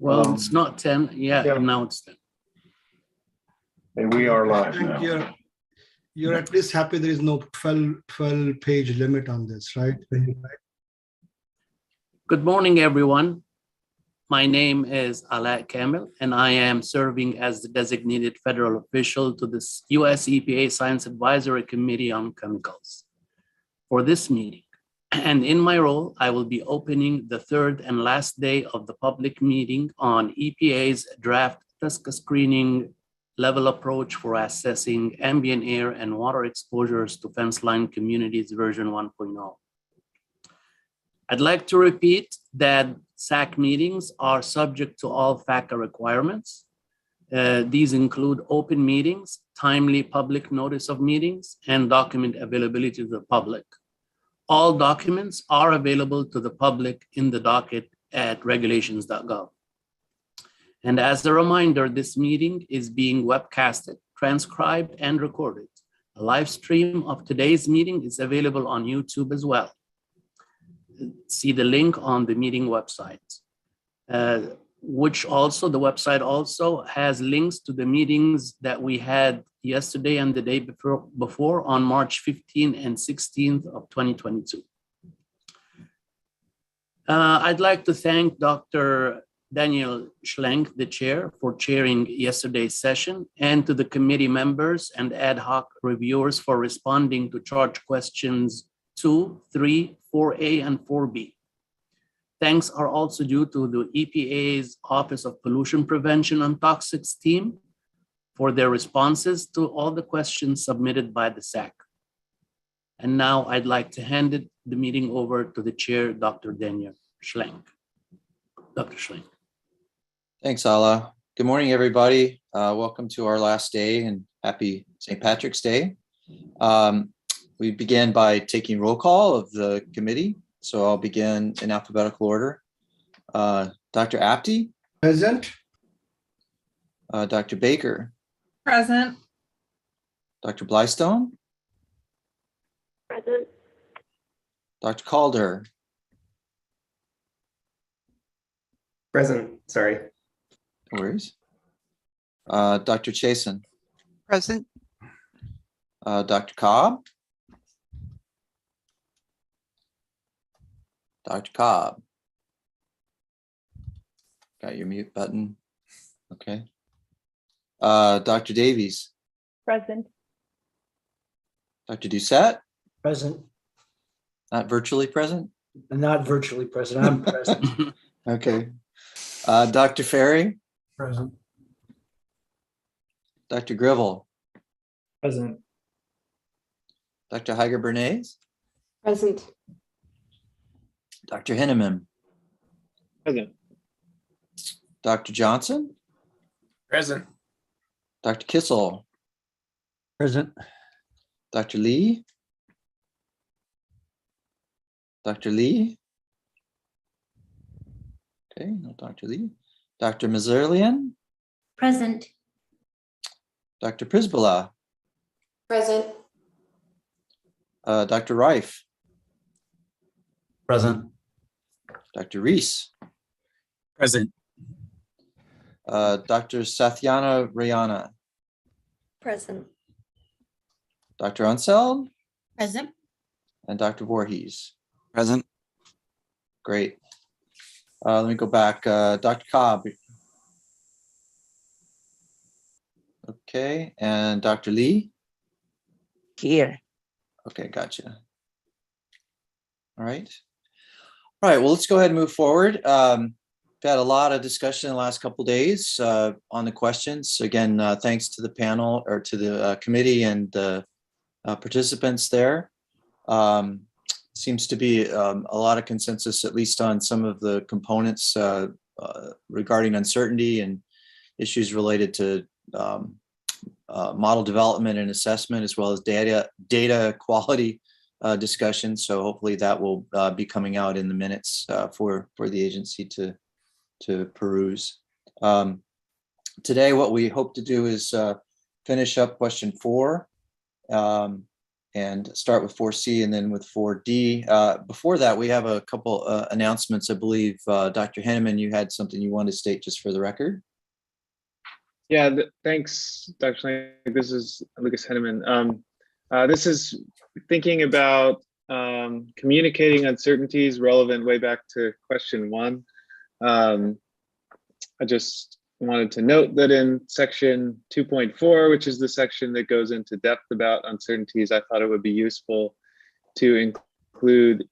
Well, it's not 10. Yeah, yeah. now it's 10. And we are live now. You're at least happy there is no 12 page limit on this, right? Good morning, everyone. My name is Ala Kamil, and I am serving as the designated federal official to the U.S. EPA Science Advisory Committee on Chemicals for this meeting. And in my role, I will be opening the third and last day of the public meeting on EPA's draft TSCA screening level approach for assessing ambient air and water exposures to fence line communities version 1.0. I'd like to repeat that SACC meetings are subject to all FACA requirements. These include open meetings, timely public notice of meetings, and document availability to the public. All documents are available to the public in the docket at regulations.gov. And as a reminder, this meeting is being webcasted, transcribed, and recorded. A live stream of today's meeting is available on YouTube as well. See the link on the meeting website, which also, the website also has links to the meetings that we had yesterday and the day before on March 15th and 16th of 2022. I'd like to thank Dr. Daniel Schlenk, the chair, for chairing yesterday's session, and to the committee members and ad hoc reviewers for responding to charge questions 2, 3, 4A, and 4B. Thanks are also due to the EPA's Office of Pollution Prevention and Toxics team for their responses to all the questions submitted by the SACC. And now I'd like to hand the meeting over to the chair, Dr. Daniel Schlenk. Dr. Schlenk. Thanks, Ala. Good morning, everybody. Welcome to our last day and happy St. Patrick's Day. We begin by taking roll call of the committee. So I'll begin in alphabetical order. Dr. Apte. Present. Dr. Baker. Present. Dr. Blystone. Present. Dr. Calder. Present, sorry. No worries. Dr. Chasen. Present. Dr. Cobb. Dr. Cobb. Got your mute button. Okay. Dr. Davies. Present. Dr. Doucette. Present. Not virtually present? Not virtually present. I'm present. Okay. Dr. Ferry. Present. Dr. Gribble. Present. Dr. Heiger Bernay. Present. Dr. Henneman. Present. Dr. Johnson. Present. Dr. Kissel. Present. Dr. Lee. Dr. Lee. Okay, no Dr. Lee. Dr. Mazurlian. Present. Dr. Prisbilla. Present. Dr. Reif. Present. Dr. Reese. Present. Dr. Sathyana Rayana. Present. Dr. Unseld. Present. And Dr. Voorhees. Present. Great. Let me go back. Dr. Cobb. Okay, and Dr. Lee. Here. Okay, gotcha. All right. All right, well, let's go ahead and move forward. We've had a lot of discussion in the last couple of days on the questions. Again, thanks to the panel or to the committee and the participants there. Seems to be a lot of consensus, at least on some of the components regarding uncertainty and issues related to model development and assessment, as well as data quality discussion. So hopefully that will be coming out in the minutes for the agency to peruse. Today, what we hope to do is finish up question 4 and start with 4C and then with 4D. Before that, we have a couple announcements. I believe, Dr. Henneman, you had something you wanted to state just for the record. Yeah, thanks, Dr. Schlank. This is Lucas Henneman. This is thinking about communicating uncertainties relevant way back to question 1. I just wanted to note that in section 2.4, which is the section that goes into depth about uncertainties, I thought it would be useful to include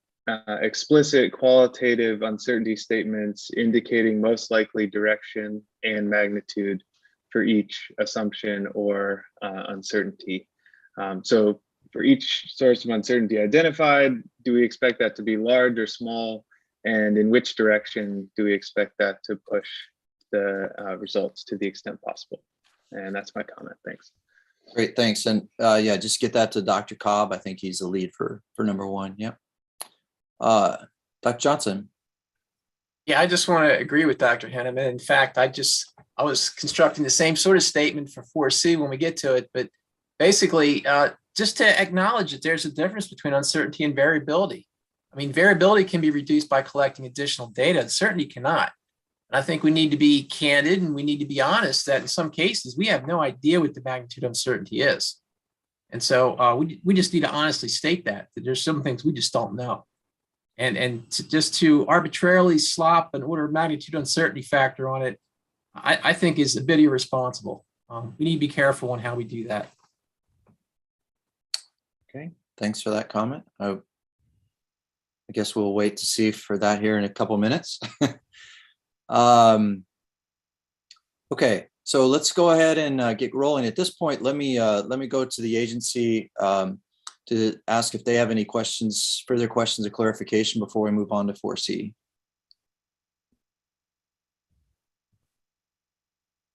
explicit qualitative uncertainty statements indicating most likely direction and magnitude for each assumption or uncertainty. So for each source of uncertainty identified, do we expect that to be large or small? And in which direction do we expect that to push the results to the extent possible? And that's my comment. Thanks. Great, thanks. And yeah, just get that to Dr. Cobb. I think he's the lead for number 1. Yep. Dr. Johnson. Yeah, I just want to agree with Dr. Henneman. In fact, I was constructing the same sort of statement for 4C when we get to it, but basically just to acknowledge that there's a difference between uncertainty and variability. I mean, variability can be reduced by collecting additional data. Uncertainty cannot. And I think we need to be candid and we need to be honest that in some cases we have no idea what the magnitude of uncertainty is. And so we just need to honestly state that there's some things we just don't know. And just to arbitrarily slop an order of magnitude uncertainty factor on it, I think is a bit irresponsible. We need to be careful on how we do that. Okay, thanks for that comment. I guess we'll wait to see for that here in a couple minutes. Okay, so let's go ahead and get rolling. At this point, let me go to the agency to ask if they have any questions, further questions or clarification before we move on to 4C.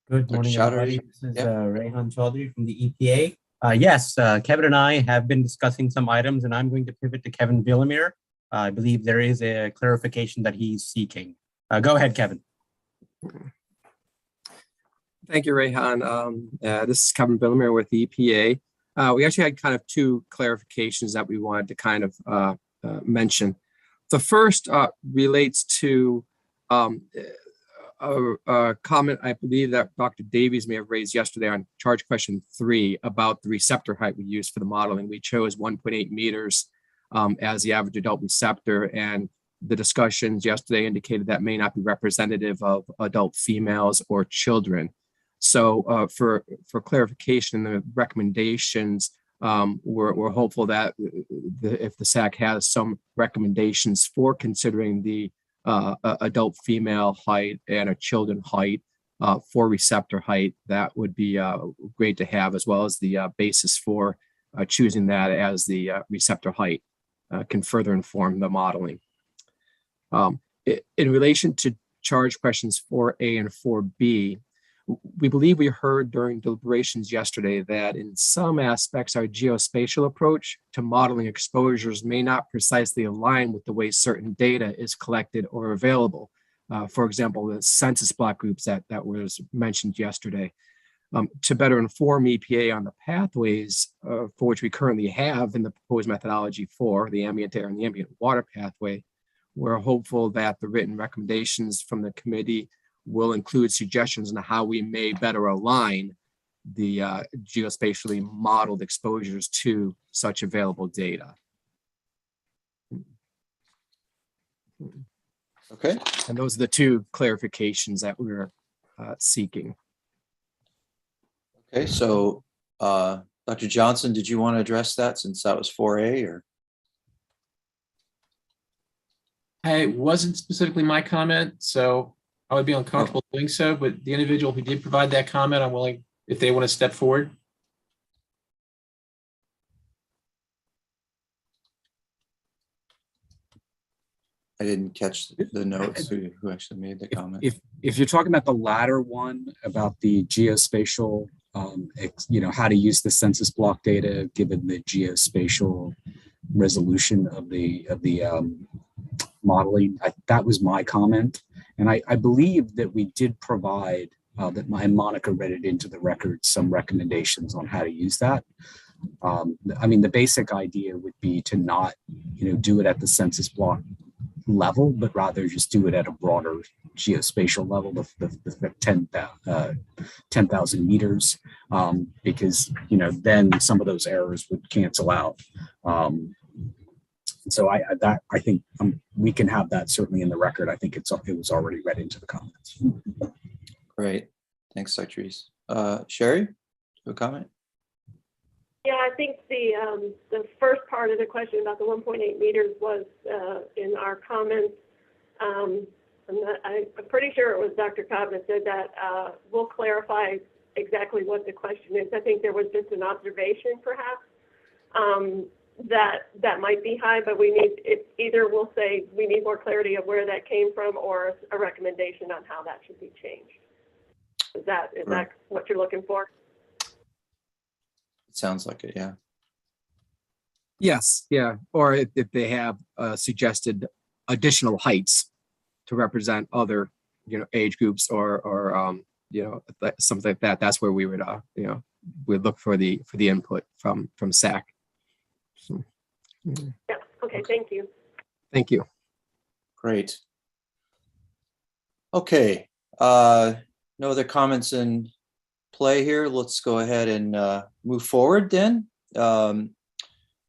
Good morning, Chowdhury. everybody. This is Yep. Reihan Char from the EPA. Yes, Kevin and I have been discussing some items, and I'm going to pivot to Kevin Billimer. I believe there is a clarification that he's seeking. Go ahead, Kevin. Thank you, Reihan. This is Kevin Billimer with the EPA. We actually had kind of 2 clarifications that we wanted to kind of mention. The first relates to a comment I believe that Dr. Davies may have raised yesterday on charge question 3 about the receptor height we used for the modeling. We chose 1.8 meters as the average adult receptor, and the discussions yesterday indicated that may not be representative of adult females or children. So for clarification, the recommendations, we're hopeful that if the SAC has some recommendations for considering the adult female height and a children height for receptor height, that would be great to have, as well as the basis for choosing that as the receptor height can further inform the modeling. In relation to charge questions 4A and 4B, we believe we heard during deliberations yesterday that in some aspects our geospatial approach to modeling exposures may not precisely align with the way certain data is collected or available. For example, the census block groups that was mentioned yesterday. To better inform EPA on the pathways for which we currently have in the proposed methodology for the ambient air and the ambient water pathway, we're hopeful that the written recommendations from the committee will include suggestions on how we may better align the geospatially modeled exposures to such available data. Okay. And those are the 2 clarifications that we're seeking. Okay, so Dr. Johnson, did you want to address that since that was 4A or? It wasn't specifically my comment, so I would be uncomfortable doing so, but the individual who did provide that comment, I'm willing, if they want to step forward. I didn't catch the notes who actually made the comment. If you're talking about the latter one, about the geospatial, how to use the census block data given the geospatial resolution of the modeling, that was my comment. And I believe that we did provide, that Monica read it into the record, some recommendations on how to use that. I mean, the basic idea would be to not, do it at the census block level, but rather just do it at a broader geospatial level, the 10,000 meters, because, then some of those errors would cancel out. So I think we can have that certainly in the record. I think it was already read into the comments. Great. Thanks, Secretaries. Sherry, do you have a comment? Yeah, I think the first part of the question about the 1.8 meters was in our comments. I'm pretty sure it was Dr. Cobb that said that. We'll clarify exactly what the question is. I think there was just an observation, perhaps, that might be high, but we need it. Either we'll say we need more clarity of where that came from, or a recommendation on how that should be changed. Is that what you're looking for? It sounds like it, yeah. Yes, yeah. Or if they have suggested additional heights to represent other, age groups or something like that. That's where we would, we'd look for the input from SAC. So, yeah. Okay. Thank you. Thank you. Great. Okay. No other comments in play here. Let's go ahead and move forward then.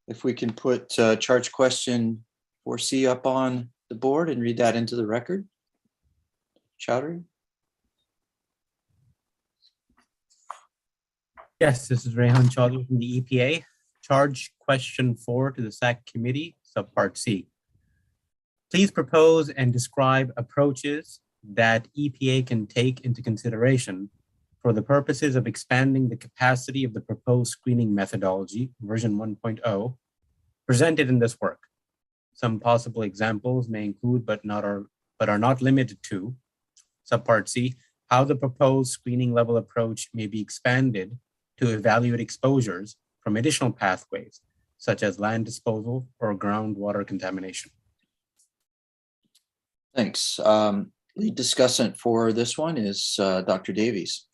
If we can put charge question 4C up on the board and read that into the record. Chowdhury? Yes, this is Reihan Char from the EPA. Charge question 4 to the SAC committee, subpart C. Please propose and describe approaches that EPA can take into consideration for the purposes of expanding the capacity of the proposed screening methodology, version 1.0, presented in this work. Some possible examples may include, but are not limited to, subpart C, how the proposed screening level approach may be expanded to evaluate exposures from additional pathways, such as land disposal or groundwater contamination. Thanks. Lead discussant for this one is Dr. Davies.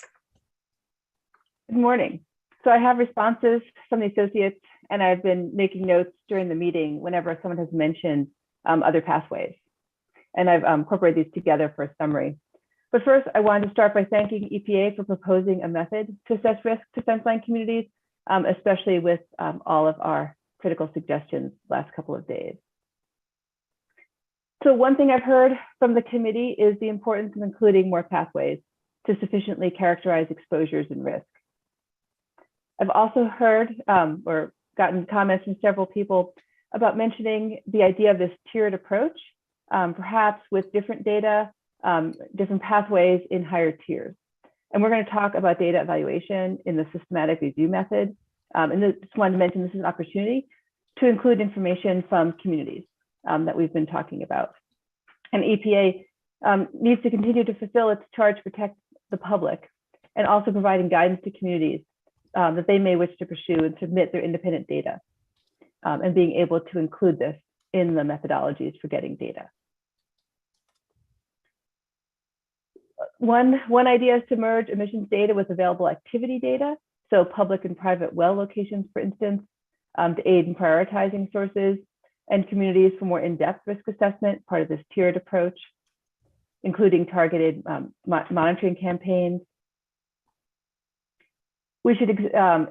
Good morning. So I have responses from the associates, and I've been making notes during the meeting whenever someone has mentioned other pathways. And I've incorporated these together for a summary. But first, I wanted to start by thanking EPA for proposing a method to assess risk to fenceline communities, especially with all of our critical suggestions last couple of days. So one thing I've heard from the committee is the importance of including more pathways to sufficiently characterize exposures and risk. I've also heard or gotten comments from several people about mentioning the idea of this tiered approach, perhaps with different data, different pathways in higher tiers. And we're going to talk about data evaluation in the systematic review method. And just wanted to mention this is an opportunity to include information from communities that we've been talking about. And EPA needs to continue to fulfill its charge to protect the public and also providing guidance to communities that they may wish to pursue and submit their independent data, and being able to include this in the methodologies for getting data. One idea is to merge emissions data with available activity data, so public and private well locations, for instance, to aid in prioritizing sources and communities for more in-depth risk assessment, part of this tiered approach, including targeted monitoring campaigns. We should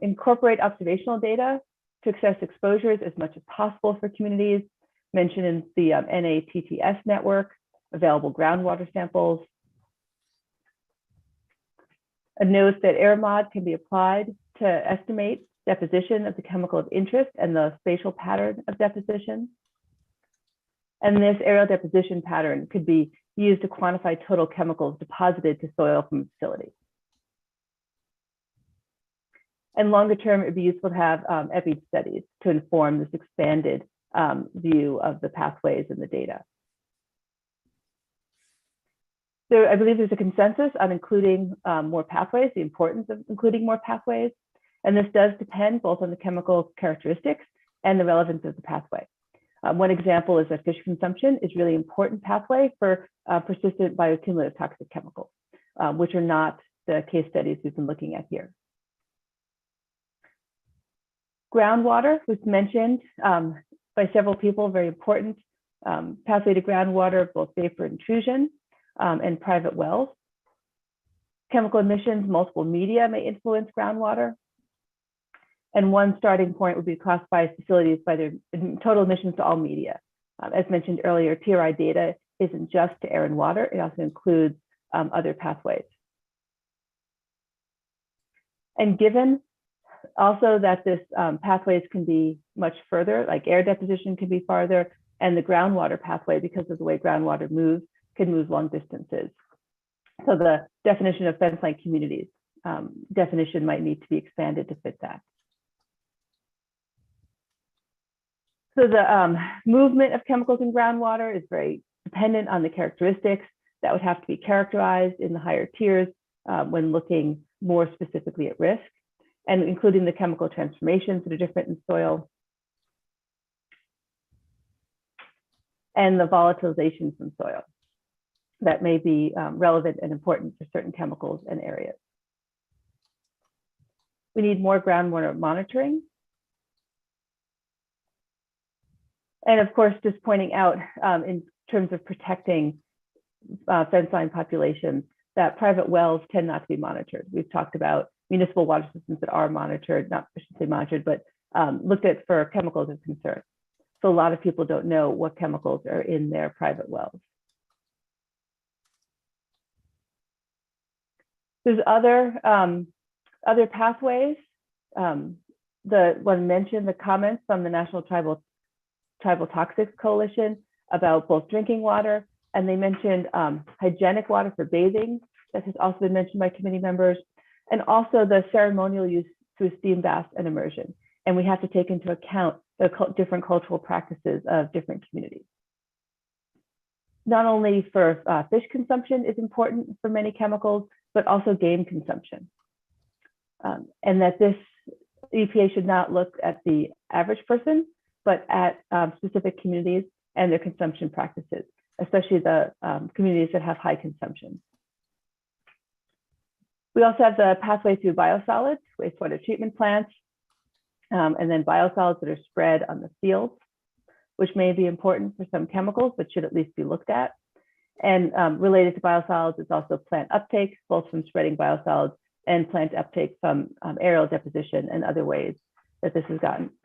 incorporate observational data to assess exposures as much as possible for communities, mentioned in the NATTS network, available groundwater samples. A note that air mod can be applied to estimate deposition of the chemical of interest and the spatial pattern of deposition. And this aerial deposition pattern could be used to quantify total chemicals deposited to soil from a facility. And longer term, it'd be useful to have EPI studies to inform this expanded view of the pathways and the data. So I believe there's a consensus on including more pathways, the importance of including more pathways. And this does depend both on the chemical characteristics and the relevance of the pathway. One example is that fish consumption is really important pathway for persistent bioaccumulative toxic chemicals, which are not the case studies we've been looking at here. Groundwater was mentioned by several people, very important. Pathway to groundwater, both vapor intrusion and private wells. Chemical emissions, multiple media may influence groundwater. And one starting point would be to classify facilities by their total emissions to all media. As mentioned earlier, TRI data isn't just to air and water, it also includes other pathways. And given also that this pathways can be much further, like air deposition can be farther, and the groundwater pathway, because of the way groundwater moves, can move long distances. So the definition of fence-line communities definition might need to be expanded to fit that. So the movement of chemicals in groundwater is very dependent on the characteristics that would have to be characterized in the higher tiers when looking more specifically at risk, and including the chemical transformations that are different in soil and the volatilization from soil that may be relevant and important for certain chemicals and areas. We need more groundwater monitoring. And of course, just pointing out in terms of protecting fence line populations, that private wells tend not to be monitored. We've talked about municipal water systems that are monitored, not I should say monitored, but looked at for chemicals of concern. So a lot of people don't know what chemicals are in their private wells. There's other pathways. The one mentioned the comments from the National Tribal Toxics Coalition about both drinking water, and they mentioned hygienic water for bathing. That has also been mentioned by committee members, and also the ceremonial use through steam baths and immersion. And we have to take into account the different cultural practices of different communities. Not only for fish consumption is important for many chemicals, but also game consumption. And that this EPA should not look at the average person, but at specific communities and their consumption practices, especially the communities that have high consumption. We also have the pathway through biosolids, wastewater treatment plants, and then biosolids that are spread on the fields, which may be important for some chemicals, but should at least be looked at. And related to biosolids is also plant uptake, both from spreading biosolids and plant uptake from aerial deposition and other ways that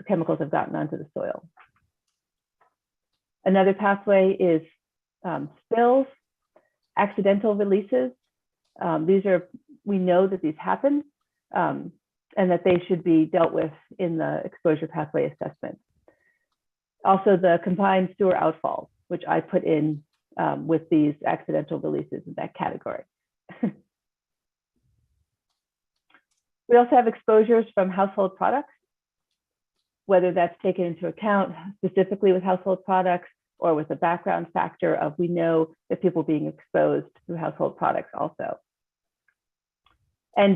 chemicals have gotten onto the soil. Another pathway is spills, accidental releases. We know that these happen and that they should be dealt with in the exposure pathway assessment. Also the combined sewer outfalls, which I put in with these accidental releases in that category. We also have exposures from household products, whether that's taken into account specifically with household products or with a background factor of we know that people being exposed through household products also. And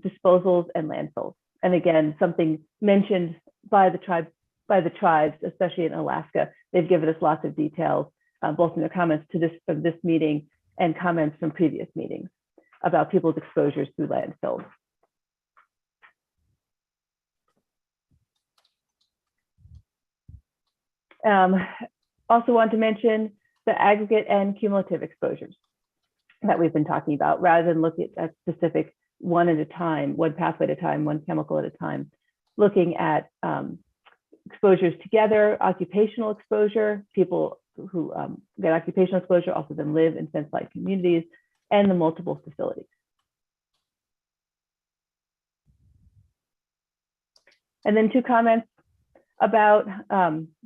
disposals and landfills. And again, something mentioned by the tribes, especially in Alaska. They've given us lots of details, both in their comments from this meeting and comments from previous meetings about people's exposures through landfills. Also want to mention the aggregate and cumulative exposures that we've been talking about, rather than looking at specific one at a time, one pathway at a time, one chemical at a time, looking at exposures together, occupational exposure, people who get occupational exposure also then live in fence-line communities, and the multiple facilities. And then 2 comments about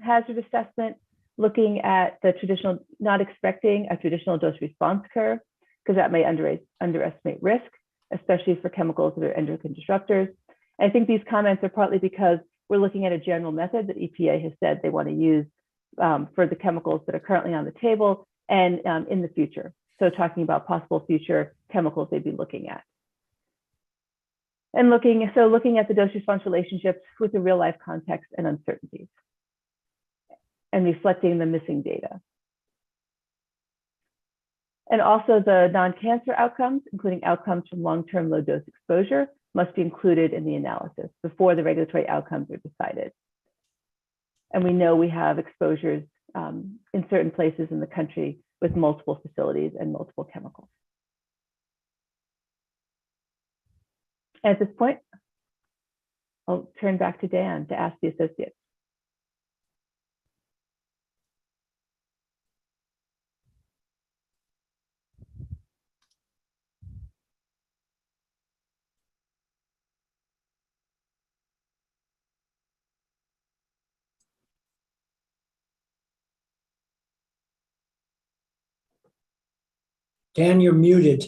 hazard assessment, looking at the traditional, not expecting a traditional dose response curve, because that may underestimate risk, especially for chemicals that are endocrine disruptors. I think these comments are partly because we're looking at a general method that EPA has said they want to use for the chemicals that are currently on the table and in the future. So talking about possible future chemicals they'd be looking at. And looking at the dose response relationships with the real life context and uncertainties and reflecting the missing data. And also the non-cancer outcomes, including outcomes from long-term low dose exposure, must be included in the analysis before the regulatory outcomes are decided. And we know we have exposures in certain places in the country with multiple facilities and multiple chemicals. At this point, I'll turn back to Dan to ask the associates. Dan, you're muted.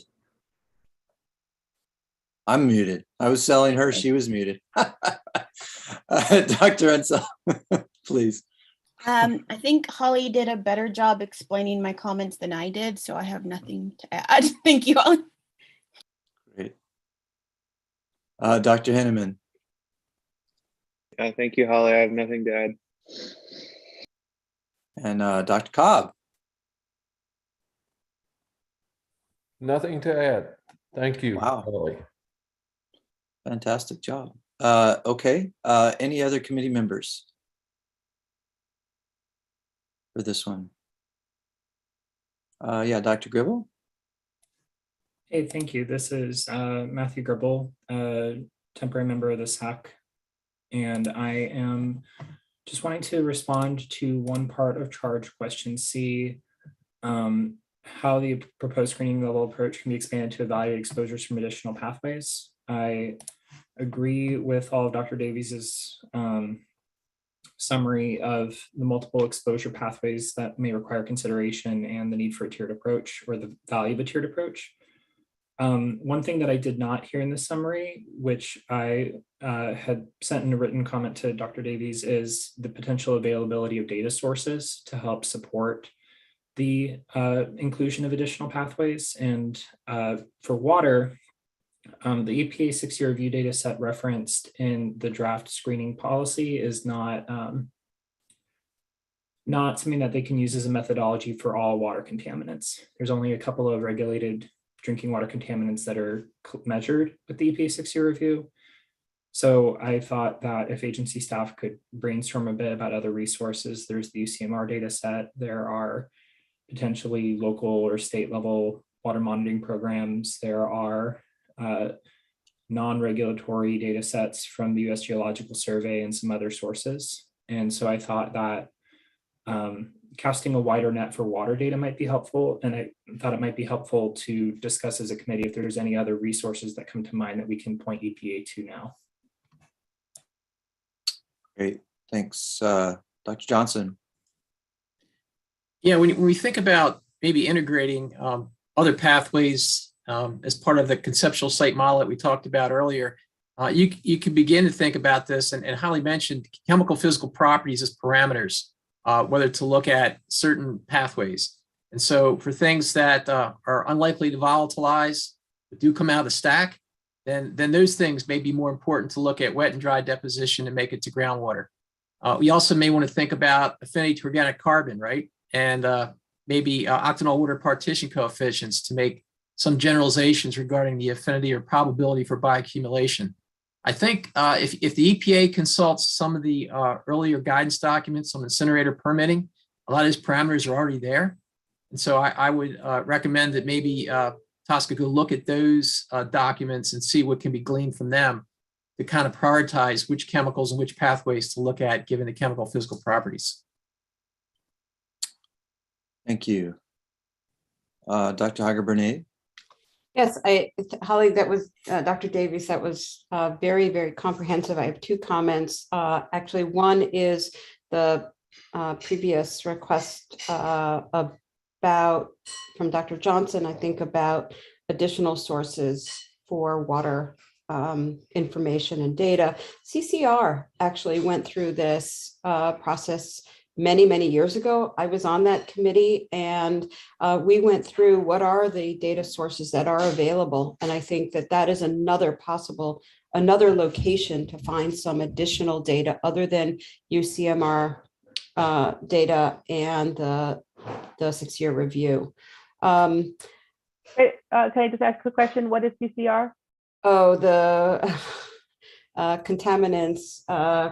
I'm muted. I was telling her she was muted. Dr. Ansel, please. I think Holly did a better job explaining my comments than I did, so I have nothing to add. Thank you all. Great. Dr. Henneman. Thank you, Holly. I have nothing to add. And Dr. Cobb. Nothing to add. Thank you. Wow. Holly. Fantastic job. Okay. Any other committee members for this one? Yeah, Dr. Gribble. Hey, thank you. This is Matthew Gribble, temporary member of the SAC, and I am just wanting to respond to one part of charge question C, how the proposed screening level approach can be expanded to evaluate exposures from additional pathways. I agree with all of Dr. Davies's summary of the multiple exposure pathways that may require consideration and the need for a tiered approach, or the value of a tiered approach. One thing that I did not hear in the summary, which I had sent in a written comment to Dr. Davies, is the potential availability of data sources to help support the inclusion of additional pathways. And for water, the EPA 6-year review data set referenced in the draft screening policy is not something that they can use as a methodology for all water contaminants. There's only a couple of regulated drinking water contaminants that are measured with the EPA 6-year review. So I thought that if agency staff could brainstorm a bit about other resources, there's the UCMR data set, there are potentially local or state level water monitoring programs, there are non-regulatory data sets from the US Geological Survey and some other sources. And so I thought that casting a wider net for water data might be helpful. And I thought it might be helpful to discuss as a committee if there's any other resources that come to mind that we can point EPA to now. Great, thanks. Dr. Johnson. Yeah, when we think about maybe integrating other pathways as part of the conceptual site model that we talked about earlier, you can begin to think about this, and Holly mentioned chemical physical properties as parameters, whether to look at certain pathways. And so for things that are unlikely to volatilize, but do come out of the stack, then those things may be more important to look at wet and dry deposition and make it to groundwater. We also may want to think about affinity to organic carbon, right? And maybe octanol water partition coefficients to make some generalizations regarding the affinity or probability for bioaccumulation. I think if the EPA consults some of the earlier guidance documents on incinerator permitting, a lot of these parameters are already there. And so I would recommend that maybe TSCA go look at those documents and see what can be gleaned from them to kind of prioritize which chemicals and which pathways to look at given the chemical physical properties. Thank you. Dr. Hager-Bernay. Yes, Holly, that was Dr. Davies. That was very, very comprehensive. I have two comments. Actually, one is the previous request from Dr. Johnson, I think, about additional sources for water information and data. CCR actually went through this process many, many years ago. I was on that committee, and we went through what are the data sources that are available. And I think that that is another location to find some additional data other than UCMR data and the 6-year review. Can I just ask a question? What is CCR? Oh, the contaminants,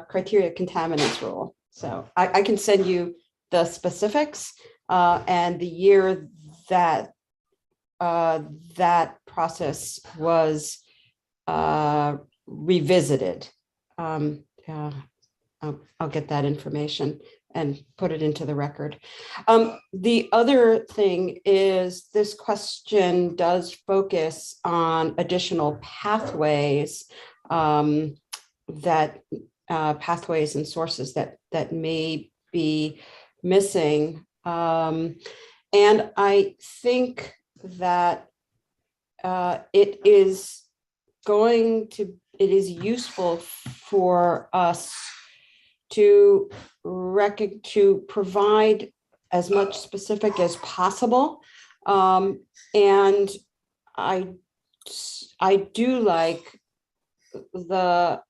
criteria contaminants rule. So I can send you the specifics and the year that that process was revisited. Yeah, I'll get that information and put it into the record. The other thing is this question does focus on additional pathways pathways and sources that may be missing. And I think that it is useful for us to provide as much specific as possible. And I do like the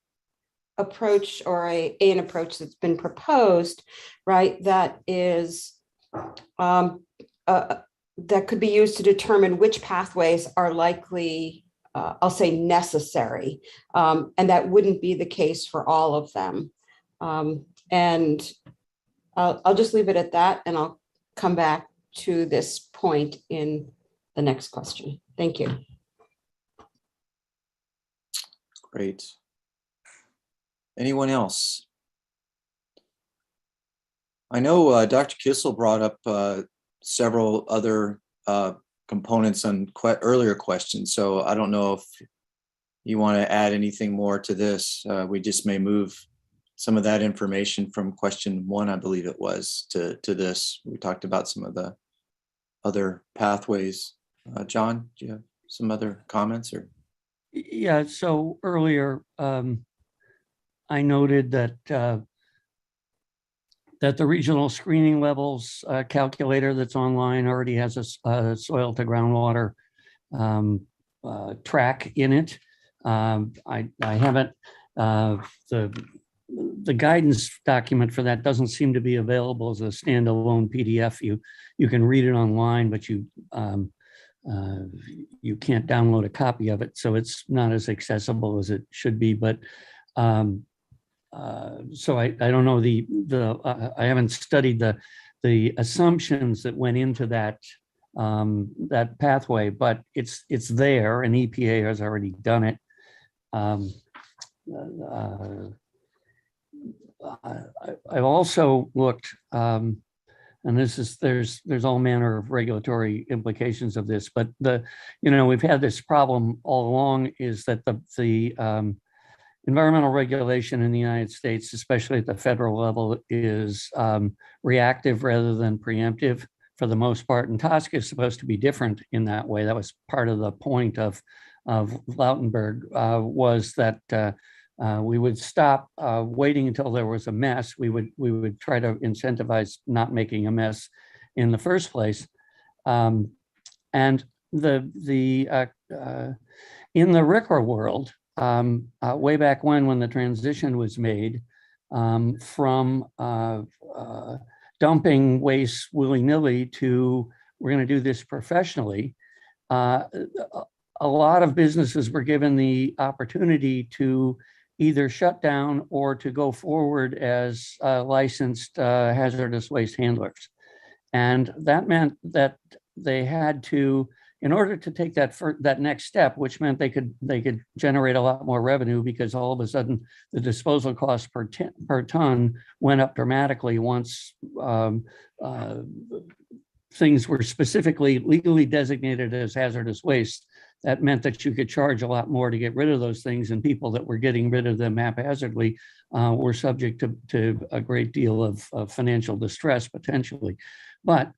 approach or an approach that's been proposed, right? That is that could be used to determine which pathways are likely, I'll say necessary, and that wouldn't be the case for all of them. And I'll just leave it at that, and I'll come back to this point in the next question. Thank you. Great. Anyone else? I know Dr. Kissel brought up several other components on earlier questions, so I don't know if you want to add anything more to this. We just may move some of that information from question 1, I believe it was, to this. We talked about some of the other pathways. John, do you have some other comments? Or Yeah, so earlier I noted that that the regional screening levels calculator that's online already has a soil to groundwater track in it. I haven't, the guidance document for that doesn't seem to be available as a standalone PDF. You can read it online, but you can't download a copy of it, so it's not as accessible as it should be. But so I don't know I haven't studied the assumptions that went into that that pathway, but it's there, and EPA has already done it. I've also looked, and there's all manner of regulatory implications of this, but we've had this problem all along, is that the environmental regulation in the United States, especially at the federal level, is reactive rather than preemptive for the most part. And TSCA is supposed to be different in that way. That was part of the point of Lautenberg, was that we would stop waiting until there was a mess. We would try to incentivize not making a mess in the first place. And in the RCRA world, way back when the transition was made from dumping waste willy-nilly to we're going to do this professionally, a lot of businesses were given the opportunity to either shut down or to go forward as licensed hazardous waste handlers. And that meant that they had to, in order to take that next step, which meant they could generate a lot more revenue, because all of a sudden the disposal cost per ton went up dramatically once things were specifically legally designated as hazardous waste. That meant that you could charge a lot more to get rid of those things, and people that were getting rid of them haphazardly were subject to a great deal of financial distress potentially. But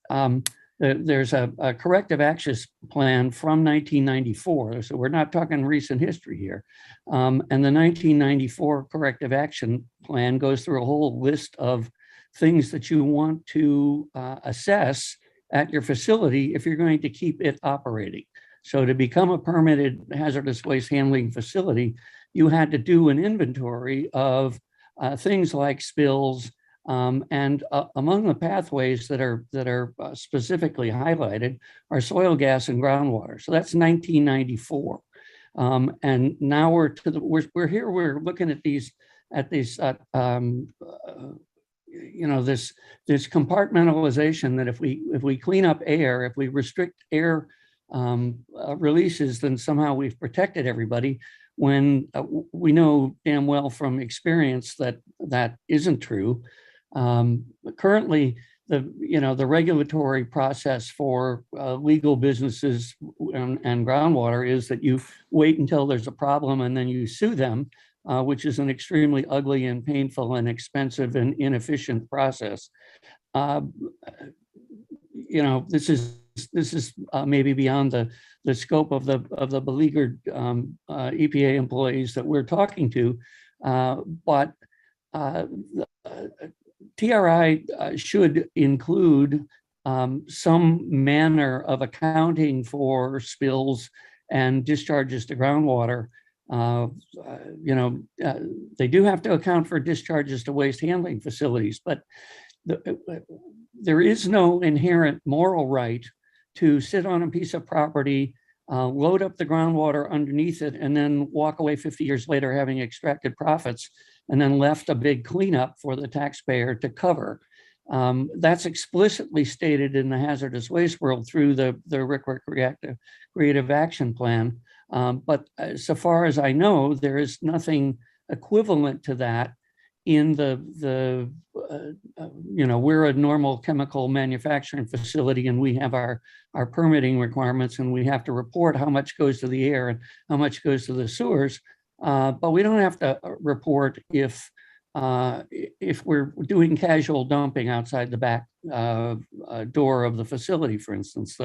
there's a corrective action plan from 1994. So we're not talking recent history here. And the 1994 corrective action plan goes through a whole list of things that you want to assess at your facility if you're going to keep it operating. So to become a permitted hazardous waste handling facility, you had to do an inventory of things like spills, and among the pathways that are specifically highlighted are soil gas and groundwater. So that's 1994. And now we're here, we're looking at these, this compartmentalization that if we clean up air, if we restrict air releases, then somehow we've protected everybody, when we know damn well from experience that that isn't true. Currently, the regulatory process for legal businesses and groundwater is that you wait until there's a problem and then you sue them, which is an extremely ugly and painful and expensive and inefficient process. This is maybe beyond the scope of the beleaguered EPA employees that we're talking to, but TRI should include some manner of accounting for spills and discharges to groundwater. They do have to account for discharges to waste handling facilities, but there is no inherent moral right to sit on a piece of property, load up the groundwater underneath it, and then walk away 50 years later having extracted profits and then left a big cleanup for the taxpayer to cover. That's explicitly stated in the hazardous waste world through the RCRA Creative Action Plan. But so far as I know, there is nothing equivalent to that in we're a normal chemical manufacturing facility and we have our permitting requirements and we have to report how much goes to the air and how much goes to the sewers. But we don't have to report if we're doing casual dumping outside the back door of the facility, for instance.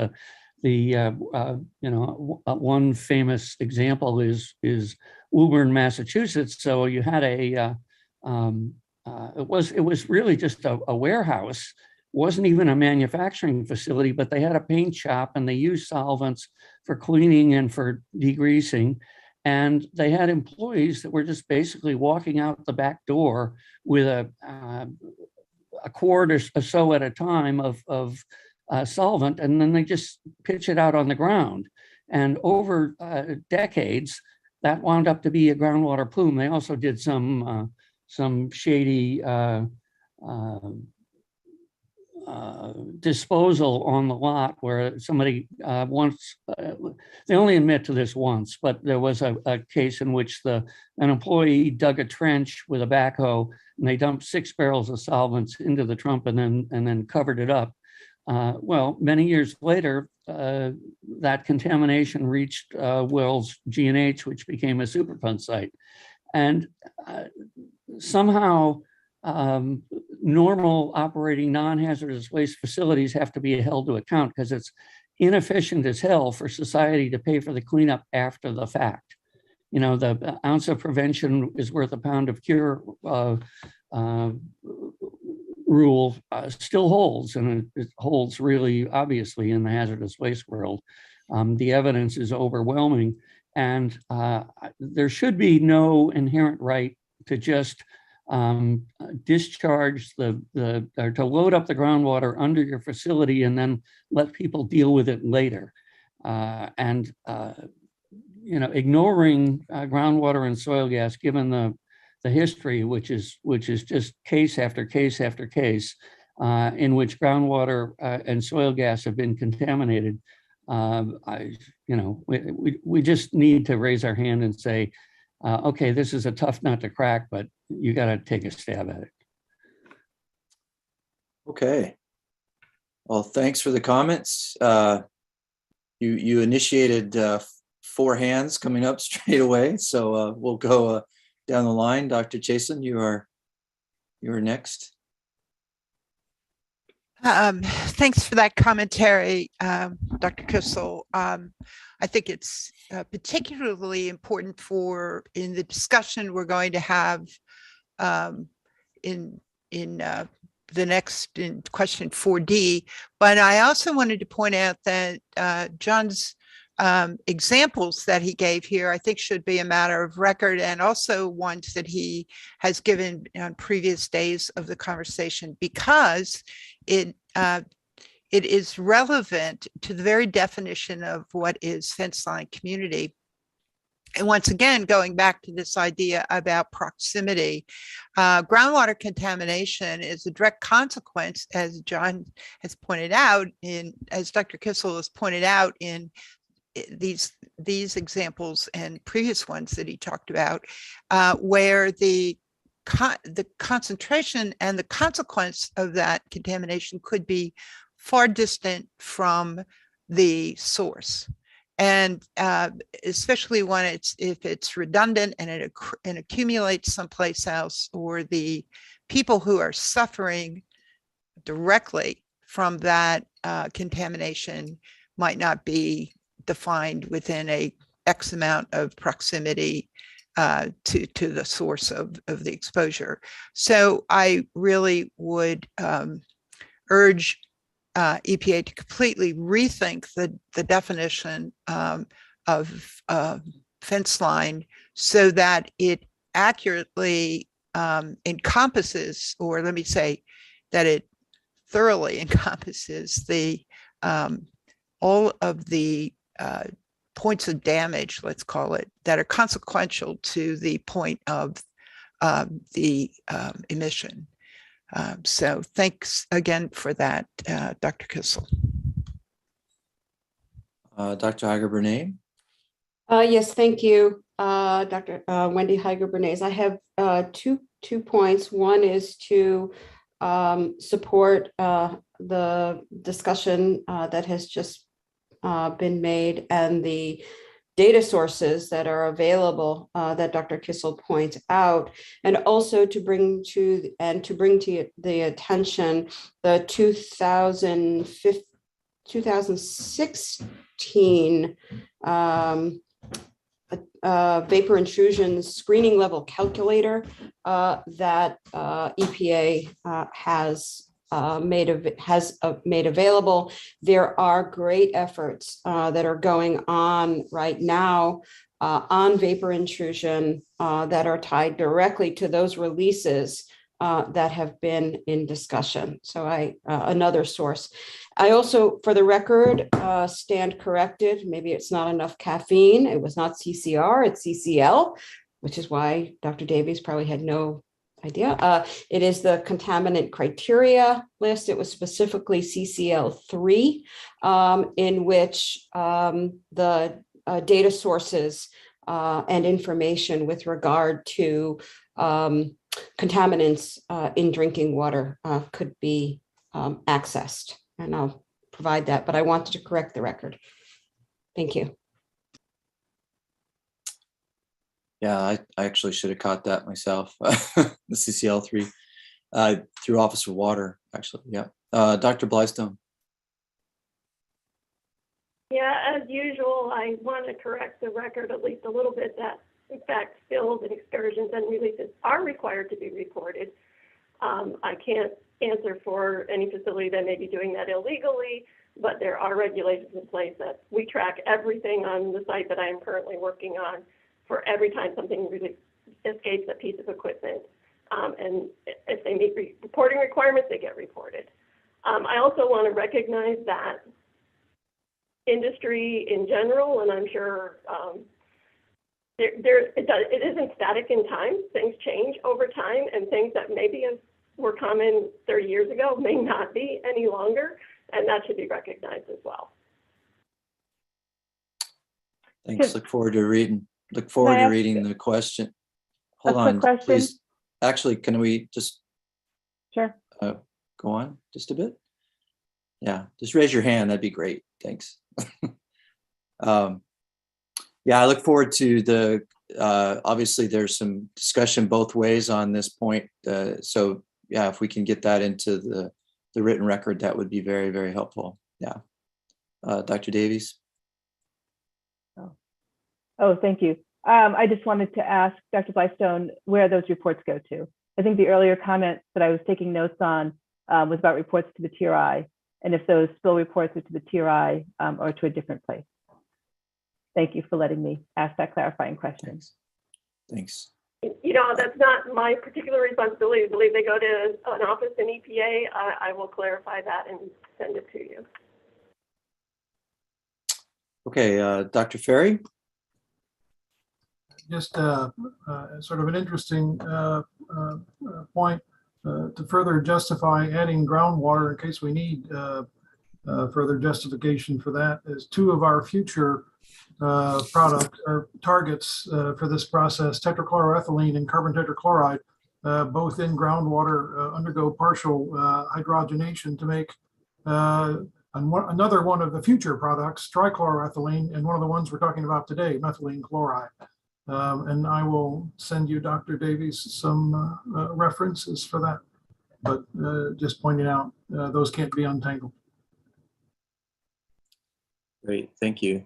One famous example is Woburn, Massachusetts. So you had it was really just a warehouse. Wasn't even a manufacturing facility, but they had a paint shop and they used solvents for cleaning and for degreasing. And they had employees that were just basically walking out the back door with a quart or so at a time of solvent, and then they just pitch it out on the ground. And over decades, that wound up to be a groundwater plume. They also did some shady disposal on the lot where somebody once, they only admit to this once, but there was a case in which an employee dug a trench with a backhoe and they dumped 6 barrels of solvents into the trunk and then covered it up. Well, many years later, that contamination reached Wells G&H, which became a Superfund site. And somehow normal operating non-hazardous waste facilities have to be held to account because it's inefficient as hell for society to pay for the cleanup after the fact. The ounce of prevention is worth a pound of cure rule still holds, and it holds really obviously in the hazardous waste world. The evidence is overwhelming, and there should be no inherent right to just discharge or to load up the groundwater under your facility and then let people deal with it later. Ignoring groundwater and soil gas, given the history, which is just case after case after case, in which groundwater and soil gas have been contaminated. We just need to raise our hand and say, okay, this is a tough nut to crack, but you got to take a stab at it. Okay. Well, thanks for the comments. You initiated 4 hands coming up straight away, so we'll go down the line. Dr. Chasen, you're next. Thanks for that commentary, Dr. Kissel. I think it's particularly important in the discussion we're going to have in the next in question 4D. But I also wanted to point out that John's examples that he gave here, I think should be a matter of record, and also ones that he has given on previous days of the conversation, because it is relevant to the very definition of what is fence line community. And once again, going back to this idea about proximity, groundwater contamination is a direct consequence, as John has pointed out, as Dr. Kissel has pointed out in these examples and previous ones that he talked about, where the concentration and the consequence of that contamination could be far distant from the source. And especially when if it's redundant and it accumulates someplace else, or the people who are suffering directly from that contamination might not be defined within a X amount of proximity to the source of the exposure. So I really would urge EPA to completely rethink the definition of fence line so that it accurately encompasses, or let me say that it thoroughly encompasses the all of the points of damage, let's call it, that are consequential to the point of the emission. So thanks again for that, Dr. Kissel. Dr. Heiger-Bernay. Yes, thank you, Dr. Wendy Heiger-Bernays. I have two points. One is to support the discussion that has just been made and the data sources that are available that Dr. Kissel points out, and also to bring to the attention the 2016 vapor intrusion screening level calculator that EPA has made available. There are great efforts that are going on right now on vapor intrusion that are tied directly to those releases that have been in discussion. So another source. I also, for the record, stand corrected. Maybe it's not enough caffeine. It was not CCR, it's CCL, which is why Dr. Davies probably had no idea. It is the contaminant criteria list. It was specifically CCL3, in which the data sources and information with regard to contaminants in drinking water could be accessed. And I'll provide that, but I wanted to correct the record. Thank you. Yeah, I actually should have caught that myself. The CCL3 through Office of Water, actually. Yeah. Dr. Blystone. Yeah, as usual, I want to correct the record at least a little bit that, in fact, spills and excursions and releases are required to be reported. I can't answer for any facility that may be doing that illegally, but there are regulations in place that we track everything on the site that I am currently working on for every time something really escapes a piece of equipment. And if they meet reporting requirements, they get reported. I also want to recognize that industry in general, and I'm sure it isn't static in time. Things change over time, and things that maybe were common 30 years ago may not be any longer, and that should be recognized as well. Thanks. Look forward to reading the question. Hold on, please. Actually, can we just go on just a bit? Yeah, just raise your hand. That'd be great. Thanks. Yeah, I look forward to the, obviously there's some discussion both ways on this point. So yeah, if we can get that into the written record, that would be very, very helpful. Yeah. Dr. Davies. Oh, thank you. I just wanted to ask Dr. Blystone where those reports go to. I think the earlier comment that I was taking notes on was about reports to the TRI, and if those spill reports are to the TRI or to a different place. Thank you for letting me ask that clarifying question. Thanks. You know, that's not my particular responsibility. I believe they go to an office in EPA. I will clarify that and send it to you. Okay, Dr. Ferry. just sort of an interesting point to further justify adding groundwater in case we need further justification for that is two of our future product or targets for this process, tetrachloroethylene and carbon tetrachloride, both in groundwater undergo partial hydrogenation to make another one of the future products, trichloroethylene, and one of the ones we're talking about today, methylene chloride. And I will send you, Dr. Davies, some references for that. But just pointing out, those can't be untangled. Great, thank you.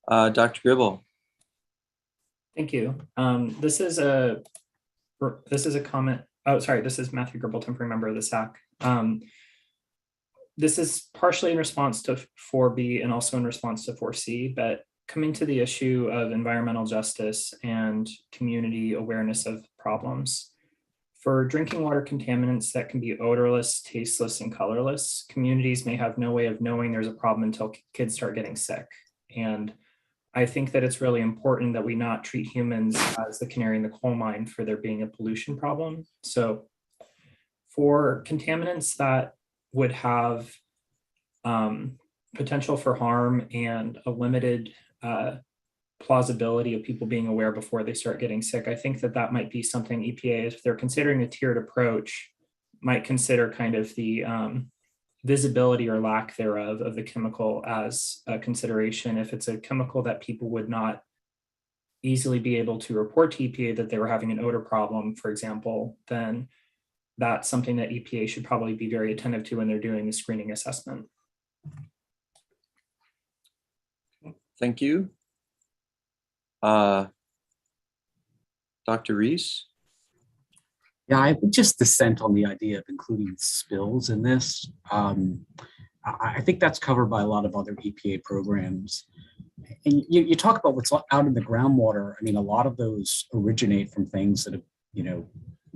Dr. Gribble. Thank you. This is a comment. Oh, sorry. This is Matthew Gribble, temporary member of the SAC. This is partially in response to 4B and also in response to 4C, but coming to the issue of environmental justice and community awareness of problems. For drinking water contaminants that can be odorless, tasteless, and colorless, communities may have no way of knowing there's a problem until kids start getting sick. And I think that it's really important that we not treat humans as the canary in the coal mine for there being a pollution problem. So for contaminants that would have potential for harm and a limited plausibility of people being aware before they start getting sick, I think that that might be something EPA, if they're considering a tiered approach, might consider kind of the visibility or lack thereof of the chemical as a consideration. If it's a chemical that people would not easily be able to report to EPA that they were having an odor problem, for example, then that's something that EPA should probably be very attentive to when they're doing the screening assessment. Thank you. Dr. Reese? Yeah, I would just dissent on the idea of including spills in this. I think that's covered by a lot of other EPA programs. And you talk about what's out in the groundwater. I mean, a lot of those originate from things that have,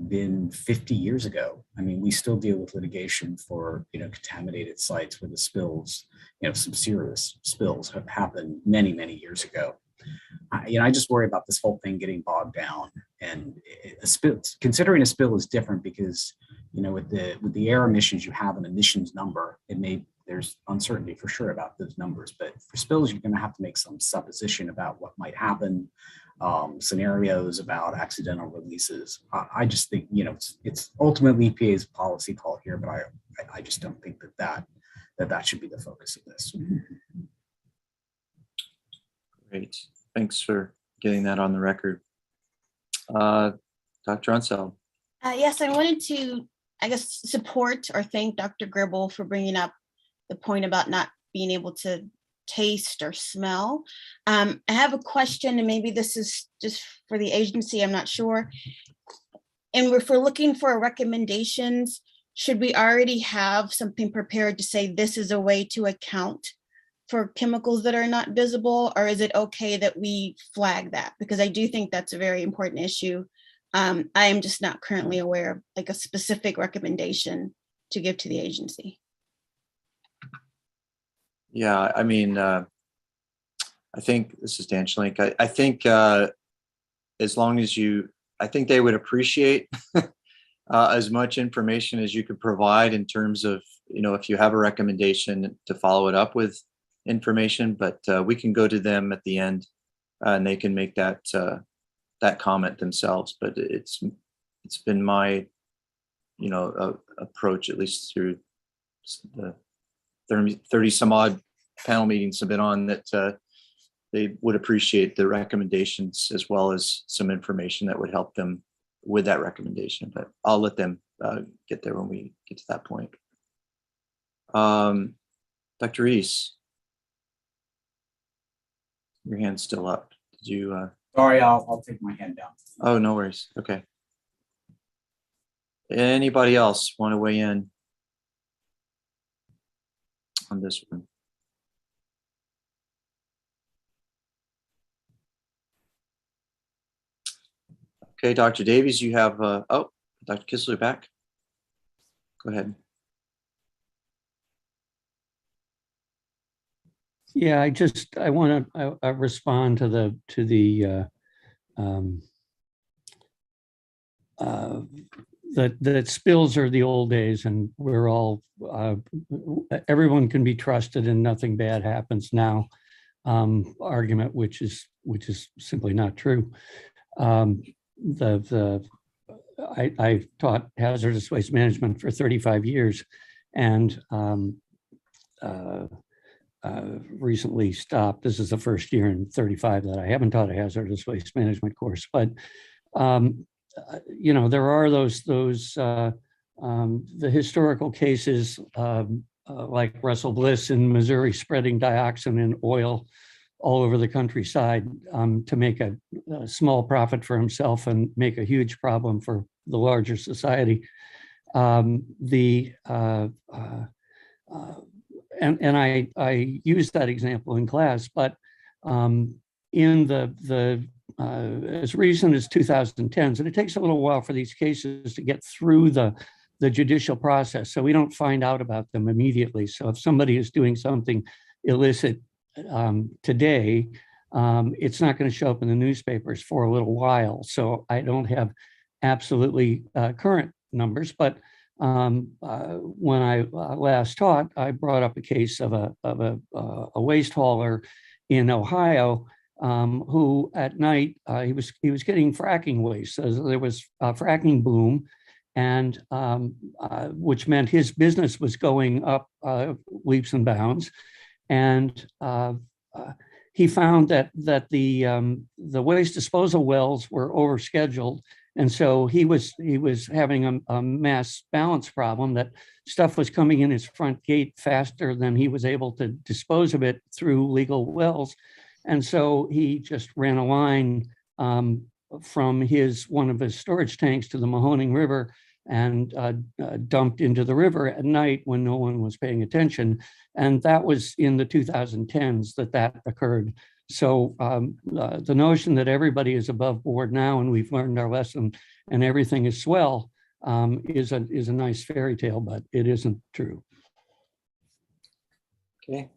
been 50 years ago. I mean, we still deal with litigation for, contaminated sites where the spills, some serious spills have happened many, many years ago. I just worry about this whole thing getting bogged down. And considering a spill is different because, with the air emissions, you have an emissions number. There's uncertainty for sure about those numbers, but for spills, you're going to have to make some supposition about what might happen, scenarios about accidental releases. I just think, it's ultimately EPA's policy call here, but I just don't think that should be the focus of this. Great. Thanks for getting that on the record. Dr. Unseld. Yes, I wanted to, support or thank Dr. Gribble for bringing up the point about not being able to taste or smell. I have a question, and maybe this is just for the agency, I'm not sure. And if we're looking for recommendations, should we already have something prepared to say this is a way to account for chemicals that are not visible, or is it okay that we flag that? Because I do think that's a very important issue. I am just not currently aware of like a specific recommendation to give to the agency. Yeah, I mean, I think this is Dan Schlink. I think as long as I think they would appreciate as much information as you could provide in terms of, if you have a recommendation to follow it up with information, but we can go to them at the end and they can make that comment themselves. But it's been my, approach, at least through the 30 some odd panel meetings have been on, that they would appreciate the recommendations as well as some information that would help them with that recommendation. But I'll let them get there when we get to that point. Dr. Reese, your hand's still up. Did you? Sorry, I'll take my hand down. Oh, no worries. Okay. Anybody else want to weigh in on this one? Okay, Dr. Davies, you have, Dr. Kistler back. Go ahead. Yeah, I want to respond to the that spills are the old days, and we're all everyone can be trusted and nothing bad happens now. Argument which is simply not true. I taught hazardous waste management for 35 years, and recently stopped. This is the first year in 35 that I haven't taught a hazardous waste management course. But you know, there are the historical cases like Russell Bliss in Missouri spreading dioxin in oil all over the countryside to make a small profit for himself and make a huge problem for the larger society. And I use that example in class, but in as recent as 2010s, and it takes a little while for these cases to get through the judicial process, so we don't find out about them immediately. So if somebody is doing something illicit today, it's not going to show up in the newspapers for a little while. So I don't have absolutely current numbers, but when I last taught, I brought up a case of a waste hauler in Ohio who at night he was getting fracking waste. So there was a fracking boom, and which meant his business was going up leaps and bounds. And he found that the waste disposal wells were overscheduled. And so he was having a mass balance problem, that stuff was coming in his front gate faster than he was able to dispose of it through legal wells. And so he just ran a line from one of his storage tanks to the Mahoning River and dumped into the river at night when no one was paying attention. And that was in the 2010s that occurred. So the notion that everybody is above board now and we've learned our lesson and everything is swell is a nice fairy tale, but it isn't true. Okay,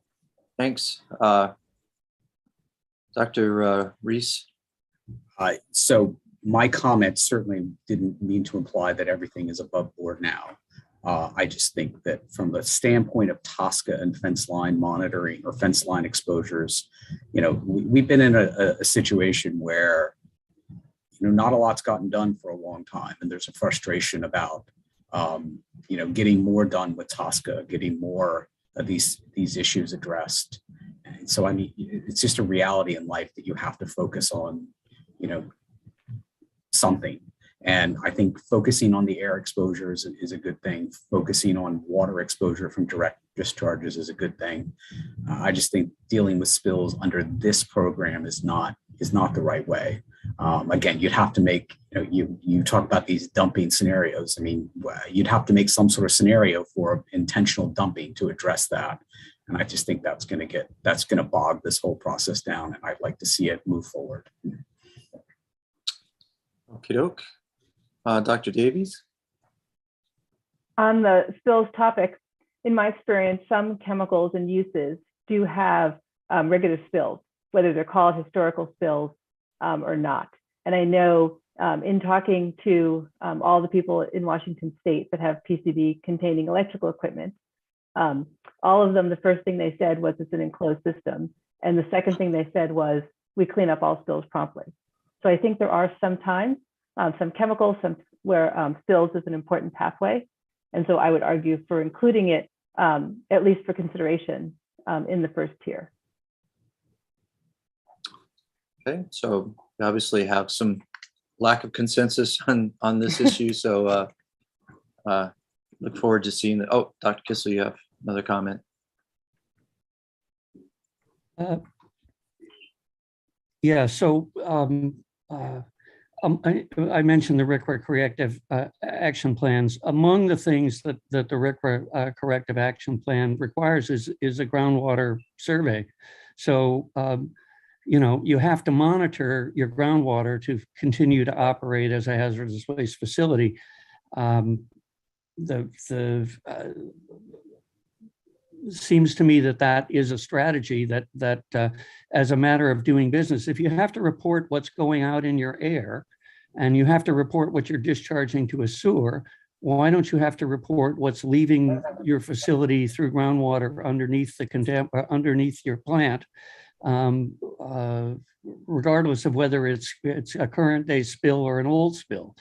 thanks. Dr. Reese? So my comment certainly didn't mean to imply that everything is above board now. I just think that from the standpoint of TSCA and fence line monitoring or fence line exposures, you know, we've been in a situation where, you know, not a lot's gotten done for a long time. And there's a frustration about, you know, getting more done with TSCA, getting more of these issues addressed. And so, I mean, it's just a reality in life that you have to focus on, you know, something. And I think focusing on the air exposures is a good thing. Focusing on water exposure from direct discharges is a good thing. I just think dealing with spills under this program is not the right way. Again, you'd have to make, you know, you talk about these dumping scenarios. I mean, you'd have to make some sort of scenario for intentional dumping to address that. And I just think that's going to bog this whole process down. And I'd like to see it move forward. Okie doke. Dr. Davies? On the spills topic, in my experience, some chemicals and uses do have regular spills, whether they're called historical spills or not. And I know in talking to all the people in Washington State that have PCB containing electrical equipment, all of them, the first thing they said was it's an enclosed system. And the second thing they said was we clean up all spills promptly. So I think there are some times, some chemicals, where spills is an important pathway. And so I would argue for including it, at least for consideration, in the first tier. Okay, so we obviously have some lack of consensus on this issue. So look forward to seeing that. Oh, Dr. Kissel, you have another comment. Yeah, so I mentioned the RCRA corrective action plans. Among the things that the RCRA corrective action plan requires is a groundwater survey. So, you know, you have to monitor your groundwater to continue to operate as a hazardous waste seems to me that that is a strategy that as a matter of doing business, if you have to report what's going out in your air and you have to report what you're discharging to a sewer, why don't you have to report what's leaving your facility through groundwater underneath your plant, regardless of whether it's a current day spill or an old spill?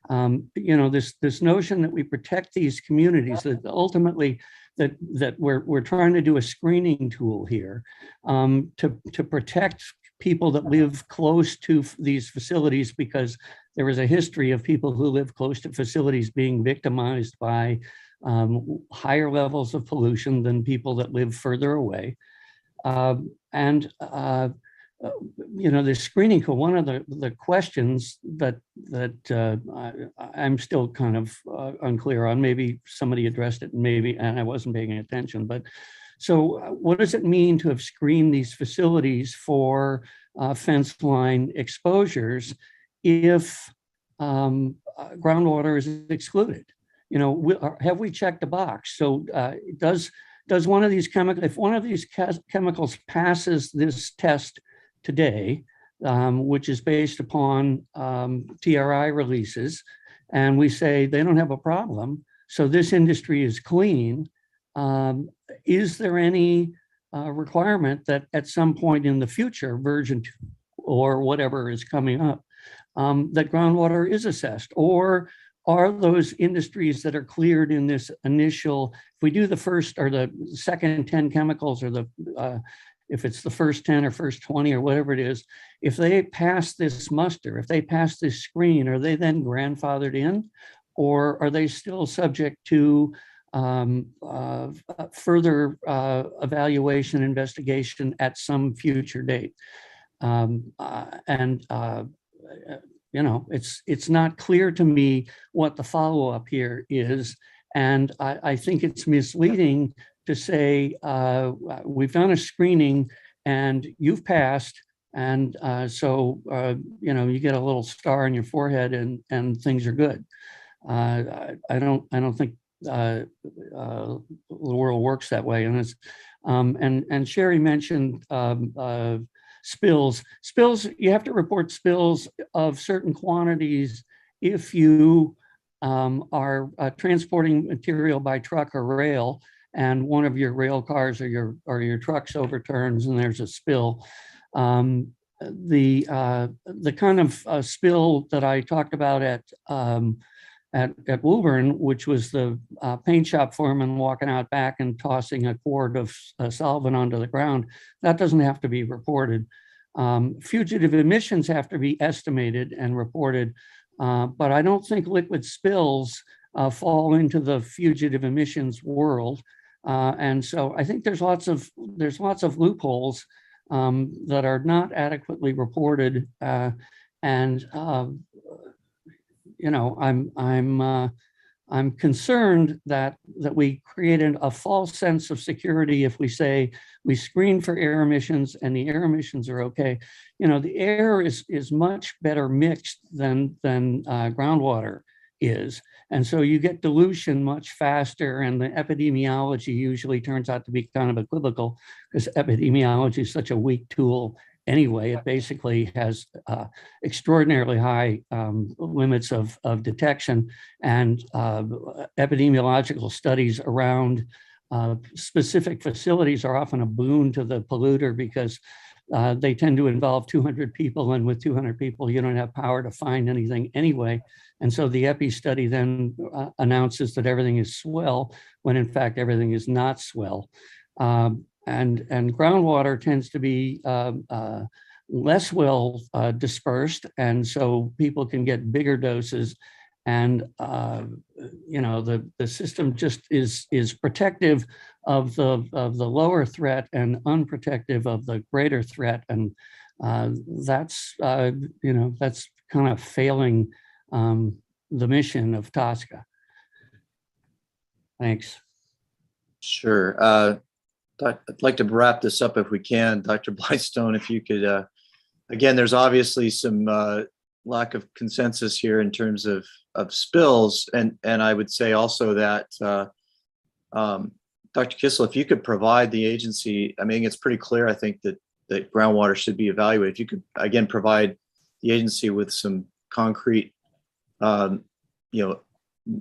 This notion that we protect these communities, that ultimately that we're trying to do a screening tool here to protect people that live close to these facilities, because there is a history of people who live close to facilities being victimized by higher levels of pollution than people that live further away. The screening tool, one of the questions that I'm still kind of unclear on, maybe somebody addressed it and I wasn't paying attention, but so what does it mean to have screened these facilities for fence line exposures if groundwater is excluded? Have we checked a box? So does one of these if one of these chemicals passes this test today, which is based upon TRI releases, and we say they don't have a problem, so this industry is clean, is there any requirement that at some point in the future, version 2 or whatever is coming up, that groundwater is assessed? Or are those industries that are cleared in this initial, if we do the first or the second 10 chemicals, or if it's the first 10 or first 20 or whatever it is, if they pass this muster, if they pass this screen, are they then grandfathered in? Or are they still subject to further evaluation, investigation at some future date? It's not clear to me what the follow-up here is. And I think it's misleading to say, we've done a screening and you've passed. And so you get a little star on your forehead and things are good. I don't think the world works that way. And and Sherry mentioned spills. You have to report spills of certain quantities if you are transporting material by truck or rail, and one of your rail cars or your trucks overturns and there's a spill. The kind of spill that I talked about at Woburn, which was the paint shop foreman walking out back and tossing a quart of solvent onto the ground, that doesn't have to be reported. Fugitive emissions have to be estimated and reported, but I don't think liquid spills fall into the fugitive emissions world. And so I think there's lots of loopholes that are not adequately reported. I'm concerned that we created a false sense of security if we say we screen for air emissions and the air emissions are okay. The air is much better mixed than groundwater is. And so you get dilution much faster, and the epidemiology usually turns out to be kind of equivocal, because epidemiology is such a weak tool anyway. It basically has extraordinarily high limits of detection, and epidemiological studies around specific facilities are often a boon to the polluter, because they tend to involve 200 people, and with 200 people, you don't have power to find anything anyway. And so the EPI study then announces that everything is swell, when in fact everything is not swell. And groundwater tends to be less well dispersed, and so people can get bigger doses. And the system just is protective of the lower threat and unprotective of the greater threat, and that's kind of failing the mission of TSCA. Thanks. Sure. I'd like to wrap this up if we can. Dr. Blythestone, if you could, again, there's obviously some lack of consensus here in terms of spills. And I would say also that Dr. Kissel, if you could provide the agency, I mean, it's pretty clear, I think, that groundwater should be evaluated. If you could, again, provide the agency with some concrete,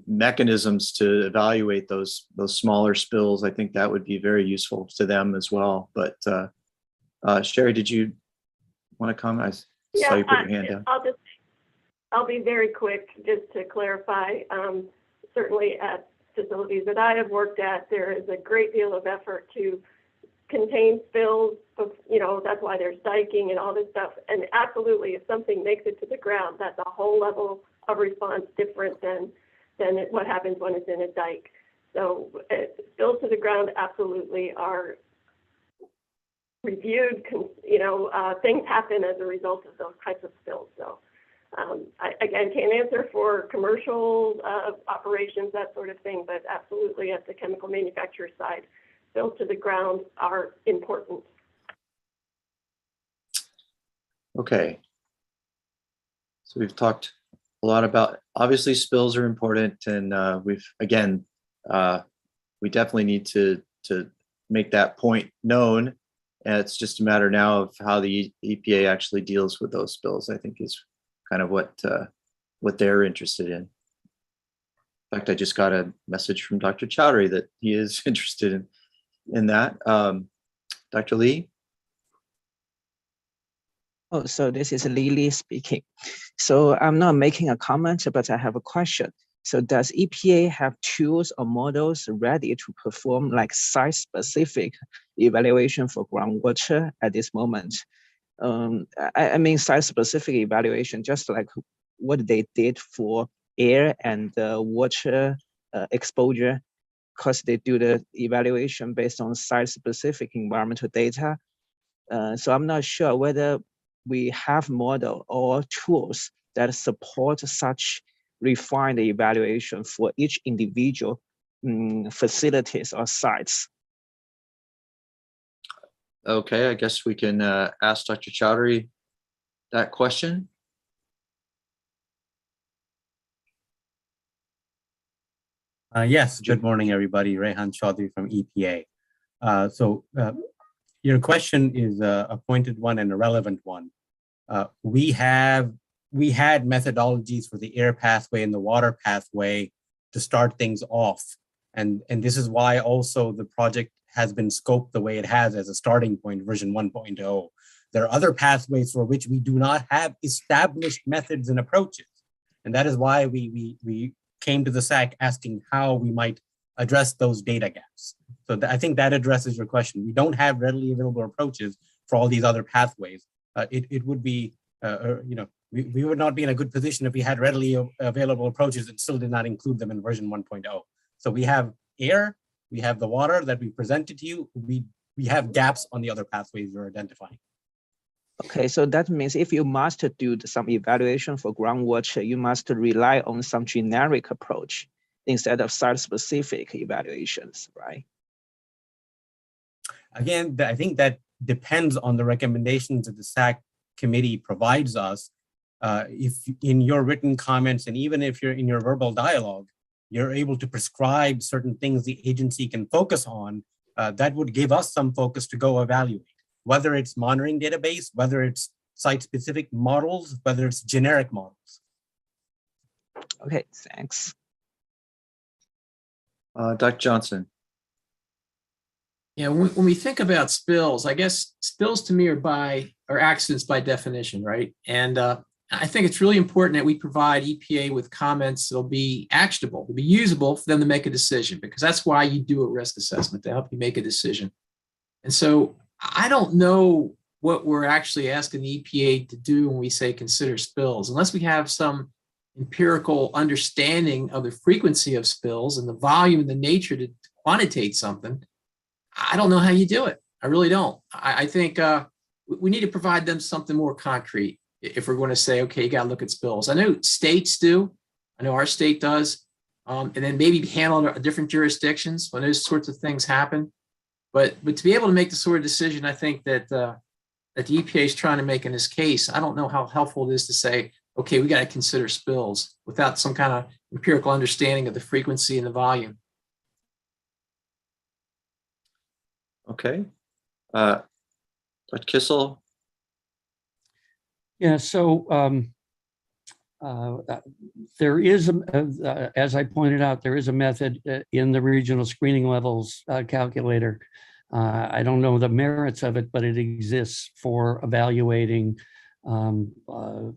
mechanisms to evaluate those smaller spills, I think that would be very useful to them as well. But Sherry, did you want to comment? I saw you put your hand down. I'll be very quick just to clarify. Certainly at facilities that I have worked at, there is a great deal of effort to contain spills. That's why there's diking and all this stuff. And absolutely, if something makes it to the ground, that's a whole level of response different than what happens when it's in a dike. So spills to the ground absolutely are reviewed. Things happen as a result of those types of spills. So I again can't answer for commercial operations, that sort of thing, but absolutely at the chemical manufacturer side, spills to the ground are important. Okay. So we've talked a lot about, obviously spills are important, and we definitely need to make that point known. And it's just a matter now of how the EPA actually deals with those spills, I think is kind of what they're interested in. In fact, I just got a message from Dr. Chowdhury that he is interested in that. Dr. Lee? Oh, so this is Lee speaking. So I'm not making a comment, but I have a question. So does EPA have tools or models ready to perform like site-specific evaluation for groundwater at this moment? I mean site-specific evaluation, just like what they did for air and water exposure, because they do the evaluation based on site-specific environmental data. So I'm not sure whether we have model or tools that support such refined evaluation for each individual facilities or sites. Okay, I guess we can ask Dr. Chowdhury that question. Yes, good morning, everybody. Reihan Char from EPA. Your question is a pointed one and a relevant one. We had methodologies for the air pathway and the water pathway to start things off. And this is why also the project has been scoped the way it has as a starting point, version 1.0. There are other pathways for which we do not have established methods and approaches. And that is why we came to the SAC asking how we might address those data gaps. So I think that addresses your question. We don't have readily available approaches for all these other pathways. It would be, we would not be in a good position if we had readily available approaches and still did not include them in version 1.0. So we have air, we have the water that we presented to you. We have gaps on the other pathways you're identifying. Okay, so that means if you must do some evaluation for groundwater, you must rely on some generic approach instead of site-specific evaluations, right? Again, I think that depends on the recommendations that the SAC committee provides us. If in your written comments, and even if you're in your verbal dialogue, you're able to prescribe certain things the agency can focus on, that would give us some focus to go evaluate, whether it's monitoring database, whether it's site-specific models, whether it's generic models. Okay, thanks. Dr. Johnson. Yeah, when we think about spills, I guess spills to me are accidents by definition, right? And I think it's really important that we provide EPA with comments that'll be actionable, to be usable for them to make a decision, because that's why you do a risk assessment, to help you make a decision. And so I don't know what we're actually asking the EPA to do when we say consider spills, unless we have some empirical understanding of the frequency of spills and the volume and the nature to quantitate something. I don't know how you do it. I really don't. I think we need to provide them something more concrete if we're going to say, okay, you got to look at spills. I know states do. I know our state does. And then maybe handle different jurisdictions when those sorts of things happen. But to be able to make the sort of decision, I think that the EPA is trying to make in this case, I don't know how helpful it is to say, okay, we got to consider spills without some kind of empirical understanding of the frequency and the volume. Okay. Dr. Kissel? Yeah, so there is, as I pointed out, there is a method in the regional screening levels calculator. I don't know the merits of it, but it exists for evaluating the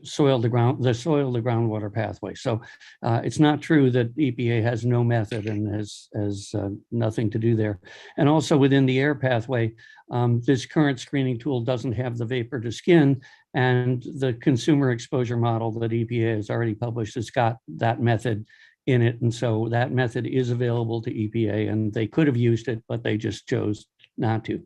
soil to groundwater pathway. So it's not true that EPA has no method and has nothing to do there. And also within the air pathway, this current screening tool doesn't have the vapor to skin, and the consumer exposure model that EPA has already published has got that method in it. And so that method is available to EPA, and they could have used it, but they just chose not to.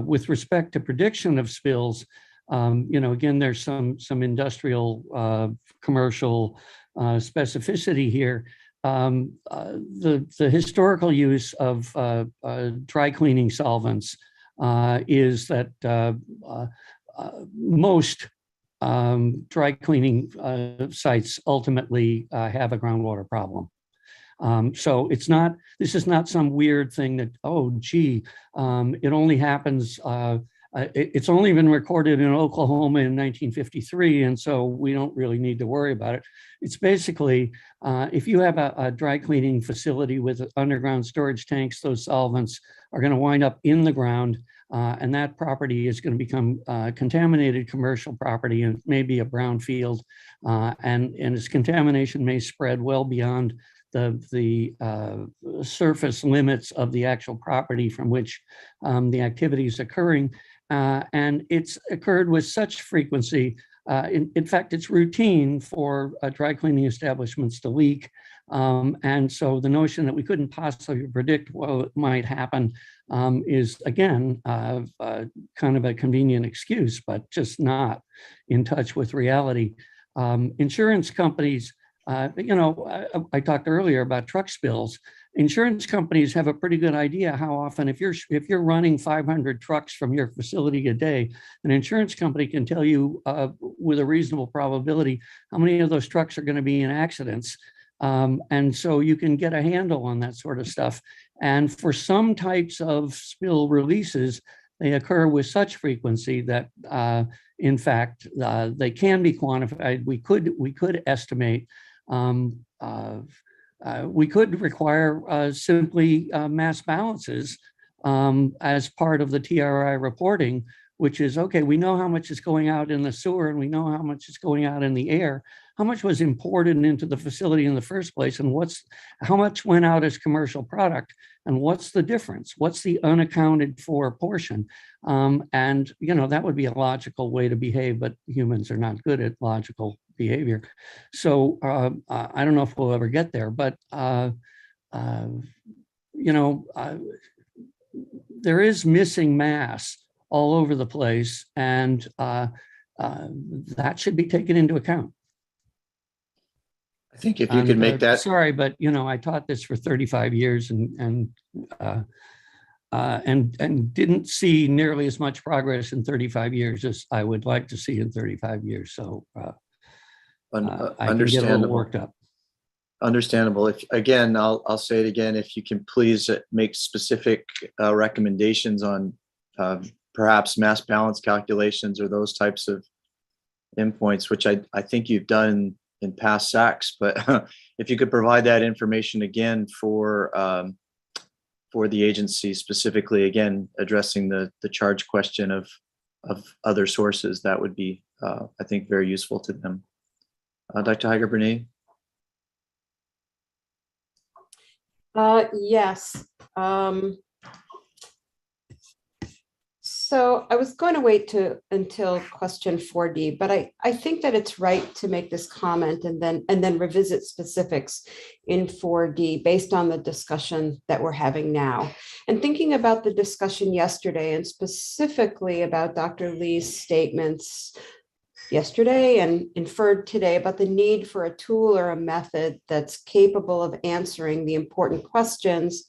With respect to prediction of spills, again, there's some industrial, commercial specificity here. The historical use of dry cleaning solvents is that most dry cleaning sites ultimately have a groundwater problem. So this is not some weird thing that, oh, gee, it only happens, it's only been recorded in Oklahoma in 1953, and so we don't really need to worry about it. It's basically, if you have a dry cleaning facility with underground storage tanks, those solvents are going to wind up in the ground, and that property is going to become contaminated commercial property, and maybe a brownfield, and its contamination may spread well beyond the surface limits of the actual property from which the activity is occurring. And it's occurred with such frequency. In fact, it's routine for dry cleaning establishments to leak. And so the notion that we couldn't possibly predict what might happen is, again, kind of a convenient excuse, but just not in touch with reality. Insurance companies, I talked earlier about truck spills. Insurance companies have a pretty good idea how often, if you're running 500 trucks from your facility a day, an insurance company can tell you with a reasonable probability how many of those trucks are going to be in accidents. And so you can get a handle on that sort of stuff. And for some types of spill releases, they occur with such frequency that, in fact, they can be quantified. We could estimate. We could require simply mass balances as part of the TRI reporting, which is, okay, we know how much is going out in the sewer and we know how much is going out in the air. How much was imported into the facility in the first place, and how much went out as commercial product, and what's the difference? What's the unaccounted for portion? And that would be a logical way to behave, but humans are not good at logical behavior. So I don't know if we'll ever get there, but there is missing mass all over the place, and that should be taken into account. I think if you could make that. Sorry, but I taught this for 35 years and didn't see nearly as much progress in 35 years as I would like to see in 35 years. So I can get a little worked up. Understandable. If again, I'll say it again. If you can please make specific recommendations on perhaps mass balance calculations or those types of endpoints, which I think you've done in past SACs, but if you could provide that information again for the agency, specifically, again, addressing the charge question of other sources, that would be, I think, very useful to them. Dr. Bernay? Yes. So I was going to wait until question 4D, but I think that it's right to make this comment and then revisit specifics in 4D based on the discussion that we're having now. And thinking about the discussion yesterday, and specifically about Dr. Lee's statements yesterday and inferred today about the need for a tool or a method that's capable of answering the important questions,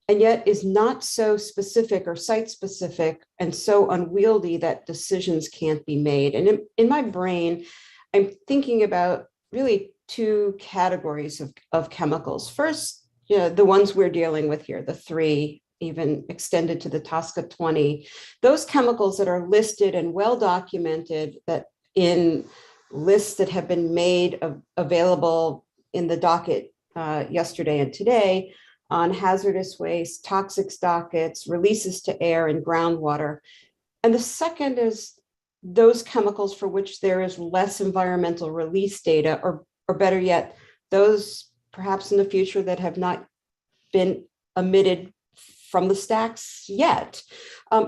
and yet is not so specific or site specific and so unwieldy that decisions can't be made. And in my brain, I'm thinking about really two categories of chemicals. First, the ones we're dealing with here, the three even extended to the TSCA 20. Those chemicals that are listed and well documented that in lists that have been made available in the docket yesterday and today on hazardous waste, toxics dockets, releases to air and groundwater. And the second is those chemicals for which there is less environmental release data, or better yet, those perhaps in the future that have not been emitted from the stacks yet.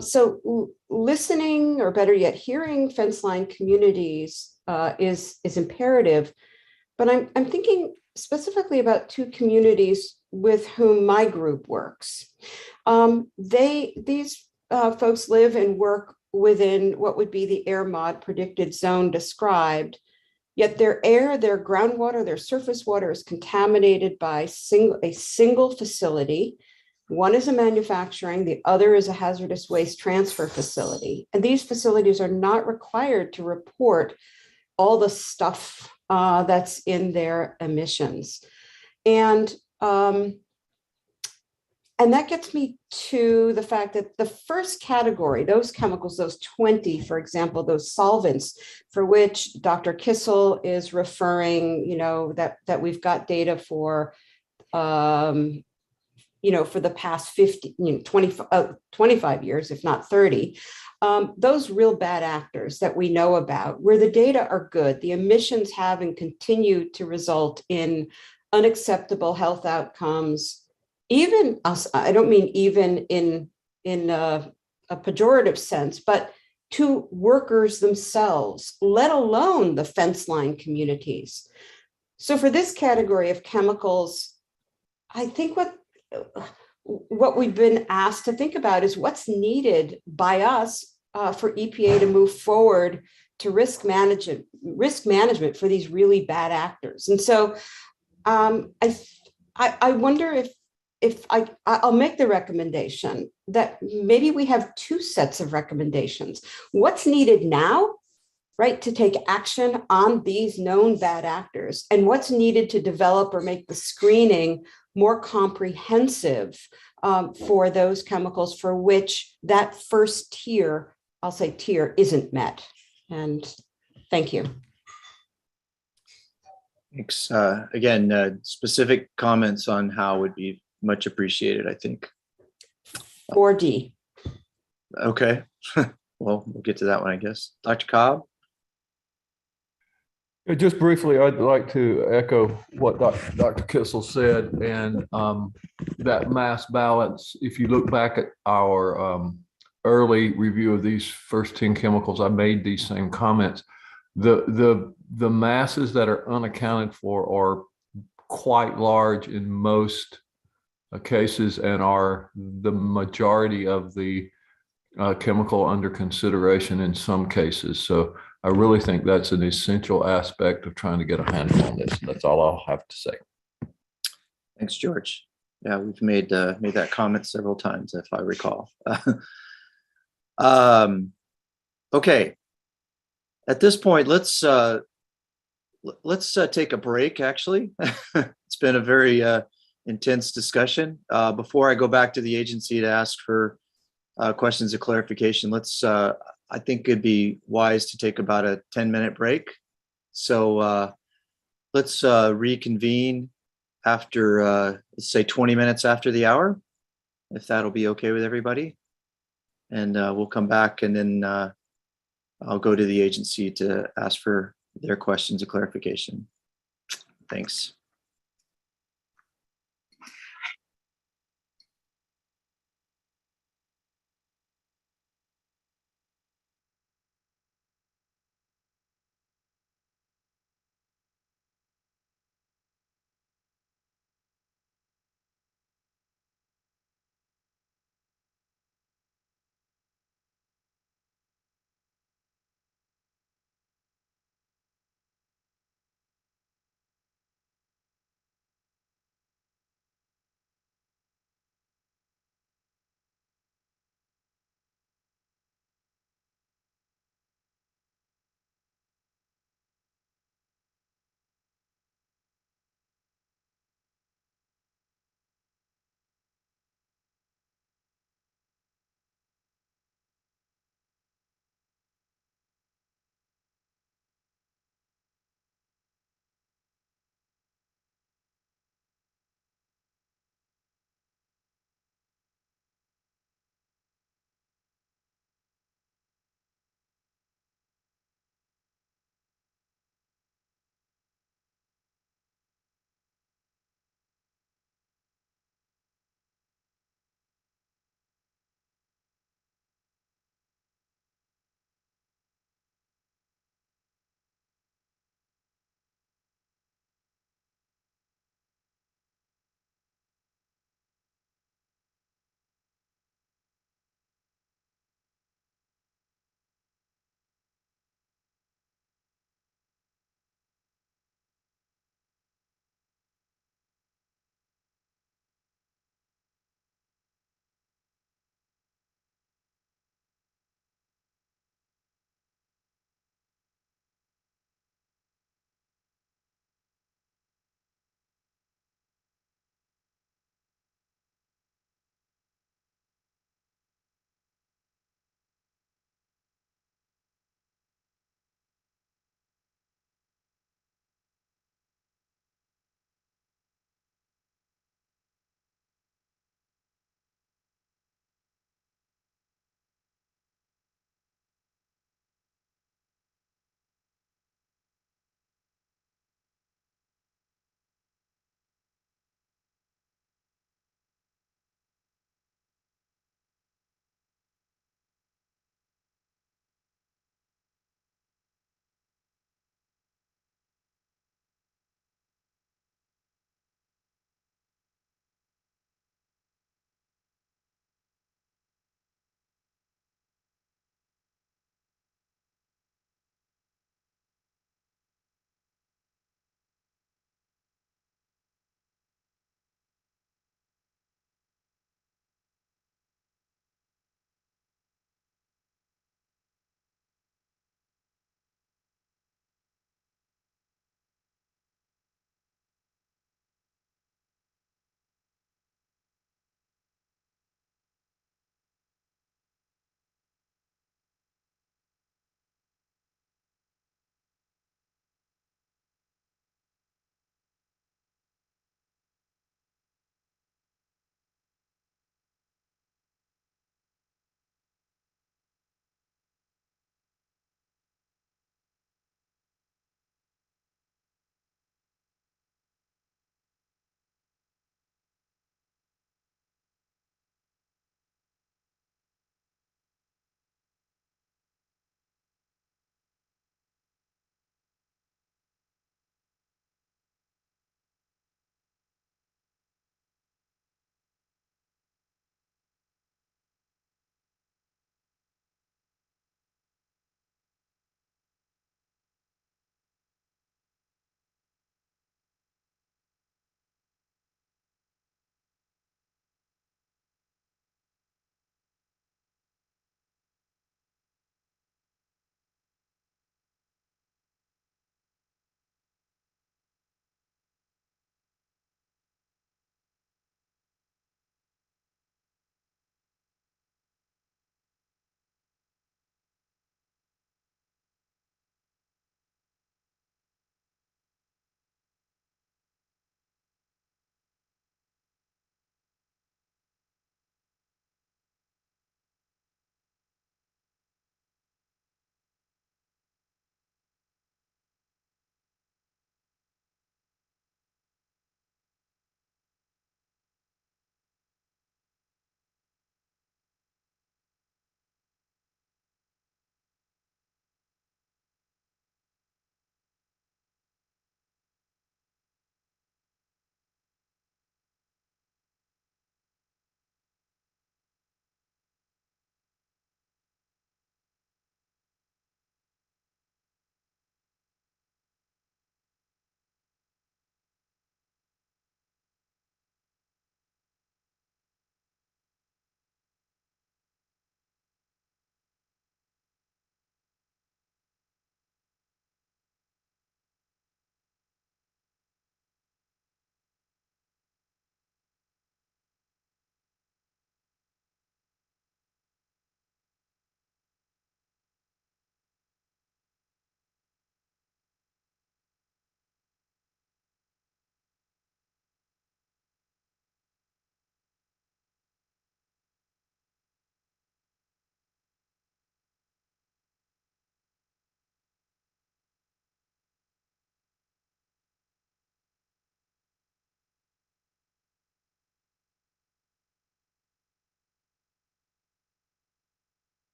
So listening, or better yet, hearing fence line communities is imperative. But I'm thinking specifically about two communities with whom my group works. These folks live and work within what would be the air mod predicted zone described, yet their air, their groundwater, their surface water is contaminated by a single facility. One is a manufacturing, the other is a hazardous waste transfer facility. And these facilities are not required to report all the stuff that's in their emissions. And that gets me to the fact that the first category, those chemicals, those 20, for example, those solvents for which Dr. Kissel is referring, that we've got data for, for the past 25 years, if not 30, those real bad actors that we know about, where the data are good, the emissions have and continue to result in unacceptable health outcomes. Even, I don't mean even in a pejorative sense, but to workers themselves, let alone the fence line communities. So for this category of chemicals, I think what we've been asked to think about is what's needed by us for EPA to move forward to risk management for these really bad actors. And so I wonder if I'll make the recommendation that maybe we have two sets of recommendations. What's needed now, right, to take action on these known bad actors, and what's needed to develop or make the screening more comprehensive for those chemicals for which that first tier, I'll say tier, isn't met. And thank you. Thanks. Again, specific comments on how would be much appreciated, I think. 4D. Okay. Well, we'll get to that one, I guess. Dr. Cobb? Just briefly, I'd like to echo what Dr. Kissel said, and that mass balance. If you look back at our early review of these first 10 chemicals, I made these same comments. The masses that are unaccounted for are quite large in most cases, and are the majority of the chemical under consideration in some cases. So I really think that's an essential aspect of trying to get a handle on this. That's all I'll have to say. Thanks, George. Yeah, we've made that comment several times, if I recall. Okay. At this point, let's take a break. Actually, it's been a very intense discussion. Before I go back to the agency to ask for questions of clarification, I think it'd be wise to take about a 10-minute break. So let's reconvene after, let's say 20 minutes after the hour, if that'll be okay with everybody. And we'll come back, and then I'll go to the agency to ask for their questions of clarification. Thanks.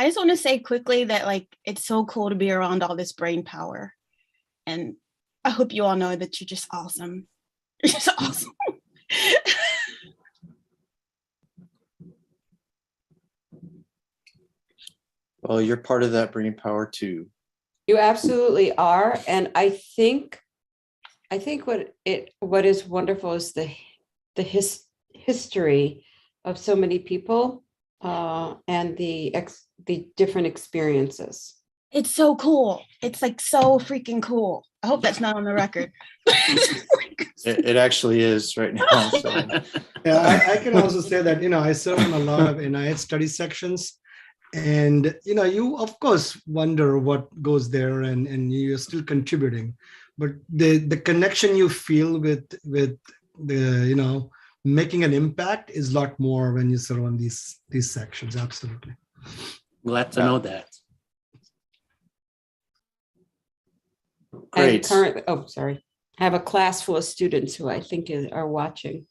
I just want to say quickly that like it's so cool to be around all this brain power. And I hope you all know that you're just awesome. You're just awesome. Well, you're part of that brain power too. You absolutely are. And I think what is wonderful is the history of so many people and the different experiences. It's so cool. It's like so freaking cool. I hope that's not on the record. It actually is right now. So. Yeah, I can also say that, I serve on a lot of NIH study sections. And, you of course wonder what goes there and you're still contributing. But the connection you feel with the, making an impact is a lot more when you serve on these sections. Absolutely. Glad to know that. Great. Currently, sorry. I have a class full of students who I think are watching.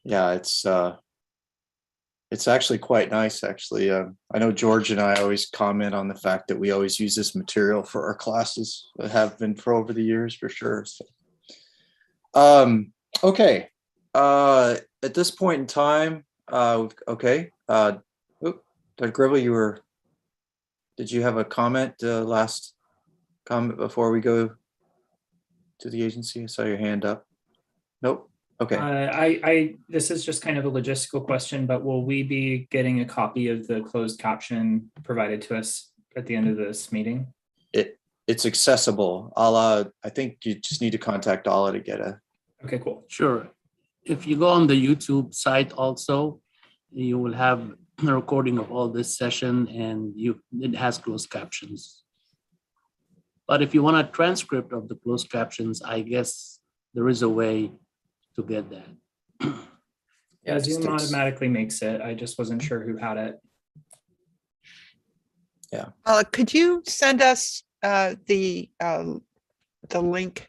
Yeah, it's actually quite nice, actually. I know George and I always comment on the fact that we always use this material for our classes, have been for over the years, for sure. So. Okay. At this point in time, okay. Dr. Gribble, did you have a comment, last comment before we go to the agency? I saw your hand up. Nope. Okay. This is just kind of a logistical question, but will we be getting a copy of the closed caption provided to us at the end of this meeting? It's accessible. I think you just need to contact Ala to get a. Okay, cool. Sure. If you go on the YouTube site also, you will have a recording of all this session and it has closed captions. But if you want a transcript of the closed captions, I guess there is a way to get that. Yeah, Zoom automatically makes it. I just wasn't sure who had it. Yeah. Could you send us the link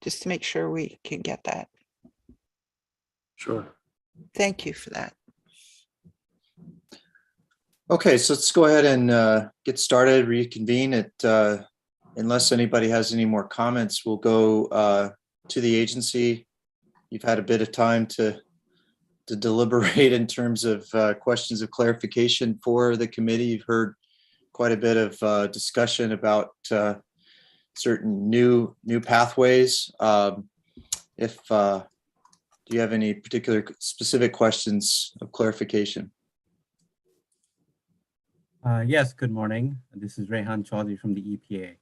just to make sure we can get that? Sure. Thank you for that. Okay, so let's go ahead and get started, reconvene it. Unless anybody has any more comments, we'll go to the agency. You've had a bit of time to deliberate in terms of questions of clarification for the committee. You've heard quite a bit of discussion about certain new pathways. Do you have any particular specific questions of clarification? Yes, good morning. This is Reihan Char from the EPA.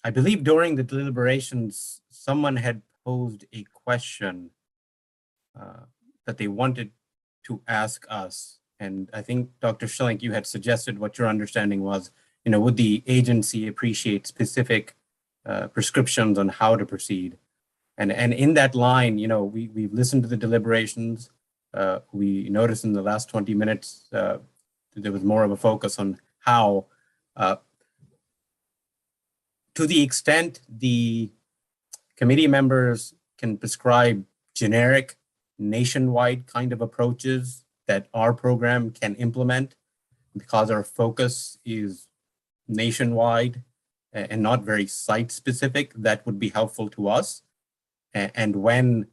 I believe during the deliberations, someone had posed a question that they wanted to ask us. And I think, Dr. Schilling, you had suggested what your understanding was, would the agency appreciate specific prescriptions on how to proceed? And in that line, we've listened to the deliberations. We noticed in the last 20 minutes, there was more of a focus on how, to the extent the committee members can prescribe generic nationwide kind of approaches that our program can implement, because our focus is nationwide and not very site specific, that would be helpful to us. And when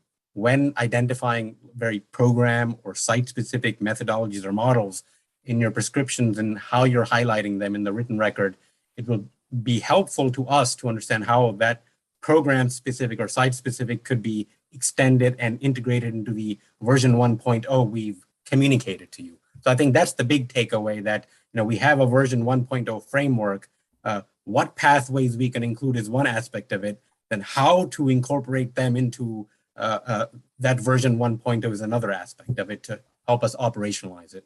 identifying very program or site specific methodologies or models in your prescriptions and how you're highlighting them in the written record, it will be helpful to us to understand how that program specific or site specific could be extended and integrated into the version 1.0 we've communicated to you. So I think that's the big takeaway, that we have a version 1.0 framework. What pathways we can include is one aspect of it, then how to incorporate them into that version 1.0 is another aspect of it to help us operationalize it.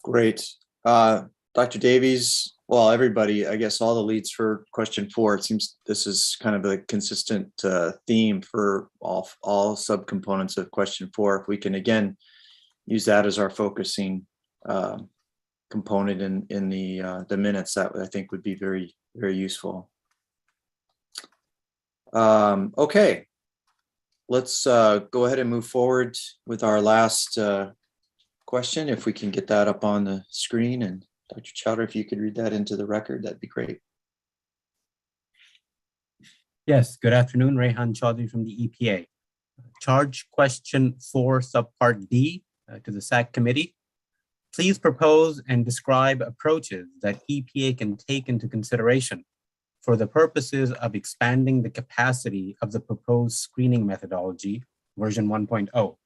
Great. Dr. Davies, well, everybody, I guess all the leads for question 4, it seems this is kind of a consistent theme for all subcomponents of question 4. If we can, again, use that as our focusing component in the minutes, that I think would be very, very useful. Okay, let's go ahead and move forward with our last question. If we can get that up on the screen, and Dr. Chowder, if you could read that into the record, that'd be great. Yes, good afternoon, Reihan Char from the EPA. Charge question 4, subpart D to the SAC committee. Please propose and describe approaches that EPA can take into consideration for the purposes of expanding the capacity of the proposed screening methodology, version 1.0,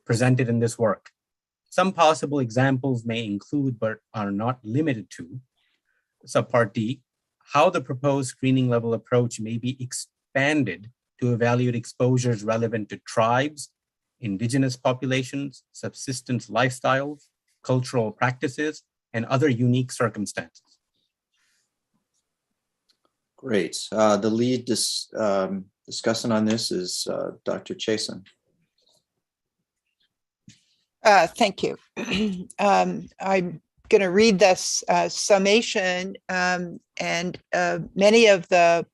presented in this work. Some possible examples may include, but are not limited to, subpart D, how the proposed screening level approach may be expanded to evaluate exposures relevant to tribes, indigenous populations, subsistence lifestyles, cultural practices, and other unique circumstances. Great. The lead discussant on this is Dr. Chason. Thank you. I'm going to read this summation, and many of the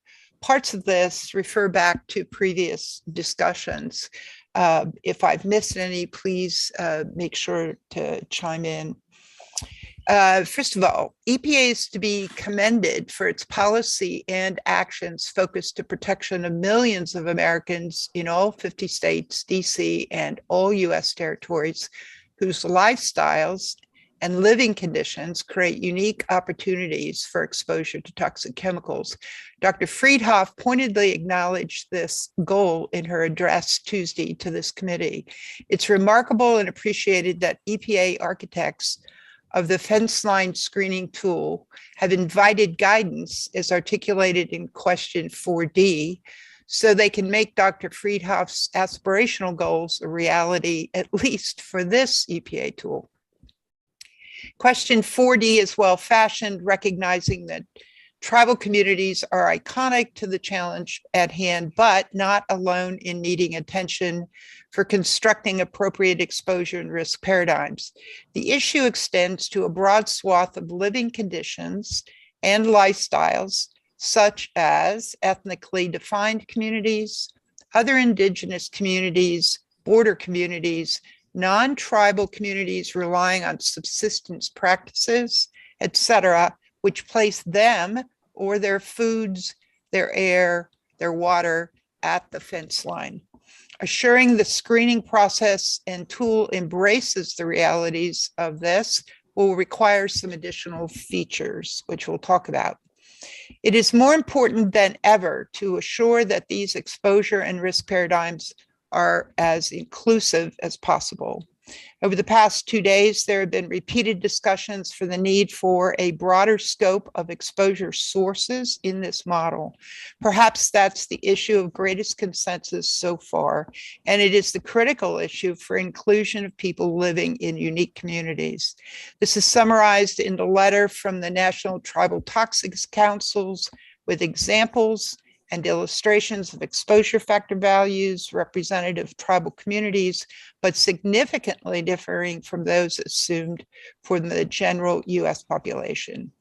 parts of this refer back to previous discussions. If I've missed any, please make sure to chime in. First of all, EPA is to be commended for its policy and actions focused to protection of millions of Americans in all 50 states, DC, and all US territories whose lifestyles and living conditions create unique opportunities for exposure to toxic chemicals. Dr. Friedhoff pointedly acknowledged this goal in her address Tuesday to this committee. It's remarkable and appreciated that EPA architects of the fence line screening tool have invited guidance as articulated in question 4D, so they can make Dr. Friedhoff's aspirational goals a reality, at least for this EPA tool. Question 4D is well fashioned, recognizing that tribal communities are iconic to the challenge at hand, but not alone in needing attention for constructing appropriate exposure and risk paradigms. The issue extends to a broad swath of living conditions and lifestyles, such as ethnically defined communities, other indigenous communities, border communities, non-tribal communities relying on subsistence practices, etc., which place them or their foods, their air, their water at the fence line. Assuring the screening process and tool embraces the realities of this will require some additional features, which we'll talk about. It is more important than ever to assure that these exposure and risk paradigms are as inclusive as possible. Over the past 2 days, there have been repeated discussions for the need for a broader scope of exposure sources in this model. Perhaps that's the issue of greatest consensus so far, and it is the critical issue for inclusion of people living in unique communities. This is summarized in the letter from the National Tribal Toxics Councils with examples and illustrations of exposure factor values, representative tribal communities, but significantly differing from those assumed for the general US population.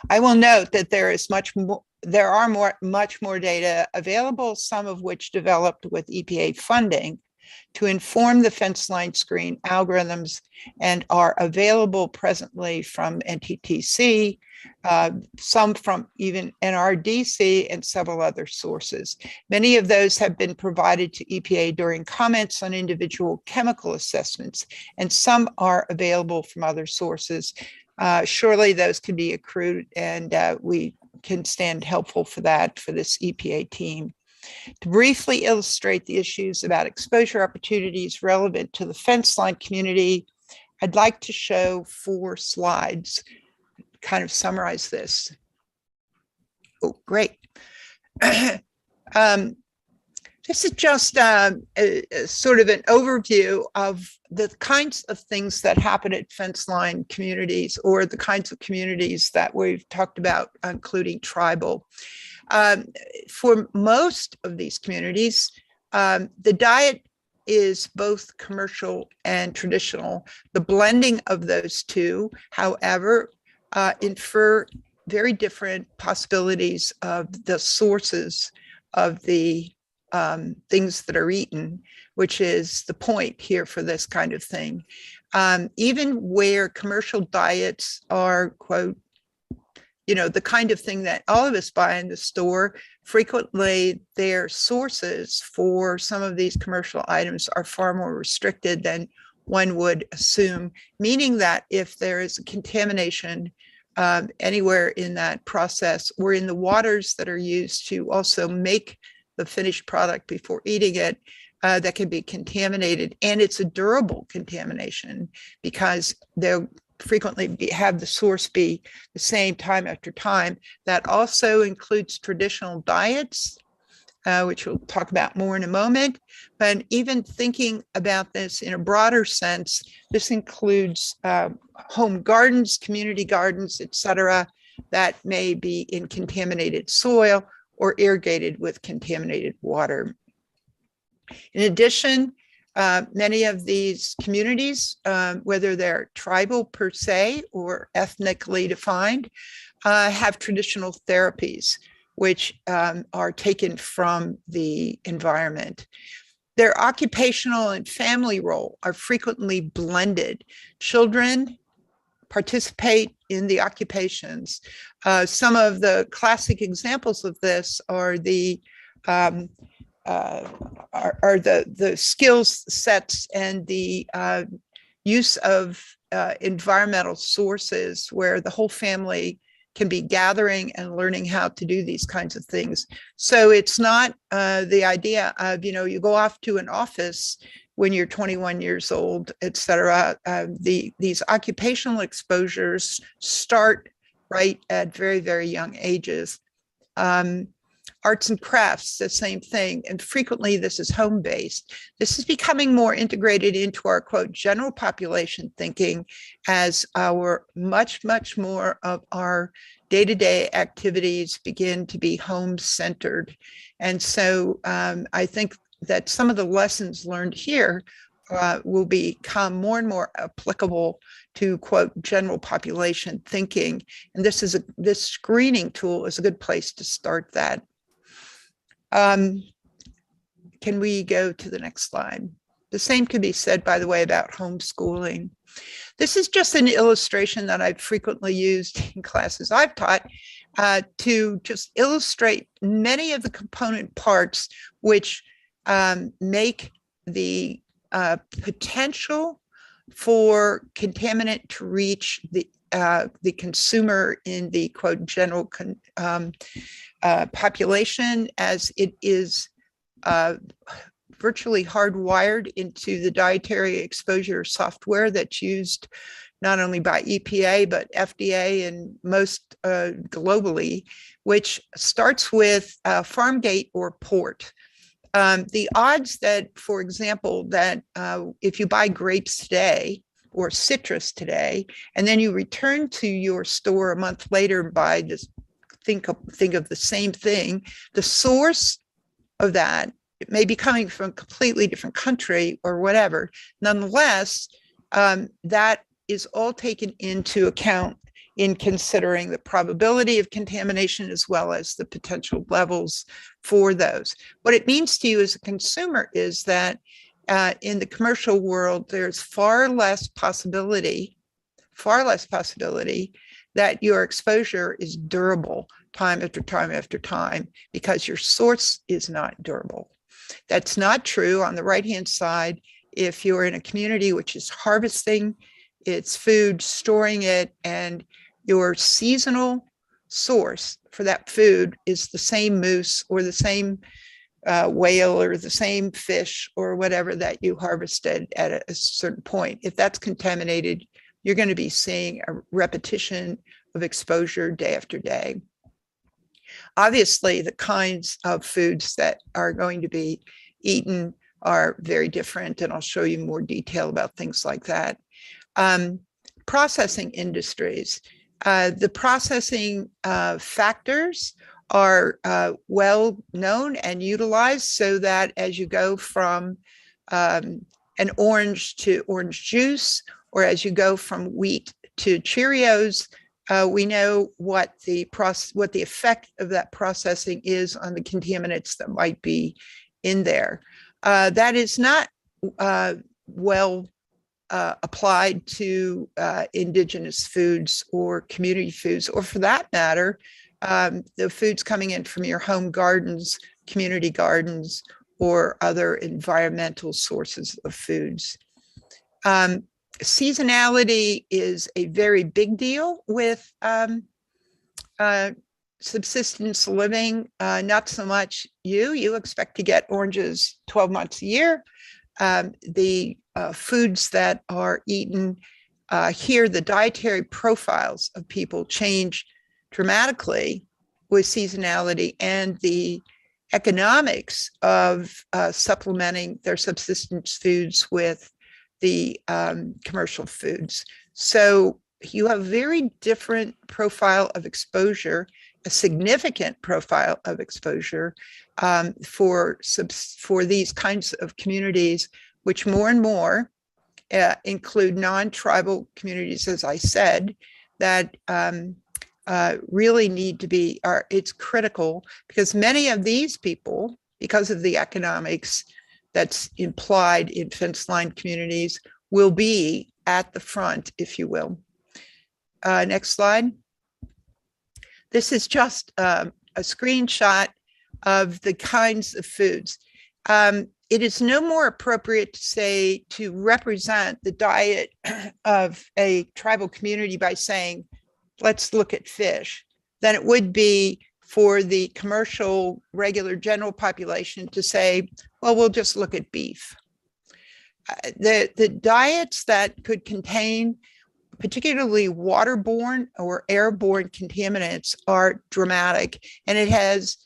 I will note that there is much more data available, some of which developed with EPA funding to inform the fence line screen algorithms and are available presently from NTTC, some from even NRDC and several other sources. Many of those have been provided to EPA during comments on individual chemical assessments, and some are available from other sources. Surely those can be accrued, and we can stand helpful for that for this EPA team. To briefly illustrate the issues about exposure opportunities relevant to the fence line community, I'd like to show 4 slides, kind of summarize this. Oh, great. This is just sort of an overview of the kinds of things that happen at fence line communities, or the kinds of communities that we've talked about, including tribal. For most of these communities, the diet is both commercial and traditional. The blending of those two, however, infer very different possibilities of the sources of the things that are eaten, which is the point here for this kind of thing. Even where commercial diets are, quote, the kind of thing that all of us buy in the store, frequently their sources for some of these commercial items are far more restricted than one would assume, meaning that if there is a contamination anywhere in that process or in the waters that are used to also make the finished product before eating it, that can be contaminated. And it's a durable contamination because they'll frequently have the source be the same time after time. That also includes traditional diets, which we'll talk about more in a moment. But even thinking about this in a broader sense, this includes home gardens, community gardens, et cetera, that may be in contaminated soil or irrigated with contaminated water. In addition, many of these communities, whether they're tribal per se or ethnically defined, have traditional therapies which are taken from the environment. Their occupational and family role are frequently blended. Children participate in the occupations. Some of the classic examples of this are the skills sets and the use of environmental sources where the whole family can be gathering and learning how to do these kinds of things. So it's not the idea of, you go off to an office when you're 21 years old, et cetera. These occupational exposures start right at very, very young ages. Arts and crafts, the same thing. And frequently this is home-based. This is becoming more integrated into our, quote, general population thinking as our much, much more of our day-to-day activities begin to be home-centered. And so I think that some of the lessons learned here will become more and more applicable to, quote, general population thinking. And this screening tool is a good place to start that. Can we go to the next slide? The same can be said, by the way, about homeschooling. This is just an illustration that I've frequently used in classes I've taught to just illustrate many of the component parts which make the potential for contaminant to reach the consumer in the, quote, general population, as it is virtually hardwired into the dietary exposure software that's used not only by EPA, but FDA and most globally, which starts with farm gate or port. The odds that, for example, that if you buy grapes today or citrus today, and then you return to your store a month later and buy this, think of the same thing, the source of that, it may be coming from a completely different country or whatever. Nonetheless, that is all taken into account in considering the probability of contamination as well as the potential levels for those. What it means to you as a consumer is that in the commercial world, there's far less possibility that your exposure is durable time after time after time because your source is not durable. That's not true on the right-hand side if you're in a community which is harvesting its food, storing it, and your seasonal source for that food is the same moose or the same whale or the same fish or whatever that you harvested at a certain point. If that's contaminated, you're going to be seeing a repetition of exposure day after day. Obviously, the kinds of foods that are going to be eaten are very different, and I'll show you more detail about things like that. Processing industries. The processing factors are well known and utilized so that as you go from an orange to orange juice, or as you go from wheat to Cheerios, we know what the effect of that processing is on the contaminants that might be in there. That is not well applied to indigenous foods or community foods, or for that matter, the foods coming in from your home gardens, community gardens, or other environmental sources of foods. Seasonality is a very big deal with subsistence living. Not so much you expect to get oranges 12 months a year. The foods that are eaten here, the dietary profiles of people change dramatically with seasonality, and the economics of supplementing their subsistence foods with the commercial foods. So you have a very different profile of exposure, a significant profile of exposure for these kinds of communities, which more and more include non-tribal communities, as I said, that really need to be, it's critical, because many of these people, because of the economics that's implied in fence line communities, will be at the front, if you will. Next slide. This is just a screenshot of the kinds of foods. It is no more appropriate to say, to represent the diet of a tribal community by saying, let's look at fish, than it would be for the commercial, regular general population to say, well, we'll just look at beef. The diets that could contain particularly waterborne or airborne contaminants are dramatic. And it has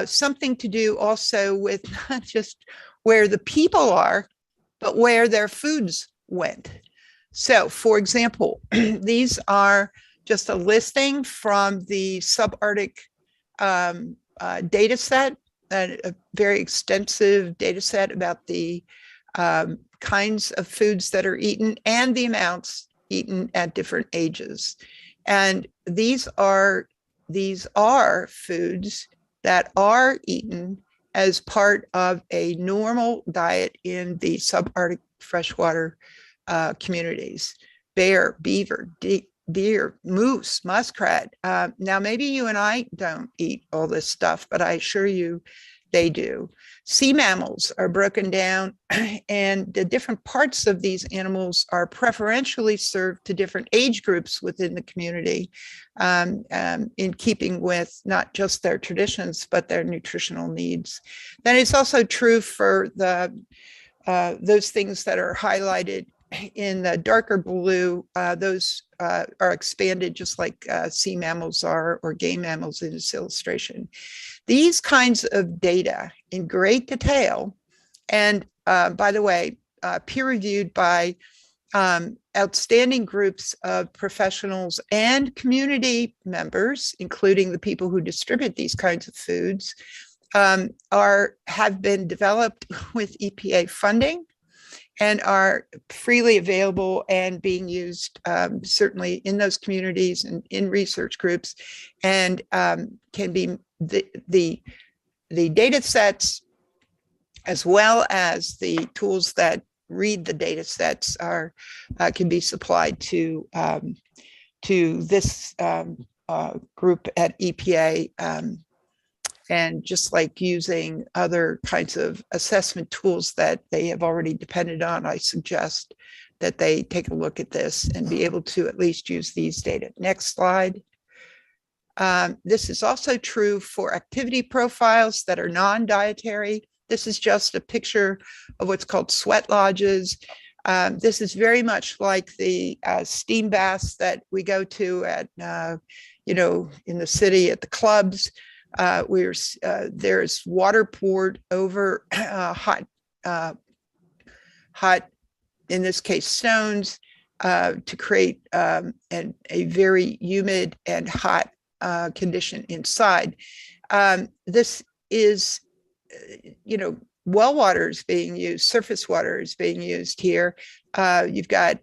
something to do also with not just where the people are, but where their foods went. So, for example, these are just a listing from the subarctic data set, a very extensive data set about the kinds of foods that are eaten and the amounts eaten at different ages. And these are foods that are eaten as part of a normal diet in the subarctic freshwater communities. Bear, beaver, deer, moose, muskrat. Now, maybe you and I don't eat all this stuff, but I assure you they do. Sea mammals are broken down, and the different parts of these animals are preferentially served to different age groups within the community, in keeping with not just their traditions, but their nutritional needs. Then it's also true for those things that are highlighted in the darker blue. Those are expanded just like sea mammals are, or game mammals in this illustration. These kinds of data in great detail, and by the way, peer-reviewed by outstanding groups of professionals and community members, including the people who distribute these kinds of foods, have been developed with EPA funding and are freely available and being used certainly in those communities and in research groups, and can be the data sets as well as the tools that read the data sets can be supplied to this group at EPA. And just like using other kinds of assessment tools that they have already depended on, I suggest that they take a look at this and be able to at least use these data. Next slide. This is also true for activity profiles that are non-dietary. This is just a picture of what's called sweat lodges. This is very much like the steam baths that we go to at, in the city at the clubs. There's water poured over hot, in this case, stones, to create a very humid and hot condition inside. This is, well water is being used, surface water is being used here. You've got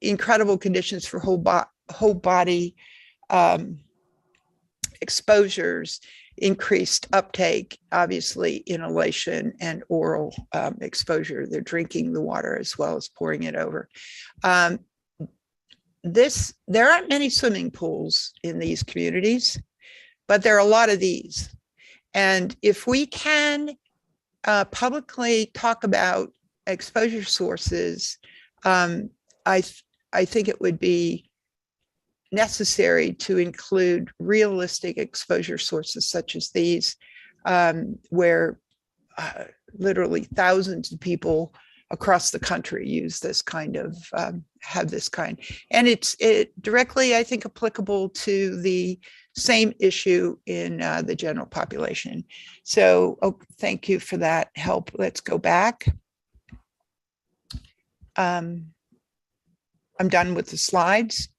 incredible conditions for whole body exposures. increased uptake, obviously inhalation and oral exposure. They're drinking the water as well as pouring it over. There aren't many swimming pools in these communities, but there are a lot of these. And if we can publicly talk about exposure sources, I think it would be necessary to include realistic exposure sources such as these, where literally thousands of people across the country use this kind of, have this kind. And it's directly, I think, applicable to the same issue in the general population. So thank you for that help. Let's go back. I'm done with the slides.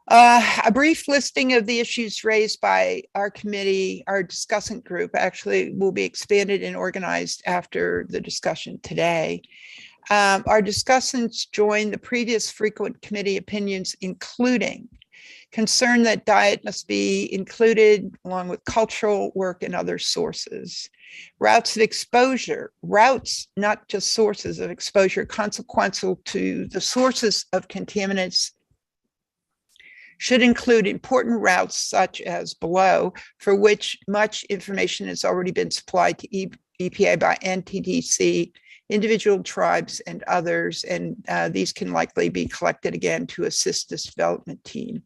A brief listing of the issues raised by our committee, our discussant group, actually will be expanded and organized after the discussion today. Our discussants joined the previous frequent committee opinions, including concern that diet must be included along with cultural work and other sources. Routes of exposure, routes, not just sources of exposure, consequential to the sources of contaminants, should include important routes such as below, for which much information has already been supplied to EPA by NTDC, individual tribes, and others, and these can likely be collected again to assist this development team.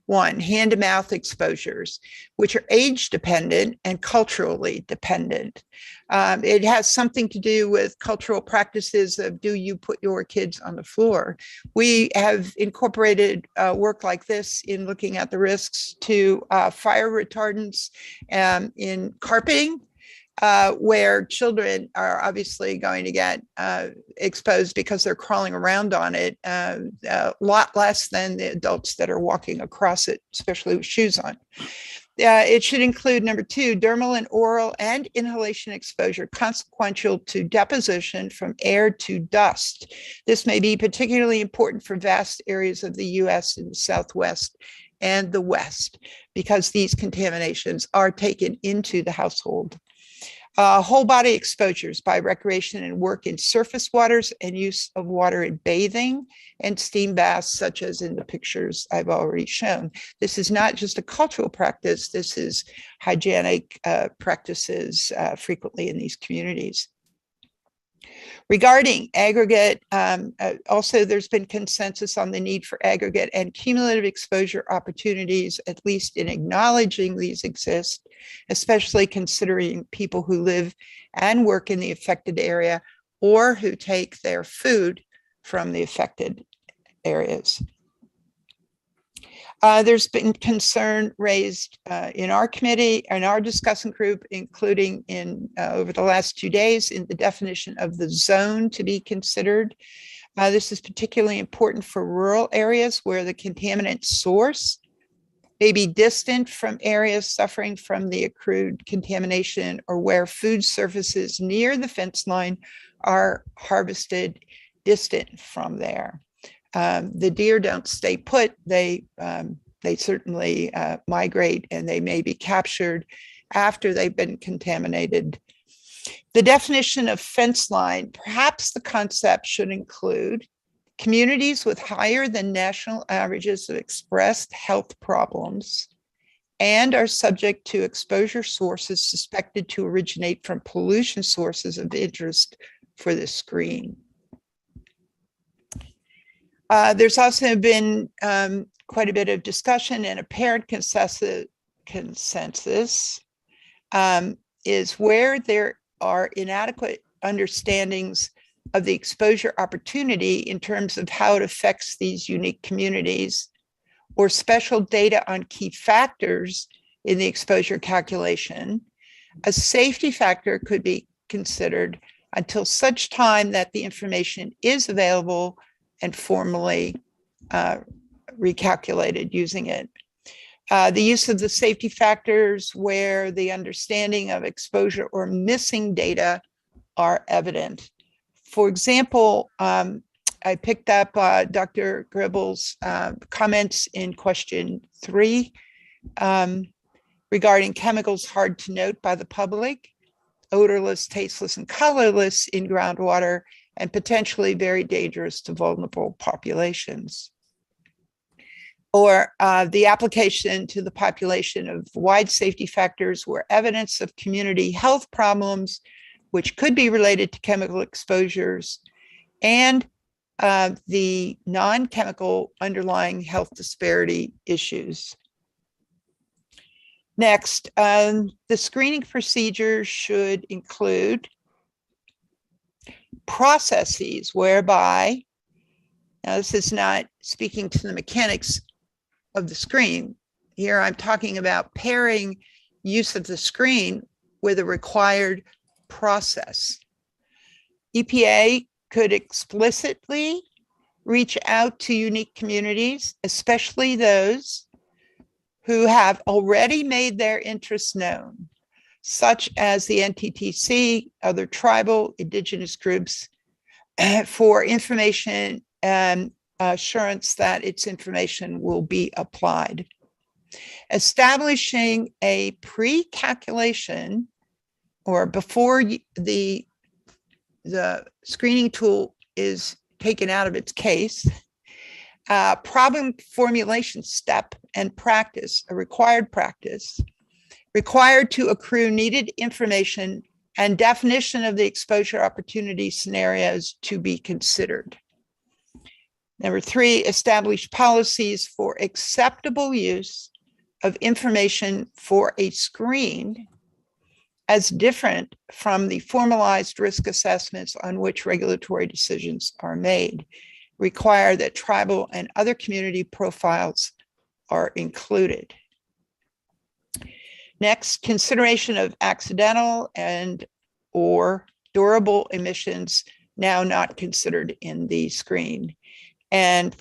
1, hand-to-mouth exposures, which are age-dependent and culturally dependent. It has something to do with cultural practices of, do you put your kids on the floor? We have incorporated work like this in looking at the risks to fire retardants in carpeting, where children are obviously going to get exposed because they're crawling around on it a lot less than the adults that are walking across it, especially with shoes on. It should include, number 2, dermal and oral and inhalation exposure consequential to deposition from air to dust. This may be particularly important for vast areas of the US in the Southwest and the West, because these contaminations are taken into the household. Whole body exposures by recreation and work in surface waters and use of water in bathing and steam baths, such as in the pictures I've already shown. This is not just a cultural practice, this is hygienic practices frequently in these communities. Regarding aggregate, also there's been consensus on the need for aggregate and cumulative exposure opportunities, at least in acknowledging these exist, especially considering people who live and work in the affected area or who take their food from the affected areas. There's been concern raised in our committee and our discussant group, including in over the last 2 days, in the definition of the zone to be considered. This is particularly important for rural areas where the contaminant source may be distant from areas suffering from the accrued contamination, or where food surfaces near the fence line are harvested distant from there. The deer don't stay put. They certainly migrate, and they may be captured after they've been contaminated. The definition of fence line, perhaps the concept should include communities with higher than national averages of expressed health problems and are subject to exposure sources suspected to originate from pollution sources of interest for the screen. There's also been quite a bit of discussion, and apparent consensus is where there are inadequate understandings of the exposure opportunity in terms of how it affects these unique communities, or special data on key factors in the exposure calculation, a safety factor could be considered until such time that the information is available and formally recalculated using it. The use of the safety factors where the understanding of exposure or missing data are evident. For example, I picked up Dr. Gribble's comments in question 3. regarding chemicals hard to note by the public, odorless, tasteless, and colorless in groundwater, and potentially very dangerous to vulnerable populations. Or the application to the population of wide safety factors where evidence of community health problems, which could be related to chemical exposures, and the non-chemical underlying health disparity issues. Next, the screening procedure should include processes whereby, now this is not speaking to the mechanics of the screen. Here I'm talking about pairing use of the screen with a required process. EPA could explicitly reach out to unique communities, especially those who have already made their interests known, such as the NTTC, other tribal indigenous groups, for information and assurance that its information will be applied. Establishing a pre-calculation or before the screening tool is taken out of its case, problem formulation step and practice, a required practice, required to accrue needed information and definition of the exposure opportunity scenarios to be considered. Number 3, establish policies for acceptable use of information for a screen as different from the formalized risk assessments on which regulatory decisions are made. Require that tribal and other community profiles are included. Next, consideration of accidental and or durable emissions now not considered in the screen. And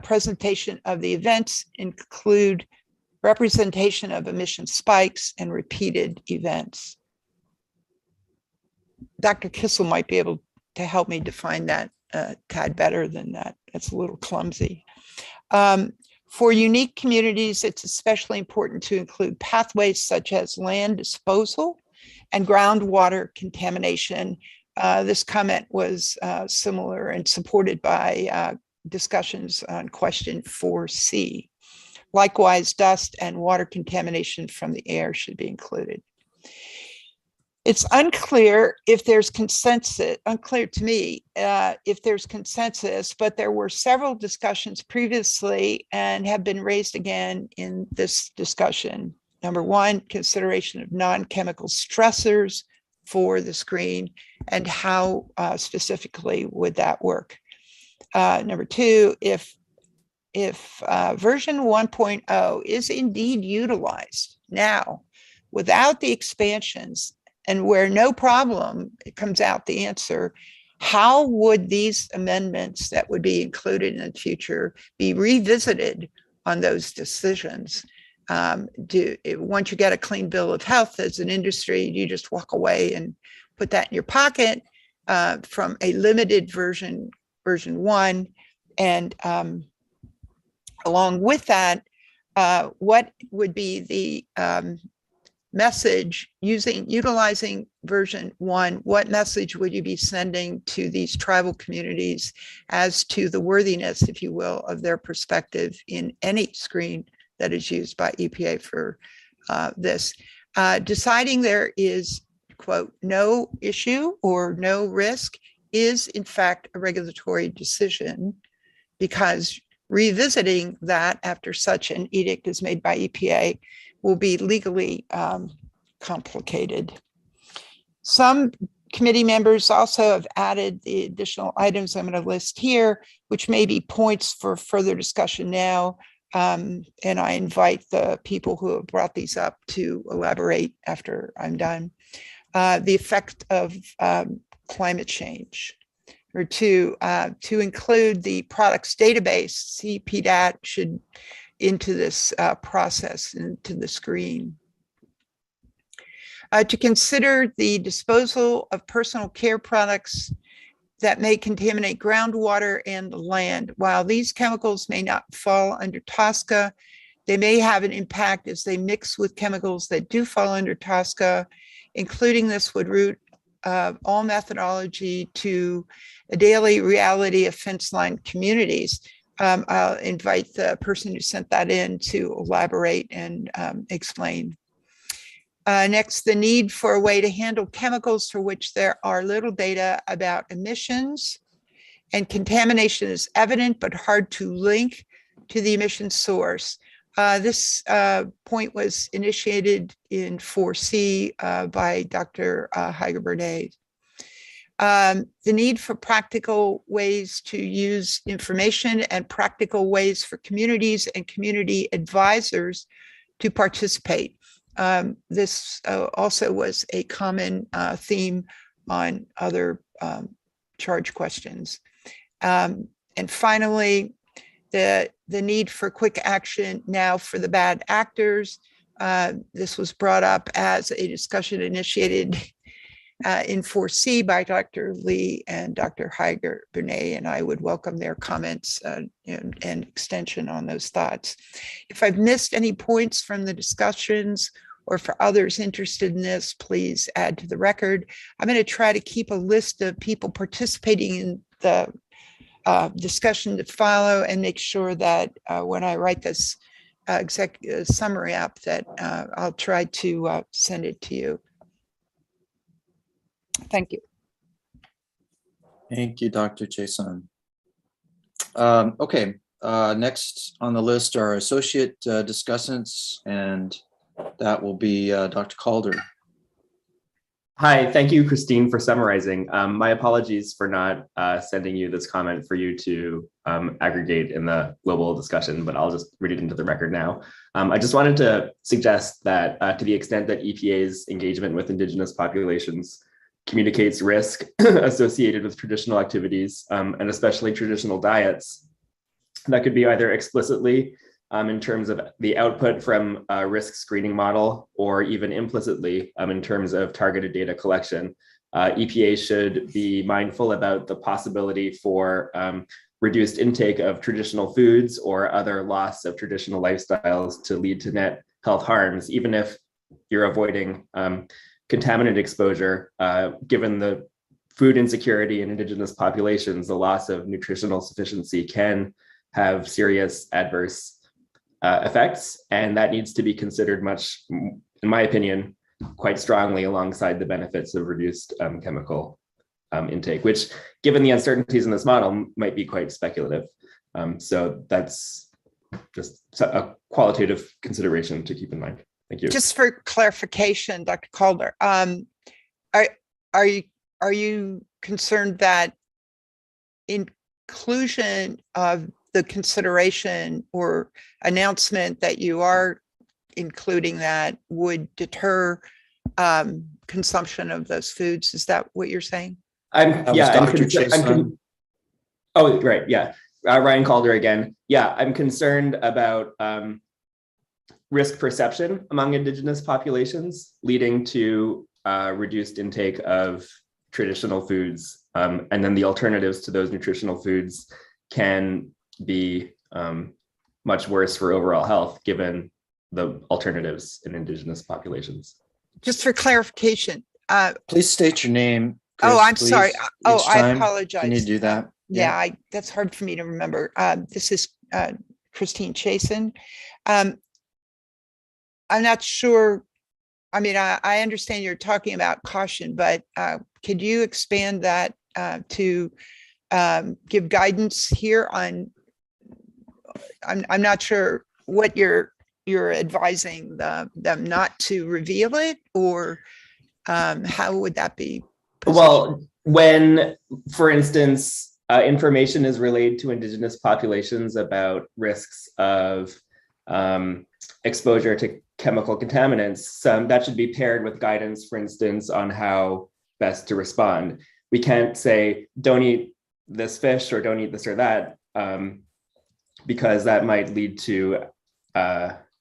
presentation of the events include representation of emission spikes and repeated events. Dr. Kissel might be able to help me define that a tad better than that. That's a little clumsy. For unique communities, it's especially important to include pathways such as land disposal and groundwater contamination. This comment was similar and supported by discussions on question 4C. Likewise, dust and water contamination from the air should be included. It's unclear if there's consensus, unclear to me if there's consensus, but there were several discussions previously and have been raised again in this discussion. Number 1, consideration of non-chemical stressors for the screen and how specifically would that work. Number 2, if version 1.0 is indeed utilized now without the expansions and where no problem, it comes out the answer, how would these amendments that would be included in the future be revisited on those decisions? Once you get a clean bill of health as an industry, you just walk away and put that in your pocket from a limited version 1. And along with that, what would be the message utilizing version 1? What message would you be sending to these tribal communities as to the worthiness, if you will, of their perspective in any screen that is used by EPA for this? Deciding there is, quote, no issue or no risk is in fact a regulatory decision, because revisiting that after such an edict is made by EPA will be legally complicated. Some committee members also have added the additional items I'm going to list here, which may be points for further discussion now. And I invite the people who have brought these up to elaborate after I'm done. The effect of climate change. Or 2, to include the products database, CPDAT should into this process, into the screen. To consider the disposal of personal care products that may contaminate groundwater and the land. While these chemicals may not fall under TSCA, They may have an impact as they mix with chemicals that do fall under TSCA. Including this would root all methodology to a daily reality of fence-lined communities. I'll invite the person who sent that in to elaborate and explain. Next, the need for a way to handle chemicals for which there are little data about emissions, and contamination is evident but hard to link to the emission source. This point was initiated in 4C by Dr. Bernay. The need for practical ways to use information and practical ways for communities and community advisors to participate. This also was a common theme on other charge questions. And finally, the need for quick action now for the bad actors. This was brought up as a discussion initiated in 4C by Dr. Lee and Dr. Bernay, and I would welcome their comments and extension on those thoughts. If I've missed any points from the discussions or for others interested in this, please add to the record. I'm going to try to keep a list of people participating in the discussion to follow and make sure that when I write this executive summary up that I'll try to send it to you. Thank you. Thank you, Dr. Jason. Okay, next on the list are associate discussants, and that will be Dr. Calder. Hi, thank you, Christine, for summarizing. My apologies for not sending you this comment for you to aggregate in the global discussion, but I'll just read it into the record now. I just wanted to suggest that to the extent that EPA's engagement with Indigenous populations communicates risk associated with traditional activities, and especially traditional diets, that could be either explicitly in terms of the output from a risk screening model, or even implicitly in terms of targeted data collection. EPA should be mindful about the possibility for reduced intake of traditional foods or other loss of traditional lifestyles to lead to net health harms, even if you're avoiding contaminant exposure. Given the food insecurity in Indigenous populations, the loss of nutritional sufficiency can have serious adverse effects, and that needs to be considered much, in my opinion, quite strongly alongside the benefits of reduced chemical intake, which, given the uncertainties in this model, might be quite speculative. So that's just a qualitative consideration to keep in mind. Thank you. Just for clarification, Dr. Calder, are you concerned that inclusion of the consideration or announcement that you are including that would deter consumption of those foods? Is that what you're saying? Oh, right. Yeah. Reihan Calder again. Yeah, I'm concerned about risk perception among Indigenous populations leading to reduced intake of traditional foods. And then the alternatives to those nutritional foods can be much worse for overall health, given the alternatives in Indigenous populations. Just for clarification. Please state your name. Oh, I'm please, sorry. Oh, I time. apologize. Can you do that? Yeah, that's hard for me to remember. This is Christine Chasen. I'm not sure. I mean, I understand you're talking about caution, but could you expand that to give guidance here on? I'm not sure what you're advising them not to reveal it, or how would that be positioned? Well, when, for instance, information is relayed to Indigenous populations about risks of exposure to chemical contaminants, that should be paired with guidance, for instance, on how best to respond. We can't say, don't eat this fish or don't eat this or that, because that might lead to,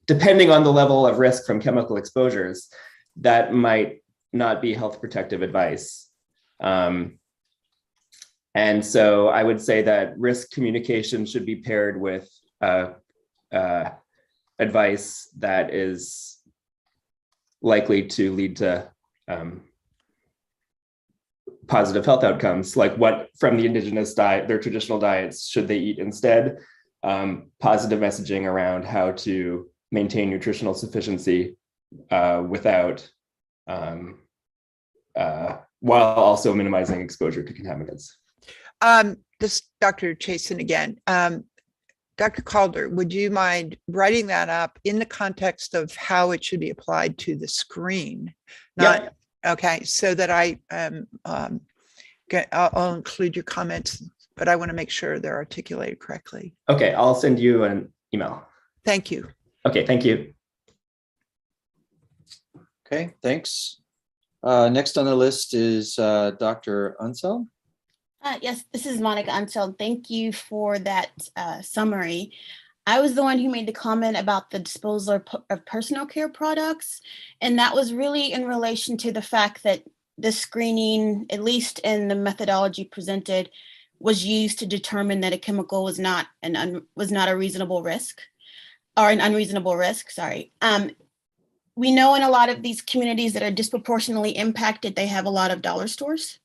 depending on the level of risk from chemical exposures, that might not be health protective advice. And so I would say that risk communication should be paired with advice that is likely to lead to positive health outcomes, like what from the indigenous diet, their traditional diets, should they eat instead? Positive messaging around how to maintain nutritional sufficiency without, while also minimizing exposure to contaminants. This Dr. Chasen again. Dr. Calder, would you mind writing that up in the context of how it should be applied to the screen? Not, okay, so that I'll include your comments, but I want to make sure they're articulated correctly. Okay, I'll send you an email. Thank you. Okay, thank you. Okay, thanks. Next on the list is Dr. Unseld. Yes, this is Monica Unseld. Thank you for that summary. I was the one who made the comment about the disposal of personal care products, and that was really in relation to the fact that the screening, at least in the methodology presented, was used to determine that a chemical was not a reasonable risk, or an unreasonable risk. Sorry. We know in a lot of these communities that are disproportionately impacted, they have a lot of dollar stores.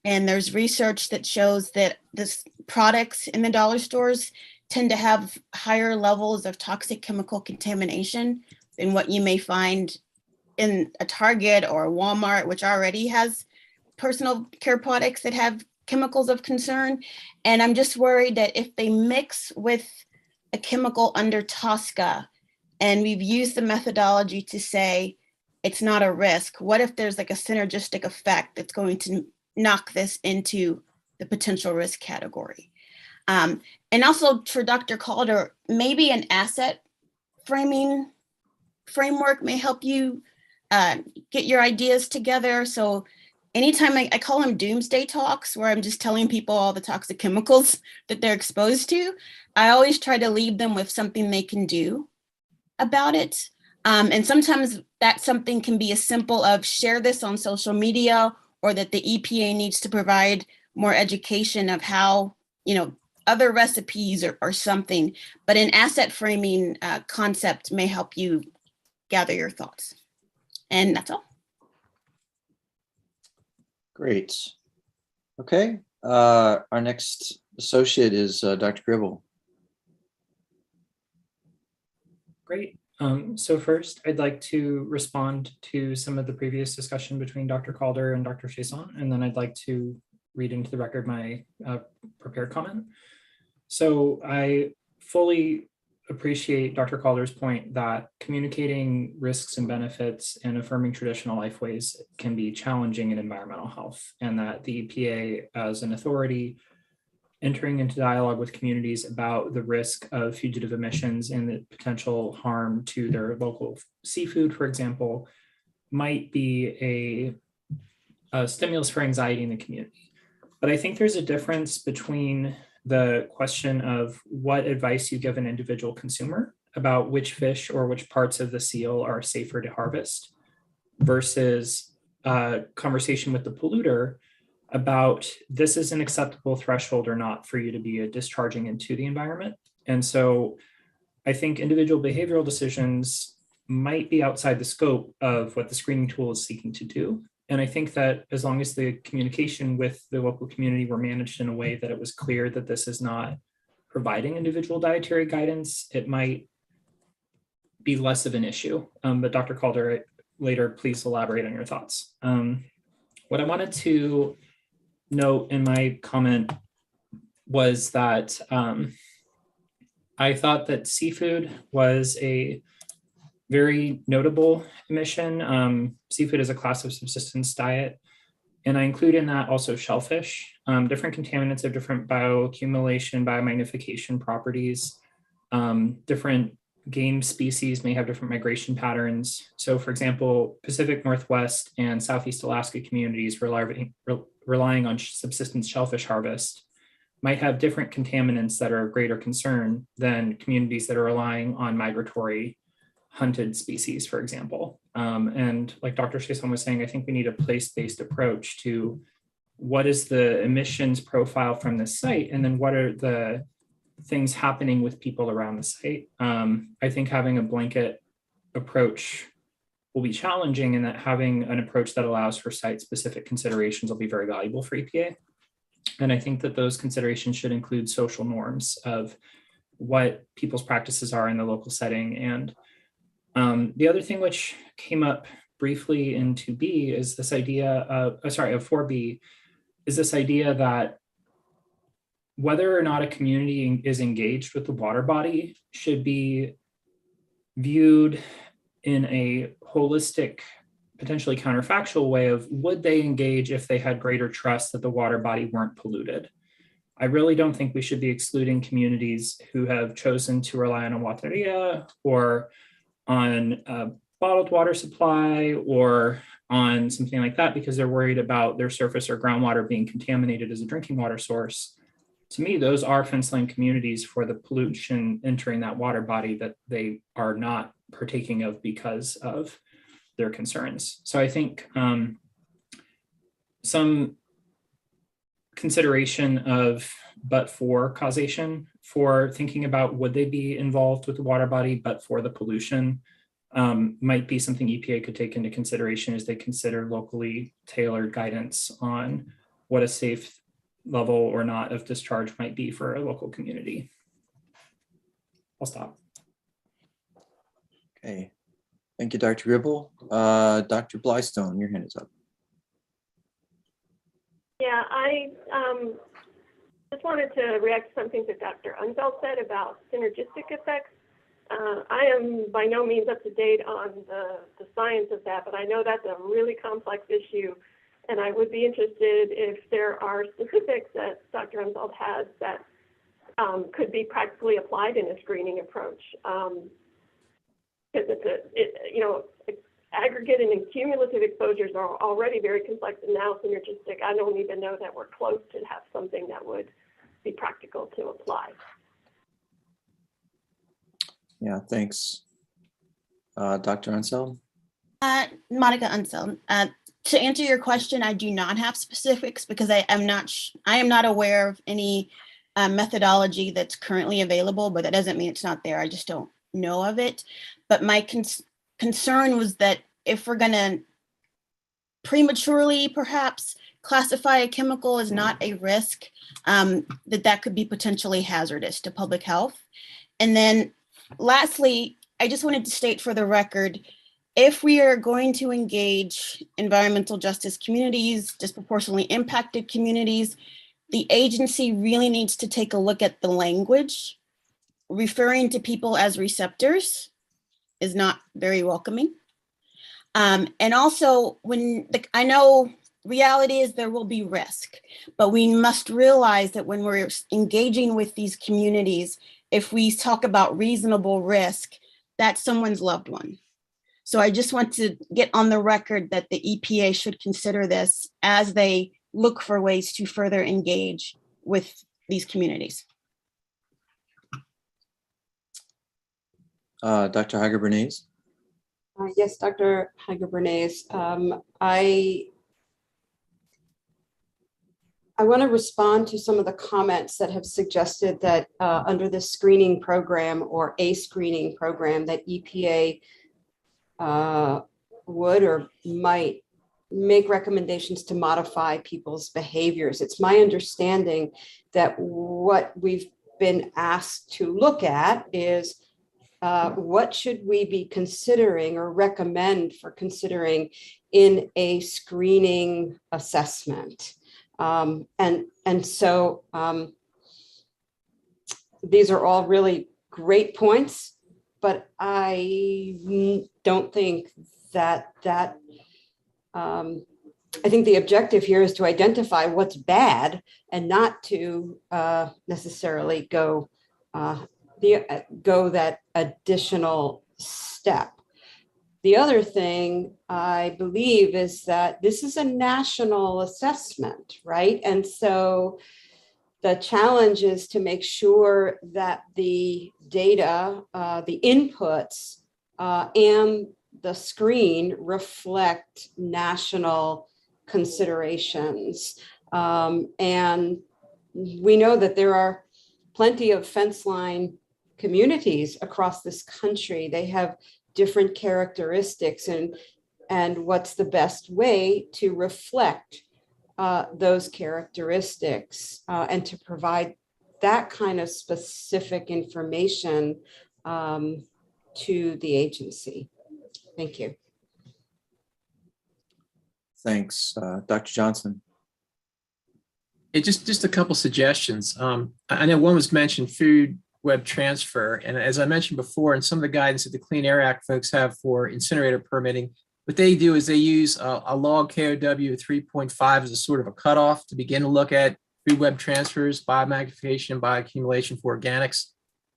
And there's research that shows that the products in the dollar stores tend to have higher levels of toxic chemical contamination than what you may find in a Target or a Walmart, which already has personal care products that have chemicals of concern. And I'm just worried that if they mix with a chemical under TSCA, and we've used the methodology to say it's not a risk, what if there's like a synergistic effect that's going to knock this into the potential risk category? And also for Dr. Calder, maybe an asset framing framework may help you get your ideas together. So anytime I call them doomsday talks, where I'm just telling people all the toxic chemicals that they're exposed to, I always try to leave them with something they can do about it. And sometimes that something can be as simple of share this on social media, or that the EPA needs to provide more education of how, other recipes or something. But an asset framing concept may help you gather your thoughts. And that's all. Great. Okay. Our next associate is Dr. Gribble. Great. So first, I'd like to respond to some of the previous discussion between Dr. Calder and Dr. Chason, and then I'd like to read into the record my prepared comment. So I fully appreciate Dr. Calder's point that communicating risks and benefits and affirming traditional life ways can be challenging in environmental health, and that the EPA as an authority entering into dialogue with communities about the risk of fugitive emissions and the potential harm to their local seafood, for example, might be a stimulus for anxiety in the community. But I think there's a difference between the question of what advice you give an individual consumer about which fish or which parts of the seal are safer to harvest versus a conversation with the polluter about this is an acceptable threshold or not for you to be discharging into the environment. And so I think individual behavioral decisions might be outside the scope of what the screening tool is seeking to do. And I think that as long as the communication with the local community were managed in a way that it was clear that this is not providing individual dietary guidance, it might be less of an issue. But Dr. Calder, later, please elaborate on your thoughts. What I wanted to note in my comment was that I thought that seafood was a very notable emission. Seafood is a class of subsistence diet, and I include in that also shellfish. Different contaminants have different bioaccumulation, biomagnification properties. Different game species may have different migration patterns. So for example, Pacific Northwest and Southeast Alaska communities relying on subsistence shellfish harvest might have different contaminants that are of greater concern than communities that are relying on migratory hunted species, for example. And like Dr. Chason was saying, I think we need a place-based approach to what is the emissions profile from this site, and then what are the things happening with people around the site. I think having a blanket approach will be challenging, and that having an approach that allows for site-specific considerations will be very valuable for EPA. And I think that those considerations should include social norms of what people's practices are in the local setting. And the other thing which came up briefly in 2B is this idea of 4B, is this idea that whether or not a community is engaged with the water body should be viewed in a holistic, potentially counterfactual way of, would they engage if they had greater trust that the water body weren't polluted? I really don't think we should be excluding communities who have chosen to rely on a wateria or on a bottled water supply or on something like that because they're worried about their surface or groundwater being contaminated as a drinking water source. To me, those are fence-line communities for the pollution entering that water body that they are not partaking of because of their concerns. So I think some consideration of but for causation for thinking about would they be involved with the water body but for the pollution might be something EPA could take into consideration as they consider locally tailored guidance on what a safe level or not of discharge might be for a local community. I'll stop. Okay, thank you, Dr. Gribble. Dr. Blystone, your hand is up. Yeah, I just wanted to react to something that Dr. Unseld said about synergistic effects. I am by no means up to date on the science of that, but I know that's a really complex issue. And I would be interested if there are specifics that Dr. Unseld has that could be practically applied in a screening approach. Because aggregate and cumulative exposures are already very complex, and now synergistic, I don't even know that we're close to have something that would be practical to apply. Yeah, thanks. Dr. Unseld? Monica Unseld. To answer your question, I do not have specifics because I am not aware of any methodology that's currently available, but that doesn't mean it's not there. I just don't know of it. But my concern was that if we're going to prematurely perhaps classify a chemical as not a risk, that could be potentially hazardous to public health. And then lastly, I just wanted to state for the record, if we are going to engage environmental justice communities, disproportionately impacted communities, the agency really needs to take a look at the language. Referring to people as receptors is not very welcoming. And also, I know reality is there will be risk, but we must realize that when we're engaging with these communities, if we talk about reasonable risk, that's someone's loved one. So I just want to get on the record that the EPA should consider this as they look for ways to further engage with these communities. Dr. Hager-Bernays? Yes, Dr. Hager-Bernays. I want to respond to some of the comments that have suggested that under this screening program or a screening program that EPA would or might make recommendations to modify people's behaviors. It's my understanding that what we've been asked to look at is what should we be considering or recommend for considering in a screening assessment. And so these are all really great points, but I don't think that I think the objective here is to identify what's bad and not to necessarily go that additional step. The other thing I believe is that this is a national assessment, right? And so the challenge is to make sure that the data, the inputs, and the screen reflect national considerations. And we know that there are plenty of fence line communities across this country. They have different characteristics, and what's the best way to reflect those characteristics and to provide that kind of specific information to the agency. Thank you. Thanks, Dr. Johnson. Just a couple suggestions. I know one was mentioned, food web transfer. And as I mentioned before, in some of the guidance that the Clean Air Act folks have for incinerator permitting, what they do is they use a log KOW 3.5 as a sort of a cutoff to begin to look at food web transfers, biomagnification, and bioaccumulation for organics.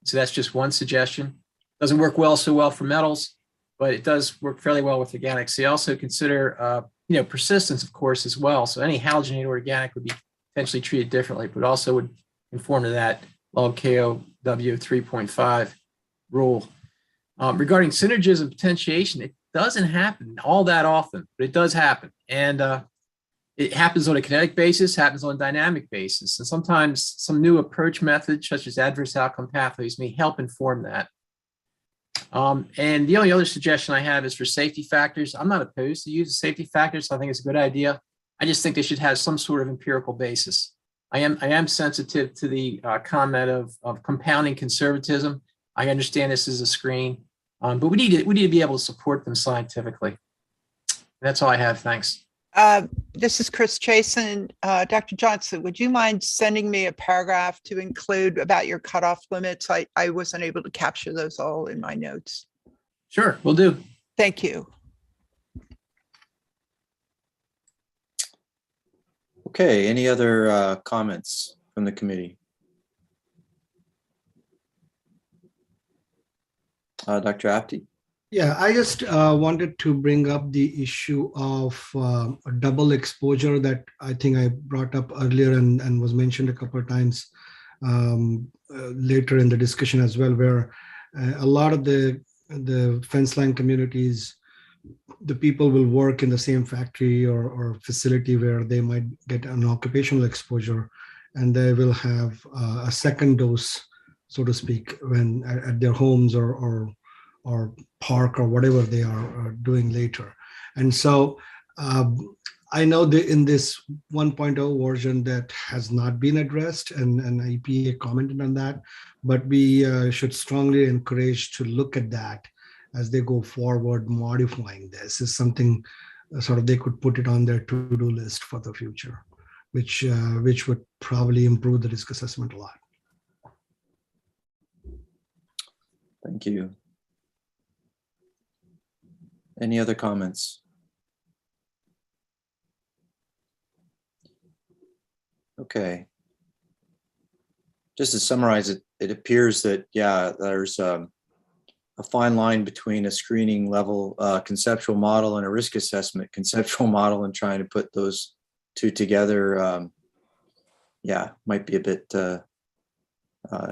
So that's just one suggestion. Doesn't work so well for metals, but it does work fairly well with organics. They also consider persistence, of course, as well. So any halogenated organic would be potentially treated differently, but also would conform to that log KOW 3.5 rule. Regarding synergism potentiation, it doesn't happen all that often, but it does happen. And it happens on a kinetic basis, happens on a dynamic basis. And sometimes some new approach methods, such as adverse outcome pathways, may help inform that. And the only other suggestion I have is for safety factors. I'm not opposed to using safety factors. So I think it's a good idea. I just think they should have some sort of empirical basis. I am sensitive to the comment of compounding conservatism. I understand this is a screen, but we need to be able to support them scientifically. That's all I have. Thanks. This is Chris Chasen. Dr. Johnson, would you mind sending me a paragraph to include about your cutoff limits? I wasn't able to capture those all in my notes. Sure, will do. Thank you. Okay, any other comments from the committee? Dr. Apte? Yeah, I just wanted to bring up the issue of a double exposure that I think I brought up earlier and was mentioned a couple of times later in the discussion as well, where a lot of the fence line communities, the people will work in the same factory or facility where they might get an occupational exposure, and they will have a second dose, so to speak, when at their homes or park or whatever they are doing later. And so I know that in this 1.0 version that has not been addressed, and EPA commented on that, but we should strongly encourage to look at that as they go forward. Modifying this is something sort of they could put it on their to-do list for the future, which would probably improve the risk assessment a lot. Thank you. Any other comments? Okay. Just to summarize it, it appears that, yeah, there's a fine line between a screening level conceptual model and a risk assessment conceptual model, and trying to put those two together, yeah, might be a bit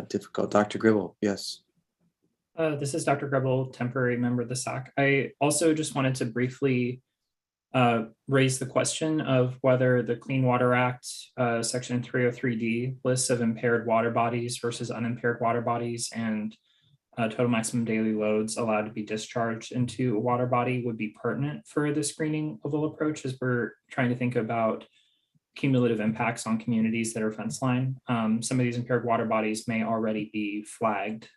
difficult. Dr. Gribble, yes. This is Dr. Gribble, temporary member of the SAC. I also just wanted to briefly raise the question of whether the Clean Water Act, Section 303D, lists of impaired water bodies versus unimpaired water bodies and total maximum daily loads allowed to be discharged into a water body would be pertinent for the screening level approach, as we're trying to think about cumulative impacts on communities that are fence line. Some of these impaired water bodies may already be flagged.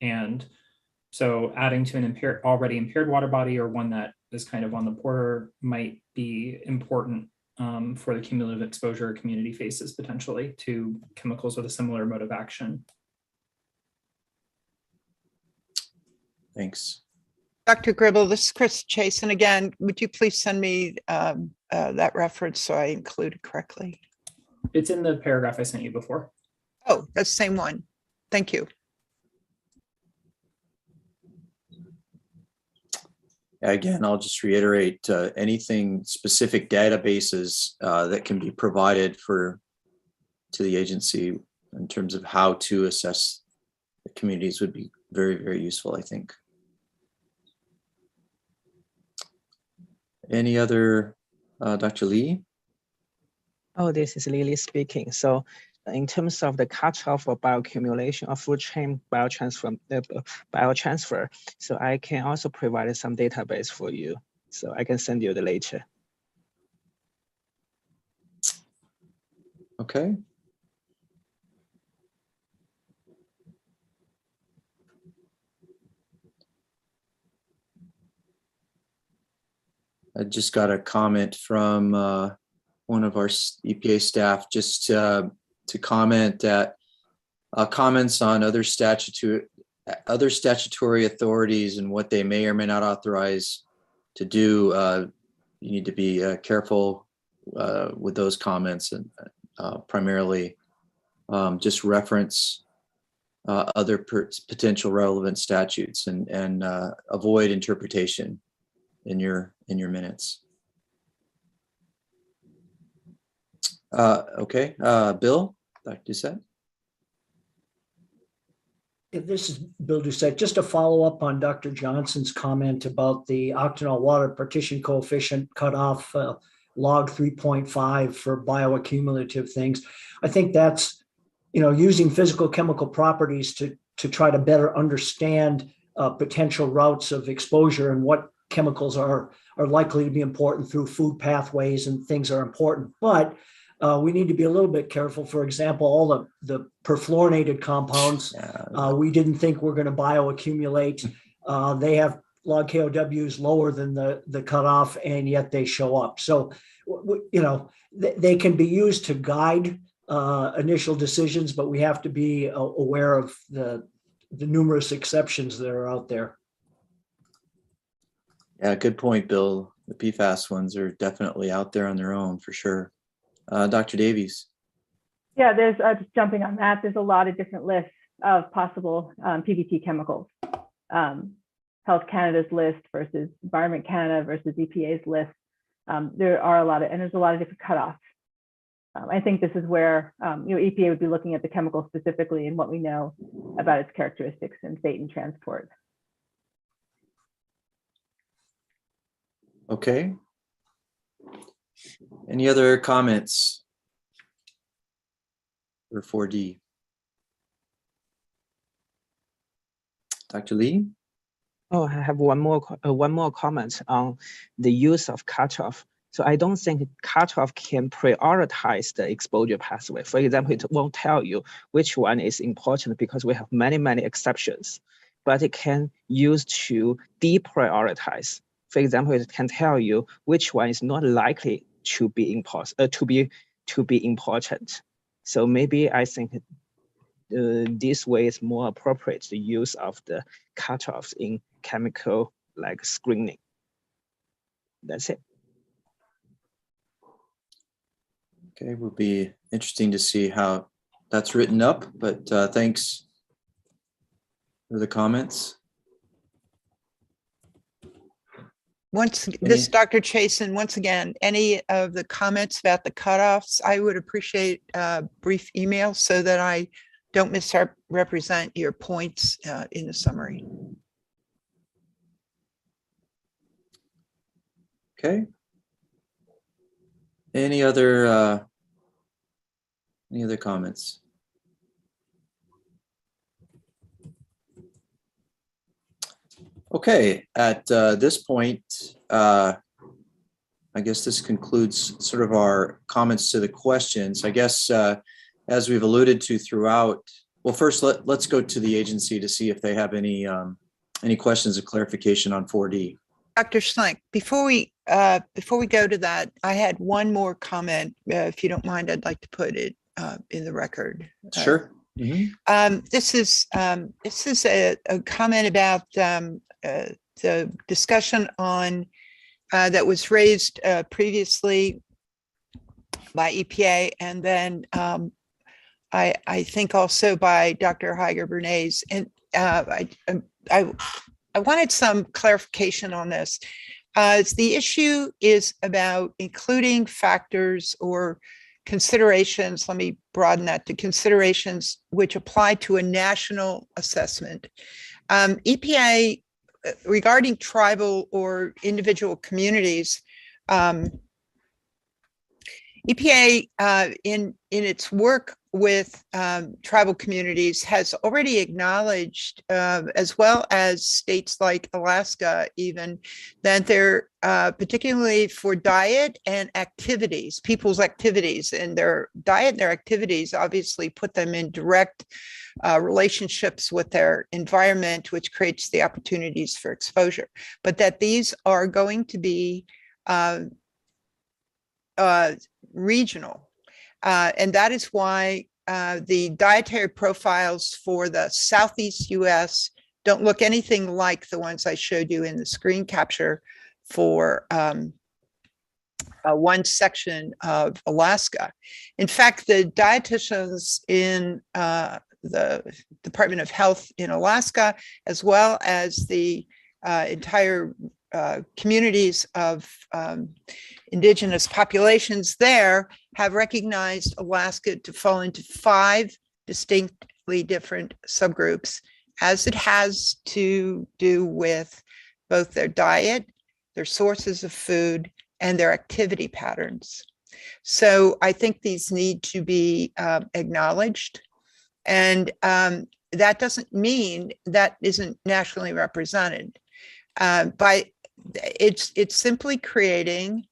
And so adding to an already impaired water body, or one that is kind of on the border, might be important for the cumulative exposure a community faces potentially to chemicals with a similar mode of action. Thanks. Dr. Gribble, this is Chris Chasen again. Would you please send me that reference so I include it correctly? It's in the paragraph I sent you before. Oh, that's the same one. Thank you. Again, I'll just reiterate anything specific databases that can be provided to the agency in terms of how to assess the communities would be very, very useful, I think. Any other, Dr. Lee? Oh, this is Lily speaking. So in terms of the cutoff for bioaccumulation or food chain biotransfer, so I can also provide some database for you. So I can send you the later. Okay. I just got a comment from one of our EPA staff just to comment that comments on other statutory authorities and what they may or may not authorize to do. You need to be careful with those comments, and primarily just reference other potential relevant statutes and avoid interpretation in your minutes. Okay, Bill, Dr. Doucette. If this is Bill Doucette, just to follow up on Dr. Johnson's comment about the octanol water partition coefficient cutoff log 3.5 for bioaccumulative things. I think that's, using physical chemical properties to try to better understand potential routes of exposure and what chemicals are likely to be important through food pathways and things are important. But we need to be a little bit careful. For example, all the perfluorinated compounds, we didn't think were going to bioaccumulate. They have log KOWs lower than the cutoff, and yet they show up. So, they can be used to guide initial decisions, but we have to be aware of the numerous exceptions that are out there. Yeah, good point, Bill. The PFAS ones are definitely out there on their own for sure. Dr. Davies. Yeah, there's just jumping on that. There's a lot of different lists of possible PBT chemicals. Health Canada's list versus Environment Canada versus EPA's list. There are a lot of, and there's a lot of different cutoffs. I think this is where EPA would be looking at the chemical specifically and what we know about its characteristics and fate and transport. Okay. Any other comments for 4D? Dr. Lee? Oh, I have one more comment on the use of cutoff. So I don't think cutoff can prioritize the exposure pathway. For example, it won't tell you which one is important because we have many exceptions, but it can use to deprioritize. For example, it can tell you which one is not likely to be important. So maybe I think this way is more appropriate, the use of the cutoffs in chemical like screening. That's it. Okay, will be interesting to see how that's written up, but thanks for the comments. This Dr. Chasen, once again, any of the comments about the cutoffs, I would appreciate a brief email so that I don't misrepresent your points in the summary. Okay. Any other comments? Okay, at this point, I guess this concludes sort of our comments to the questions. I guess as we've alluded to throughout, well, first let's go to the agency to see if they have any questions of clarification on 4D. Dr. Schlenk, before we go to that, I had one more comment. If you don't mind, I'd like to put it in the record. Sure. This is a comment about the discussion on that was raised previously by EPA, and then I think also by Dr. Bernay, and I wanted some clarification on this. The issue is about including factors or considerations, let me broaden that to considerations which apply to a national assessment. EPA, regarding tribal or individual communities, EPA, in its work with tribal communities, has already acknowledged, as well as states like Alaska, even, that they're particularly for diet and activities, people's activities, and their diet and their activities obviously put them in direct relationships with their environment, which creates the opportunities for exposure, but that these are going to be regional. And that is why the dietary profiles for the Southeast US don't look anything like the ones I showed you in the screen capture for one section of Alaska. In fact, the dietitians in the Department of Health in Alaska, as well as the entire communities of indigenous populations there, have recognized Alaska to fall into 5 distinctly different subgroups, as it has to do with both their diet, their sources of food, and their activity patterns. So I think these need to be acknowledged. And that doesn't mean that isn't nationally represented. It's simply creating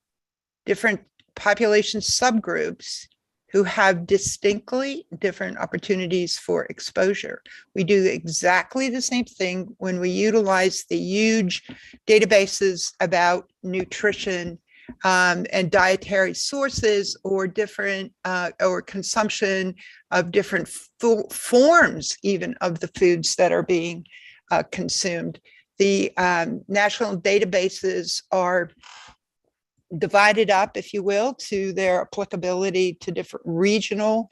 different population subgroups who have distinctly different opportunities for exposure. We do exactly the same thing when we utilize the huge databases about nutrition and dietary sources, or different or consumption of different forms even of the foods that are being consumed. The national databases are divided up, if you will, to their applicability to different regional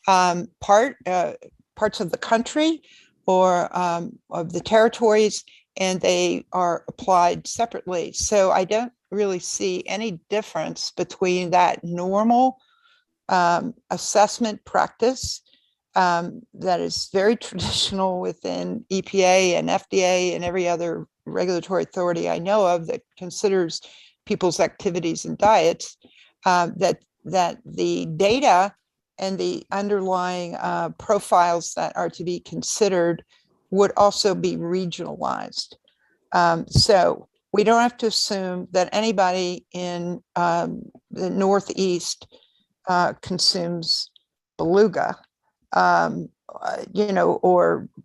parts of the country or of the territories, and they are applied separately. So I don't really see any difference between that normal assessment practice that is very traditional within EPA and FDA and every other regulatory authority I know of that considers people's activities and diets, that the data and the underlying profiles that are to be considered would also be regionalized. So we don't have to assume that anybody in the Northeast consumes beluga, or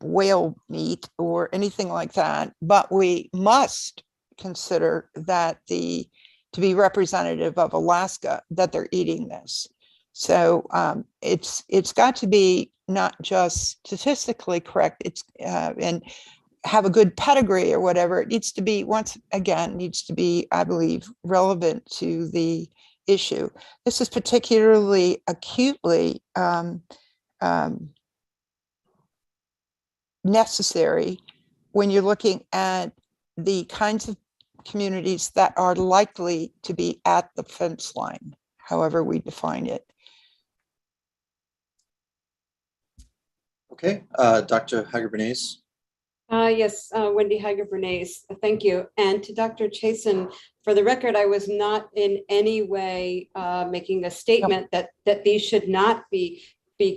whale meat or anything like that, but we must consider that to be representative of Alaska, that they're eating this. So it's got to be not just statistically correct, it's and have a good pedigree or whatever. It needs to be, once again, I believe, relevant to the issue. This is particularly acutely necessary when you're looking at the kinds of communities that are likely to be at the fence line, however we define it. Okay, Dr. Hager-Bernay. Yes, Wendy Hager-Bernay, thank you. And to Dr. Chasen, for the record, I was not in any way making a statement that these should not be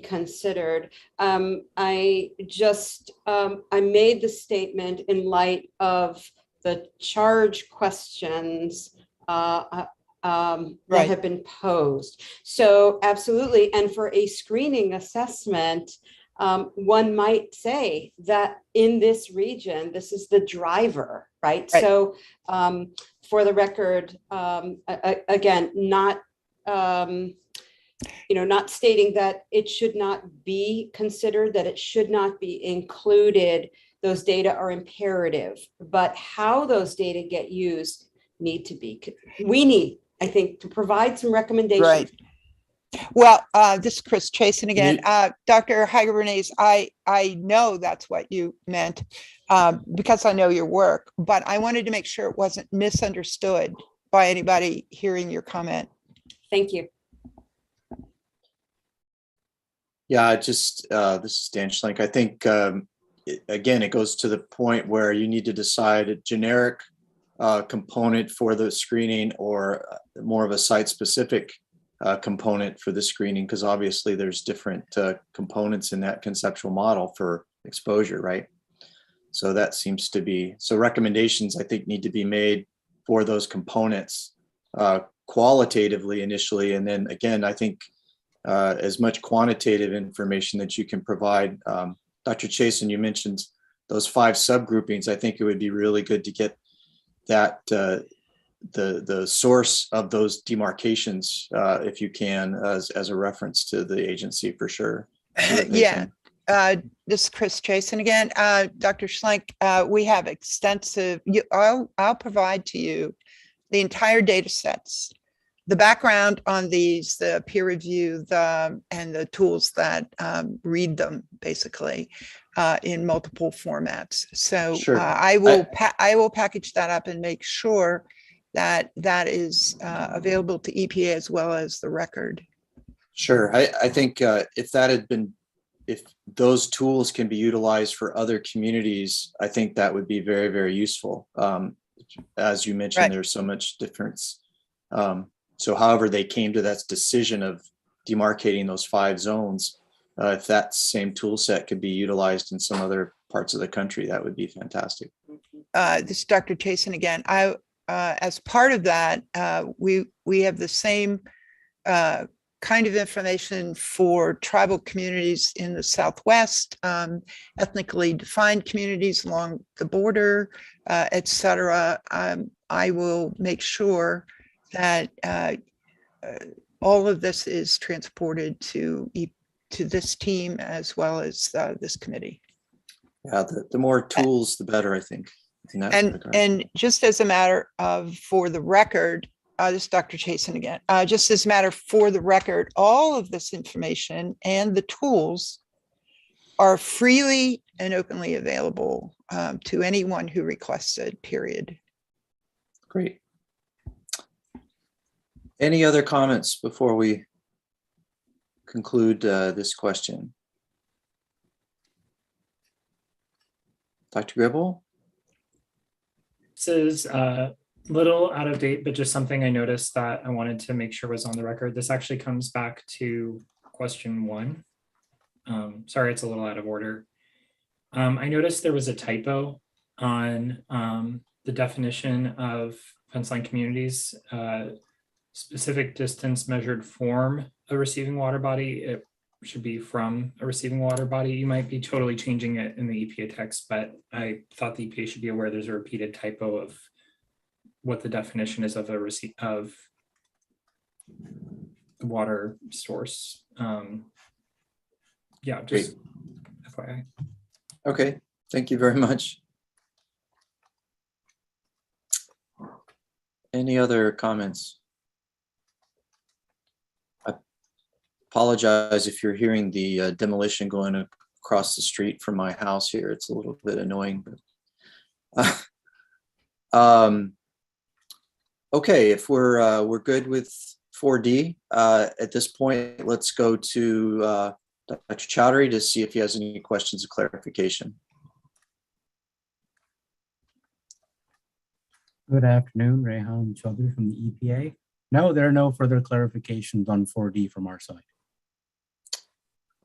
considered. I just, I made the statement in light of the charge questions that have been posed. So absolutely, and for a screening assessment, one might say that in this region, this is the driver, right? So for the record, again, not not stating that it should not be considered, that it should not be included. Those data are imperative, but how those data get used we need, I think, to provide some recommendations. Right. Well, this is Chris Chasen again. Dr. Hager-Bernay, I know that's what you meant because I know your work, but I wanted to make sure it wasn't misunderstood by anybody hearing your comment. Thank you. Yeah, this is Dan Schlenk. I think, again, it goes to the point where you need to decide a generic component for the screening or more of a site-specific component for the screening, because obviously there's different components in that conceptual model for exposure, right? So that seems to be, so recommendations I think need to be made for those components qualitatively initially. And then again, I think as much quantitative information that you can provide. Dr. Chasen, you mentioned those 5 subgroupings. I think it would be really good to get that the source of those demarcations, if you can, as a reference to the agency for sure. So Yeah. This is Chris Chasen again. Dr. Schlenk, we have extensive, I'll provide to you the entire data sets, the background on these, the peer review, and the tools that read them basically in multiple formats. So Sure. I will package that up and make sure that that is available to EPA as well as the record. Sure. I think if those tools can be utilized for other communities, I think that would be very, very useful. As you mentioned, Right. There's so much difference. So however they came to that decision of demarcating those 5 zones, if that same tool set could be utilized in some other parts of the country, that would be fantastic. This is Dr. Chasen again. As part of that, we have the same kind of information for tribal communities in the Southwest, ethnically defined communities along the border, et cetera. I will make sure that all of this is transported to this team as well as this committee. Yeah, the more tools, the better, I think. And just as a matter of, for the record, this is Dr. Chasen again, just as a matter for the record, all of this information and the tools are freely and openly available to anyone who requests it, period. Great. Any other comments before we conclude this question? Dr. Gribble? This is a little out of date, but just something I noticed that I wanted to make sure was on the record. This actually comes back to question 1. Sorry, it's a little out of order. I noticed there was a typo on the definition of fence-line communities. Specific distance measured from a receiving water body. It should be from a receiving water body. You might be totally changing it in the EPA text, but I thought the EPA should be aware there's a repeated typo of what the definition is of the water source. Yeah, just FYI. Okay, thank you very much. Any other comments? I apologize if you're hearing the demolition going across the street from my house here. It's a little bit annoying, but okay, if we're good with 4D at this point, let's go to Dr. Chowdhury to see if he has any questions of clarification. Good afternoon, Reihan Char from the EPA. No, there are no further clarifications on 4D from our side.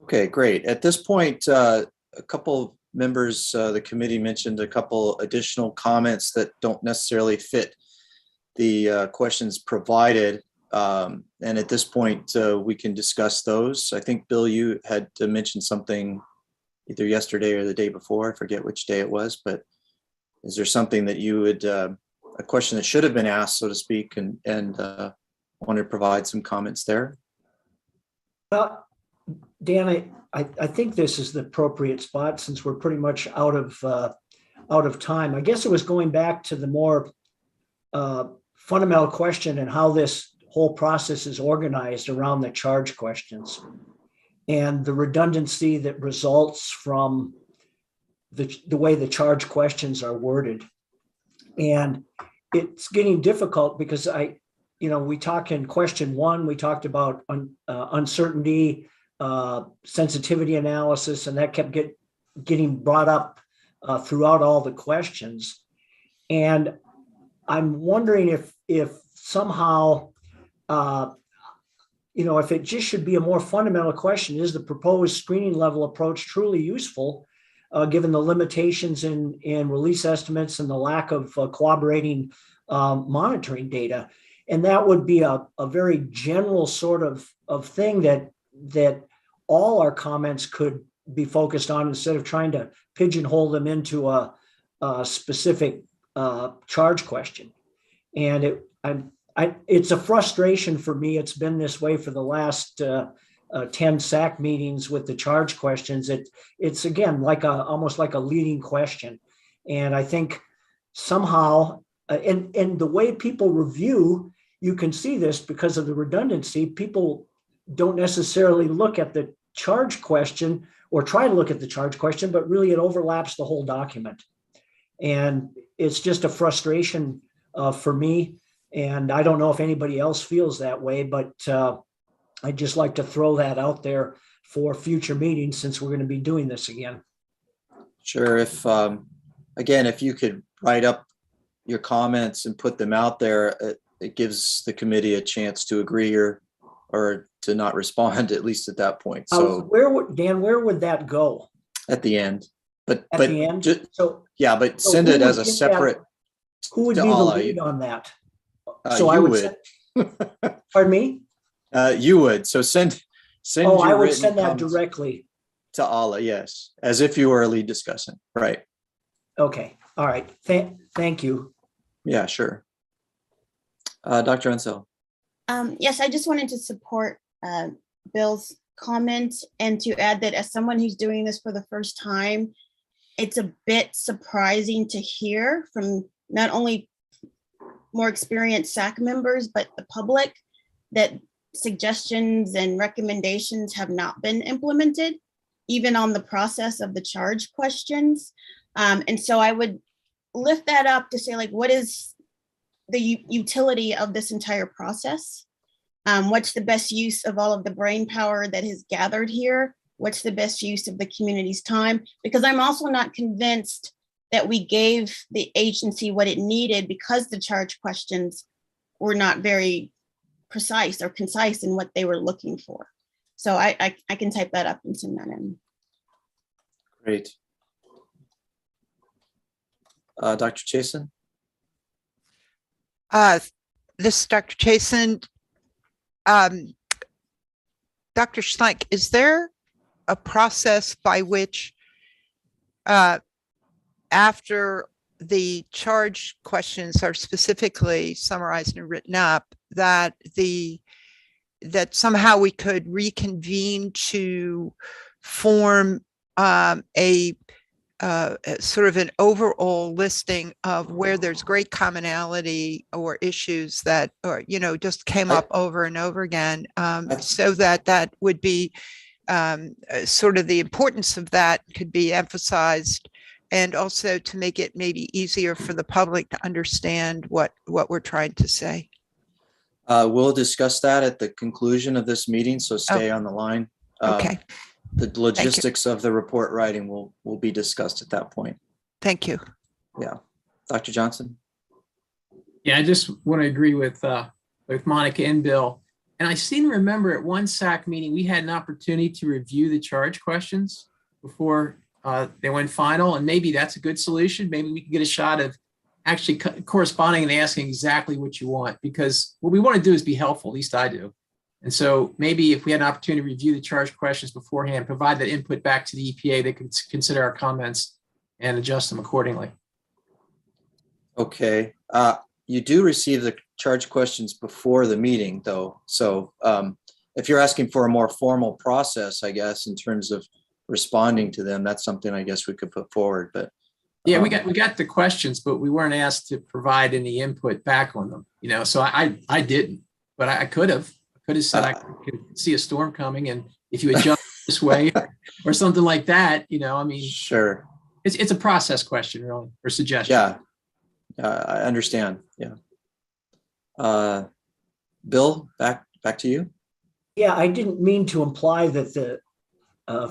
Okay, great. At this point, a couple members of the committee mentioned a couple additional comments that don't necessarily fit the questions provided. And at this point, we can discuss those. I think, Bill, you had mentioned something either yesterday or the day before. I forget which day it was, but is there something that you would, a question that should have been asked, so to speak, and want to provide some comments there? Well, Dan, I think this is the appropriate spot since we're pretty much out of time. I guess it was going back to the more fundamental question and how this whole process is organized around the charge questions and the redundancy that results from the way the charge questions are worded. And it's getting difficult because we talk in question 1, we talked about uncertainty, sensitivity analysis, and that kept getting brought up throughout all the questions. And I'm wondering if somehow if it just should be a more fundamental question, is the proposed screening level approach truly useful, given the limitations in release estimates and the lack of cooperating monitoring data? And that would be a very general sort of thing that all our comments could be focused on, instead of trying to pigeonhole them into a specific charge question. And it's a frustration for me. It's been this way for the last 10 SAC meetings with the charge questions. It's again almost like a leading question. And I think somehow, and the way people review, you can see this because of the redundancy. People don't necessarily look at the charge question or try to look at the charge question, but really it overlaps the whole document. And it's just a frustration for me. And I don't know if anybody else feels that way, but I'd just like to throw that out there for future meetings, since we're going to be doing this again. Sure. If, again, if you could write up your comments and put them out there, it gives the committee a chance to agree or to not respond, at least at that point. So where would that go? At the end. But the end? But send it as a separate. Who would be the lead on that? So I would. Pardon me? You would. So send. Oh, I would send that directly to Ala. Yes, as if you were a lead discussant. Right. Okay. All right. Thank you. Yeah. Sure. Dr. Ansel. Yes, I just wanted to support Bill's comment and to add that as someone who's doing this for the first time, it's a bit surprising to hear from not only more experienced SAC members, but the public, that suggestions and recommendations have not been implemented, even on the process of the charge questions. And so I would lift that up to say, like, what is the utility of this entire process? What's the best use of all of the brain power that is gathered here? What's the best use of the community's time? Because I'm also not convinced that we gave the agency what it needed, because the charge questions were not very precise or concise in what they were looking for. So I can type that up and send that in. Great. Dr. Chasen? This is Dr. Chasen. Dr. Schleich, is there a process by which after the charge questions are specifically summarized and written up, that somehow we could reconvene to form a sort of an overall listing of where there's great commonality or issues that, or, just came up over and over again, so that would be sort of the importance of that could be emphasized, and also to make it maybe easier for the public to understand what we're trying to say. We'll discuss that at the conclusion of this meeting, so stay on the line. Okay. The logistics of the report writing will be discussed at that point. Thank you. Yeah. Dr. Johnson? Yeah, I just want to agree with Monica and Bill. And I seem to remember at one SAC meeting, we had an opportunity to review the charge questions before they went final. And maybe that's a good solution. Maybe we can get a shot of actually corresponding and asking exactly what you want, because what we want to do is be helpful, at least I do. And so maybe if we had an opportunity to review the charge questions beforehand, provide that input back to the EPA, they could consider our comments and adjust them accordingly. Okay. You do receive the charge questions before the meeting, though. So if you're asking for a more formal process, I guess, in terms of responding to them, that's something I guess we could put forward. But yeah, we got the questions, but we weren't asked to provide any input back on them. So I didn't, but I could have. Could have said I could see a storm coming, and if you adjust this way or something like that, sure. It's a process question, really, or suggestion. Yeah, I understand. Yeah. Bill, back to you. Yeah, I didn't mean to imply that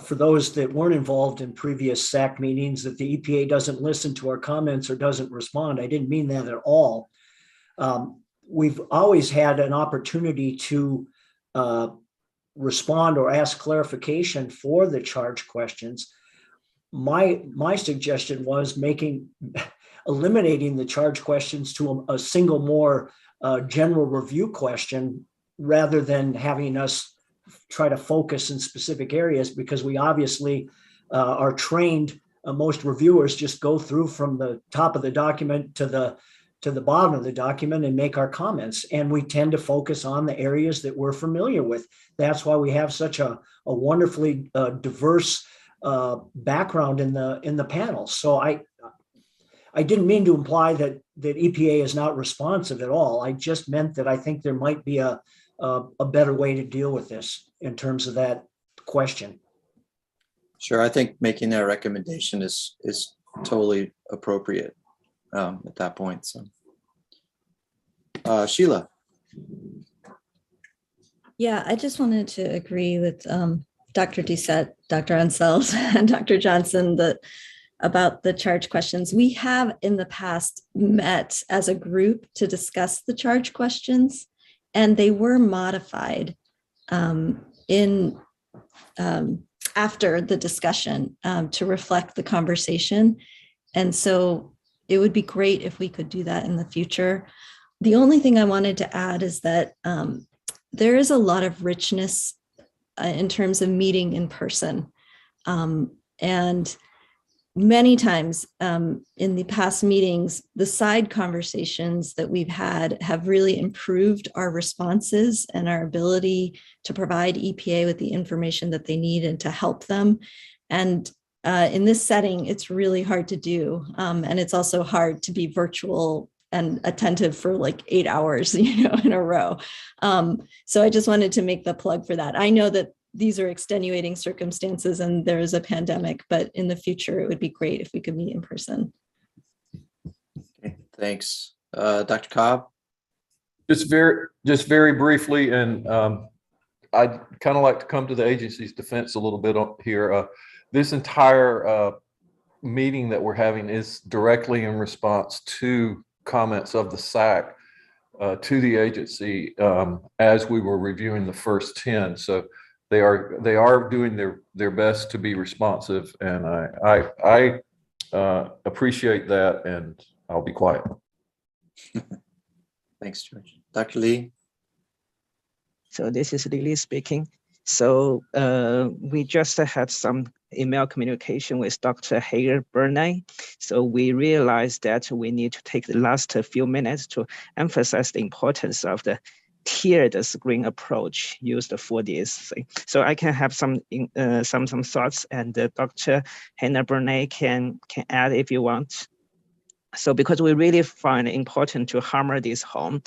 for those that weren't involved in previous SAC meetings, that the EPA doesn't listen to our comments or doesn't respond. I didn't mean that at all. We've always had an opportunity to respond or ask clarification for the charge questions. My suggestion was eliminating the charge questions to a single more general review question rather than having us try to focus in specific areas, because we obviously are trained. Most reviewers just go through from the top of the document to the bottom of the document and make our comments. And we tend to focus on the areas that we're familiar with. That's why we have such a wonderfully diverse background in the panel. So I didn't mean to imply that EPA is not responsive at all. I just meant that I think there might be a better way to deal with this in terms of that question. Sure, I think making that recommendation is totally appropriate at that point. So, Sheila. Yeah, I just wanted to agree with Dr. Doucette, Dr. Uncels, and Dr. Johnson about the charge questions. We have in the past met as a group to discuss the charge questions, and they were modified after the discussion to reflect the conversation. And so it would be great if we could do that in the future. The only thing I wanted to add is that there is a lot of richness in terms of meeting in person. And many times in the past meetings, the side conversations that we've had have really improved our responses and our ability to provide EPA with the information that they need and to help them. And in this setting, it's really hard to do. And it's also hard to be virtual and attentive for like 8 hours, in a row. So I just wanted to make the plug for that. I know that these are extenuating circumstances and there is a pandemic, but in the future, it would be great if we could meet in person. Okay, thanks. Dr. Cobb? Just very briefly, and I'd kind of like to come to the agency's defense a little bit here. This entire meeting that we're having is directly in response to comments of the SAC to the agency as we were reviewing the first 10. So they are doing their best to be responsive, and I appreciate that, and I'll be quiet. Thanks, George. Dr. Lee. So this is Lily speaking. So we just had some email communication with Dr. Bernay. So we realized that we need to take the last few minutes to emphasize the importance of the tiered screen approach used for this thing. So I can have some thoughts, and Dr. Bernay can add if you want. So because we really find it important to hammer this home,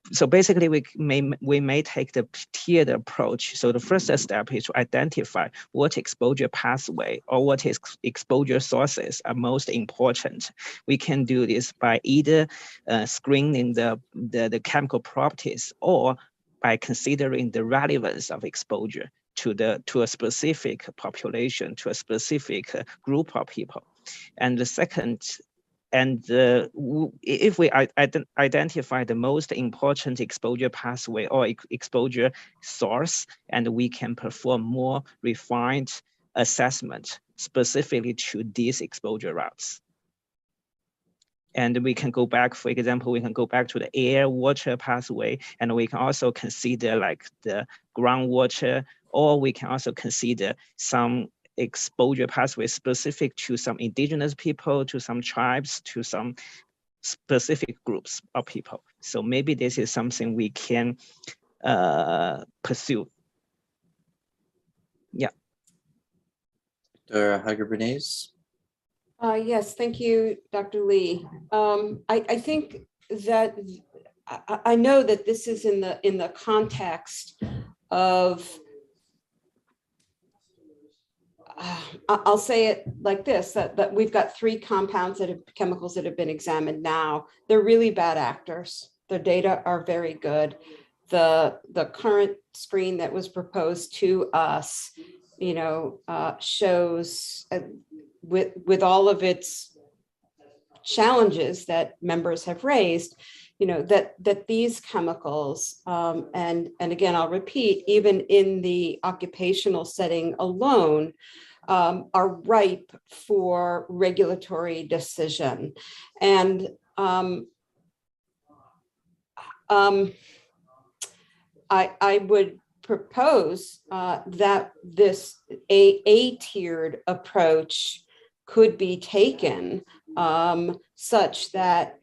so basically, we may take the tiered approach. So the first step is to identify what exposure pathway or what exposure sources are most important. We can do this by either screening the chemical properties or by considering the relevance of exposure to a specific population, to a specific group of people. And the second, if we identify the most important exposure pathway or exposure source, and we can perform more refined assessment specifically to these exposure routes. And we can go back, for example, we can go back to the air water pathway, and we can also consider like the groundwater, or we can also consider some exposure pathway specific to some indigenous people, to some tribes, to some specific groups of people. So maybe this is something we can pursue. Yeah. Dr. Bernay. Yes, thank you, Dr. Lee. I think that I know that this is in the context of I'll say it like this, that we've got 3 compounds chemicals that have been examined now. They're really bad actors. Their data are very good. The current screen that was proposed to us, shows with all of its challenges that members have raised, that these chemicals, and again, I'll repeat, even in the occupational setting alone, are ripe for regulatory decision. And I would propose that this a-tiered approach could be taken, such that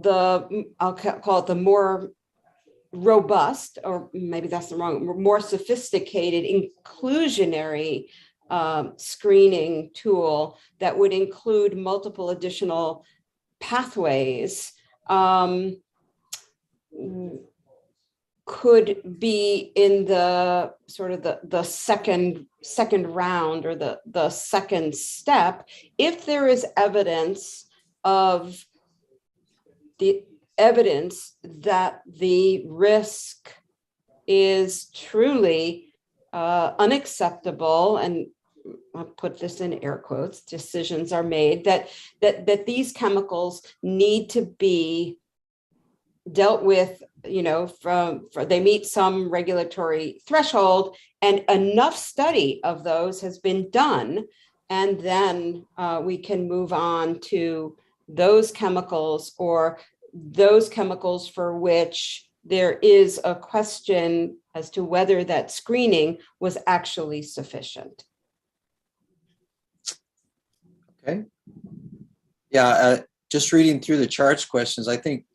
I'll call it the more robust, or maybe that's the wrong, more sophisticated inclusionary screening tool that would include multiple additional pathways could be in the sort of the second round, or the second step, if there is evidence that the risk is truly unacceptable, and I'll put this in air quotes, decisions are made that these chemicals need to be dealt with, they meet some regulatory threshold, and enough study of those has been done. And then we can move on to those chemicals, or those chemicals for which there is a question as to whether that screening was actually sufficient. Okay. Yeah, just reading through the charge questions, I think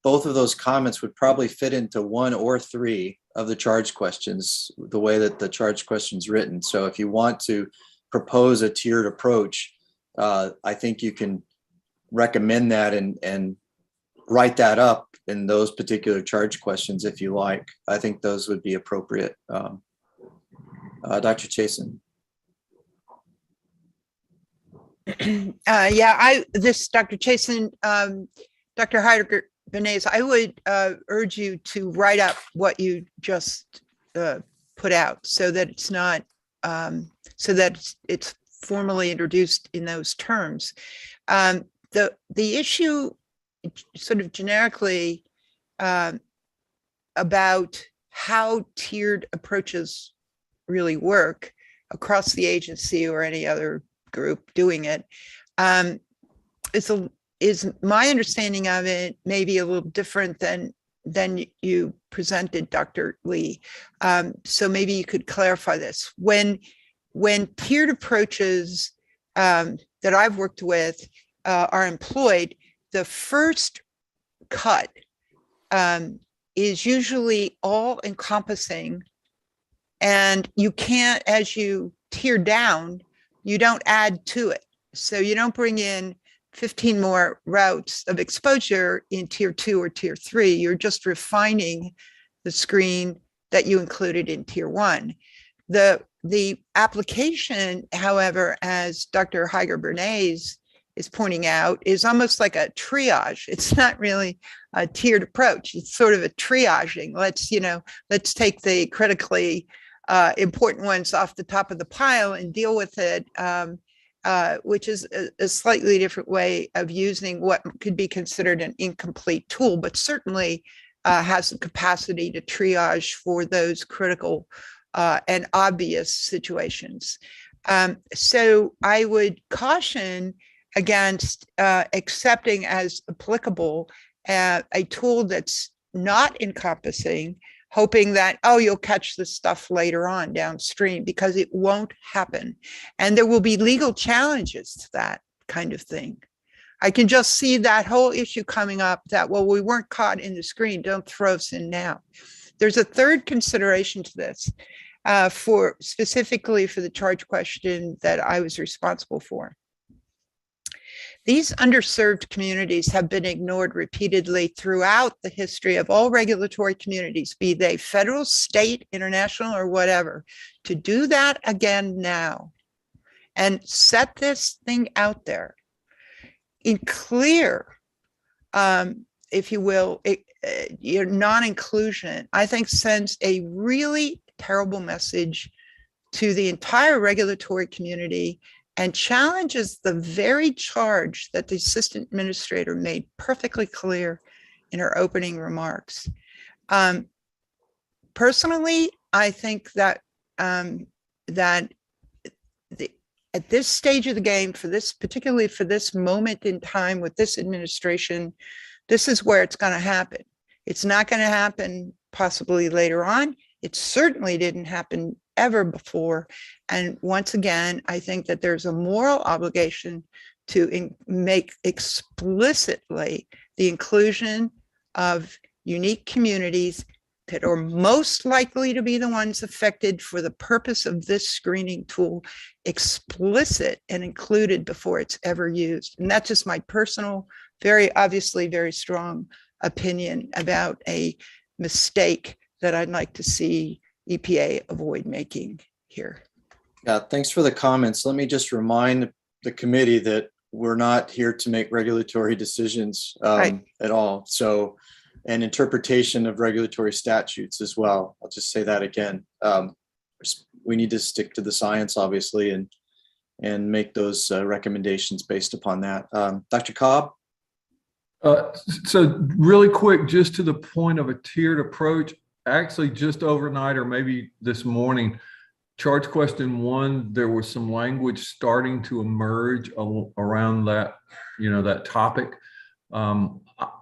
both of those comments would probably fit into one or three of the charge questions, the way that the charge question's written. So if you want to propose a tiered approach, I think you can recommend that and write that up in those particular charge questions if you like. I think those would be appropriate. Dr. Chasen. Dr. Chasen, Dr. Heidegger, Bernay, I would urge you to write up what you just put out, so that it's not, so that it's formally introduced in those terms. The issue, sort of generically, about how tiered approaches really work across the agency or any other group doing it, is my understanding of it maybe a little different than you presented, Dr. Lee. So maybe you could clarify this. When tiered approaches that I've worked with are employed, the first cut is usually all encompassing, and you can't, as you tier down, you don't add to it. So you don't bring in 15 more routes of exposure in tier 2 or tier 3. You're just refining the screen that you included in tier 1. The application, however, as Dr. Heidegger-Bernay is pointing out, is almost like a triage. It's not really a tiered approach. It's sort of a triaging. Let's take the critically important ones off the top of the pile and deal with it, which is a slightly different way of using what could be considered an incomplete tool, but certainly has the capacity to triage for those critical and obvious situations. So I would caution against accepting as applicable a tool that's not encompassing, hoping that, oh, you'll catch this stuff later on downstream, because it won't happen. And there will be legal challenges to that kind of thing. I can just see that whole issue coming up that, well, we weren't caught in the screen, don't throw us in now. There's a third consideration to this, specifically for the charge question that I was responsible for. These underserved communities have been ignored repeatedly throughout the history of all regulatory communities, be they federal, state, international, or whatever. To do that again now and set this thing out there in clear, if you will, your non-inclusion, I think sends a really terrible message to the entire regulatory community and challenges the very charge that the assistant administrator made perfectly clear in her opening remarks. Personally, I think that at this stage of the game, particularly for this moment in time with this administration, this is where it's going to happen. It's not going to happen possibly later on. It certainly didn't happen ever before. And once again, I think that there's a moral obligation to make explicitly the inclusion of unique communities that are most likely to be the ones affected for the purpose of this screening tool explicit and included before it's ever used. And that's just my personal, very obviously very strong opinion about a mistake that I'd like to see EPA avoid making here. Yeah, thanks for the comments. Let me just remind the committee that we're not here to make regulatory decisions at all. So, and interpretation of regulatory statutes as well. I'll just say that again. We need to stick to the science, obviously, and make those recommendations based upon that. Dr. Cobb? So really quick, just to the point of a tiered approach, actually just overnight or maybe this morning, charge question 1, there was some language starting to emerge around that, that topic.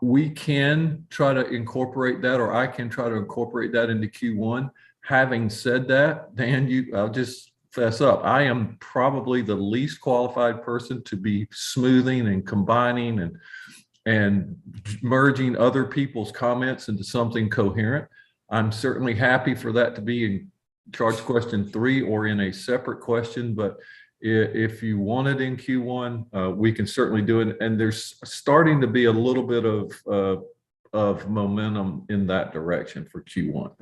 We can try to incorporate that, or I can try to incorporate that into Q1. Having said that, Dan, I'll just fess up. I am probably the least qualified person to be smoothing and combining and merging other people's comments into something coherent. I'm certainly happy for that to be in charge question 3 or in a separate question, but if you want it in Q1, we can certainly do it. And there's starting to be a little bit of momentum in that direction for Q1.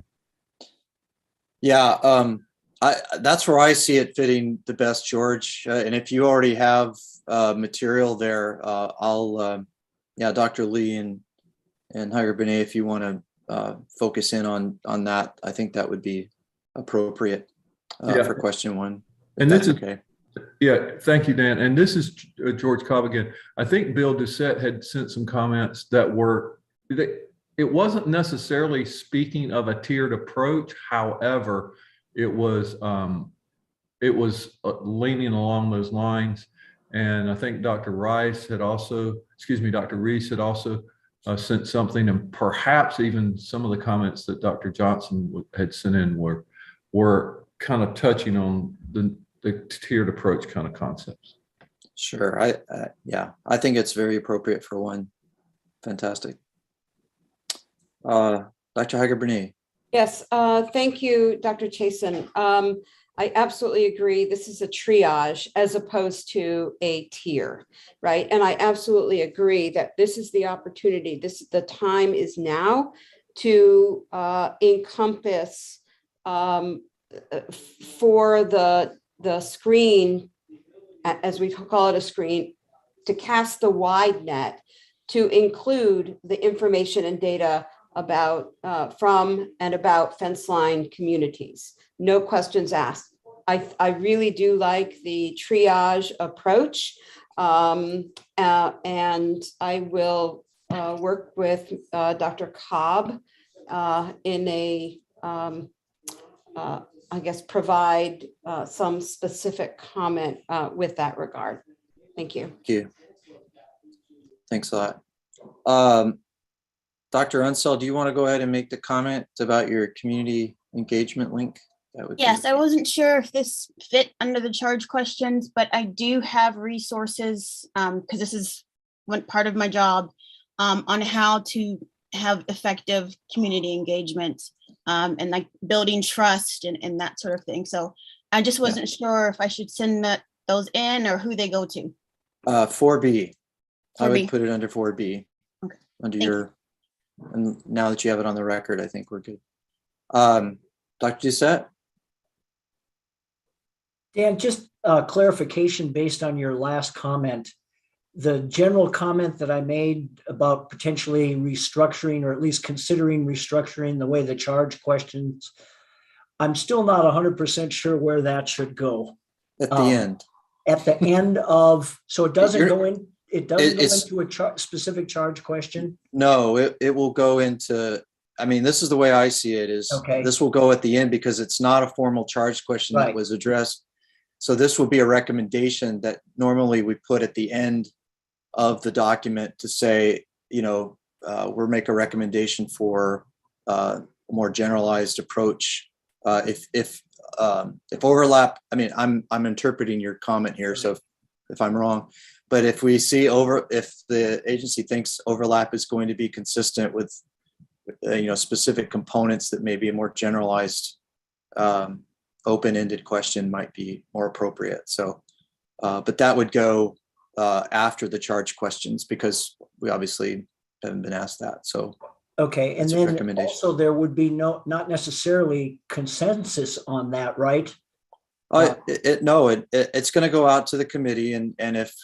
Yeah, that's where I see it fitting the best, George. And if you already have material there, Dr. Lee and Bernay, if you want to focus in on that, I think that would be appropriate for question 1. And this is okay. Yeah, thank you, Dan. And this is George Cobb again. I think Bill Doucette had sent some comments that it wasn't necessarily speaking of a tiered approach. However, it was leaning along those lines. And I think Dr. Reese had also sent something, and perhaps even some of the comments that Dr. Johnson had sent in were kind of touching on the tiered approach kind of concepts. Sure. I think it's very appropriate for one. Fantastic. Dr. Bernay. Yes, thank you, Dr. Chasen. I absolutely agree. This is a triage as opposed to a tier, right? And I absolutely agree that this is the opportunity. The time is now to encompass for the screen, as we call it a screen, to cast the wide net to include the information and data about from and about fence line communities. No questions asked. I really do like the triage approach, and I will work with Dr. Cobb in a, I guess, provide some specific comment with that regard. Thank you. Thank you. Thanks a lot. Dr. Unseld, do you want to go ahead and make the comment about your community engagement link? Yes, I wasn't sure if this fit under the charge questions, but I do have resources because this is one part of my job on how to have effective community engagement and like building trust and that sort of thing. So I just wasn't sure if I should send those in or who they go to. 4B. I 4B. would put it under 4B. Okay. Under your, and now that you have it on the record, I think we're good. Dr. Doucette? Dan, just clarification based on your last comment. The general comment that I made about potentially restructuring, or at least considering restructuring the way the charge questions, I'm still not 100% sure where that should go. At the end. at the end of, so it doesn't You're- go in, it doesn't go it's- into a specific charge question? No, it will go into, I mean, this is the way I see it is Okay. this will go at the end because it's not a formal charge question that Right. was addressed. So this will be a recommendation that normally we put at the end of the document to say, we'll make a recommendation for a more generalized approach. If overlap, I mean, I'm interpreting your comment here, so if I'm wrong, but if we see if the agency thinks overlap is going to be consistent with, specific components that may be a more generalized, open-ended question might be more appropriate. So, but that would go after the charge questions because we obviously haven't been asked that. So. Okay, and That's a then recommendation. also there would be not necessarily consensus on that, right? It's going to go out to the committee, and if,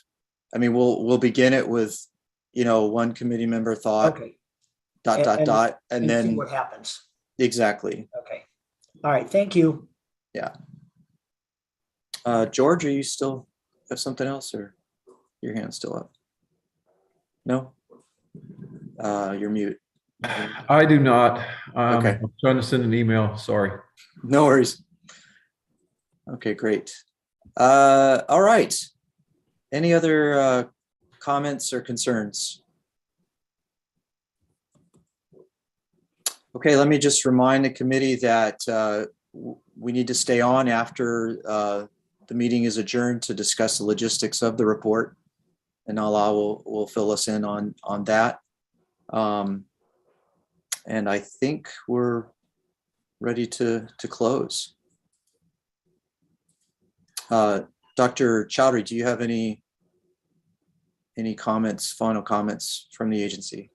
I mean, we'll begin it with, one committee member thought, Okay. and see then what happens. exactly. Okay. All right. Thank you. Yeah. George, are you still have something else, or your hand's still up? No. You're mute. I do not. Okay. I'm trying to send an email. Sorry. No worries. Okay, great. All right. Any other comments or concerns? Okay, let me just remind the committee that we need to stay on after the meeting is adjourned to discuss the logistics of the report, and Allah will fill us in on that. And I think we're ready to close. Dr. Chowdhury, do you have any comments, final comments from the agency?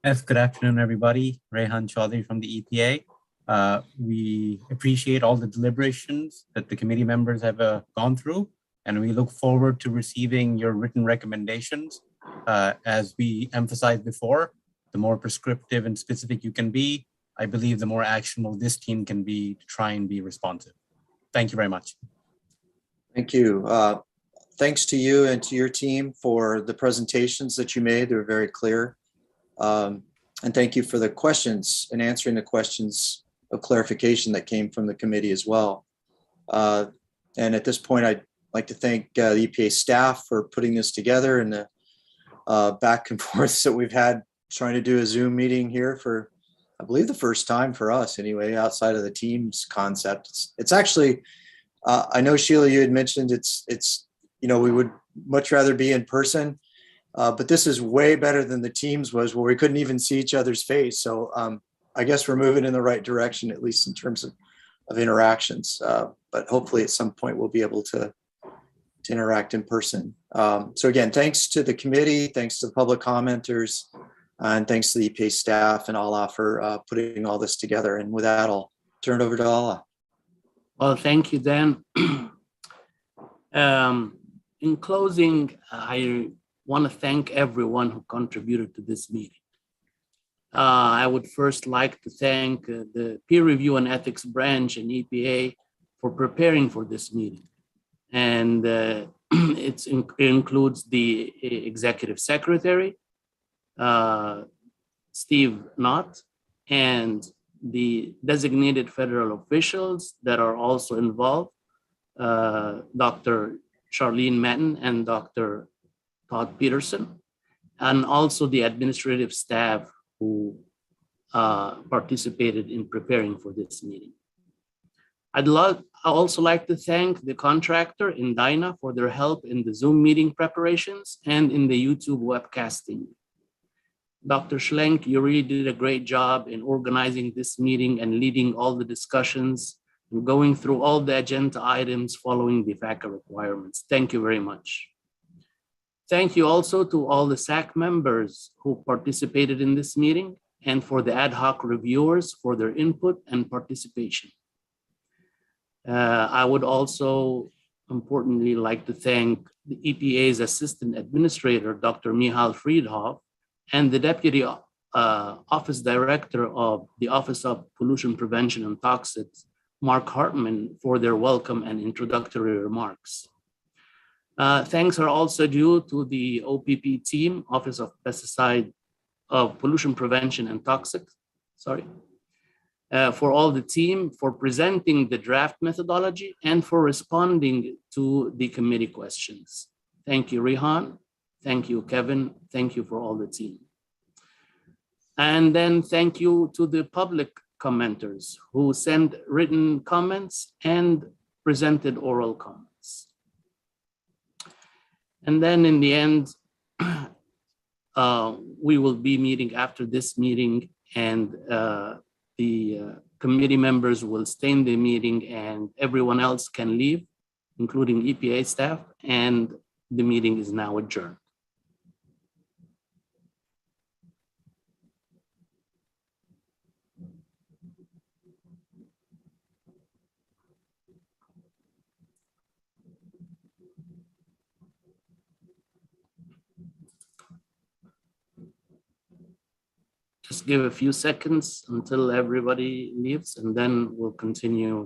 Yes, good afternoon, everybody. Reihan Char from the EPA. We appreciate all the deliberations that the committee members have gone through, and we look forward to receiving your written recommendations. As we emphasized before, the more prescriptive and specific you can be, I believe the more actionable this team can be to try and be responsive. Thank you very much. Thank you. Thanks to you and to your team for the presentations that you made. They were very clear. And thank you for the questions and answering the questions of clarification that came from the committee as well. And at this point, I'd like to thank the EPA staff for putting this together and the back and forth that we've had trying to do a Zoom meeting here for, I believe, the first time for us anyway, outside of the Teams concept. It's actually, I know Sheila, you had mentioned it's we would much rather be in person, but this is way better than the Teams was, where we couldn't even see each other's face. So I guess we're moving in the right direction, at least in terms of interactions. But hopefully at some point we'll be able to interact in person. So again, thanks to the committee, thanks to the public commenters, and thanks to the EPA staff and Allah for putting all this together. And with that, I'll turn it over to Allah. Well, thank you, Dan. In closing, I want to thank everyone who contributed to this meeting. I would first like to thank the peer review and ethics branch and EPA for preparing for this meeting. And it includes the executive secretary, Steve Knott, and the designated federal officials that are also involved, Dr. Charlene Matten and Dr. Todd Peterson, and also the administrative staff who participated in preparing for this meeting. I'd also like to thank the contractor in Dyna for their help in the Zoom meeting preparations and in the YouTube webcasting. Dr. Schlenk, you really did a great job in organizing this meeting and leading all the discussions and going through all the agenda items following the FACA requirements. Thank you very much. Thank you also to all the SAC members who participated in this meeting and for the ad hoc reviewers for their input and participation. I would also importantly like to thank the EPA's Assistant Administrator, Dr. Michal Friedhoff, and the Deputy Office Director of the Office of Pollution Prevention and Toxics, Mark Hartman for their welcome and introductory remarks. Thanks are also due to the OPP team, Office of Pesticide of Pollution Prevention and Toxics, for all the team for presenting the draft methodology and for responding to the committee questions. Thank you, Reihan. Thank you, Kevin. Thank you for all the team. And then thank you to the public commenters who sent written comments and presented oral comments. And then in the end, we will be meeting after this meeting, and the committee members will stay in the meeting and everyone else can leave, including EPA staff, and the meeting is now adjourned. Just give a few seconds until everybody leaves, and then we'll continue.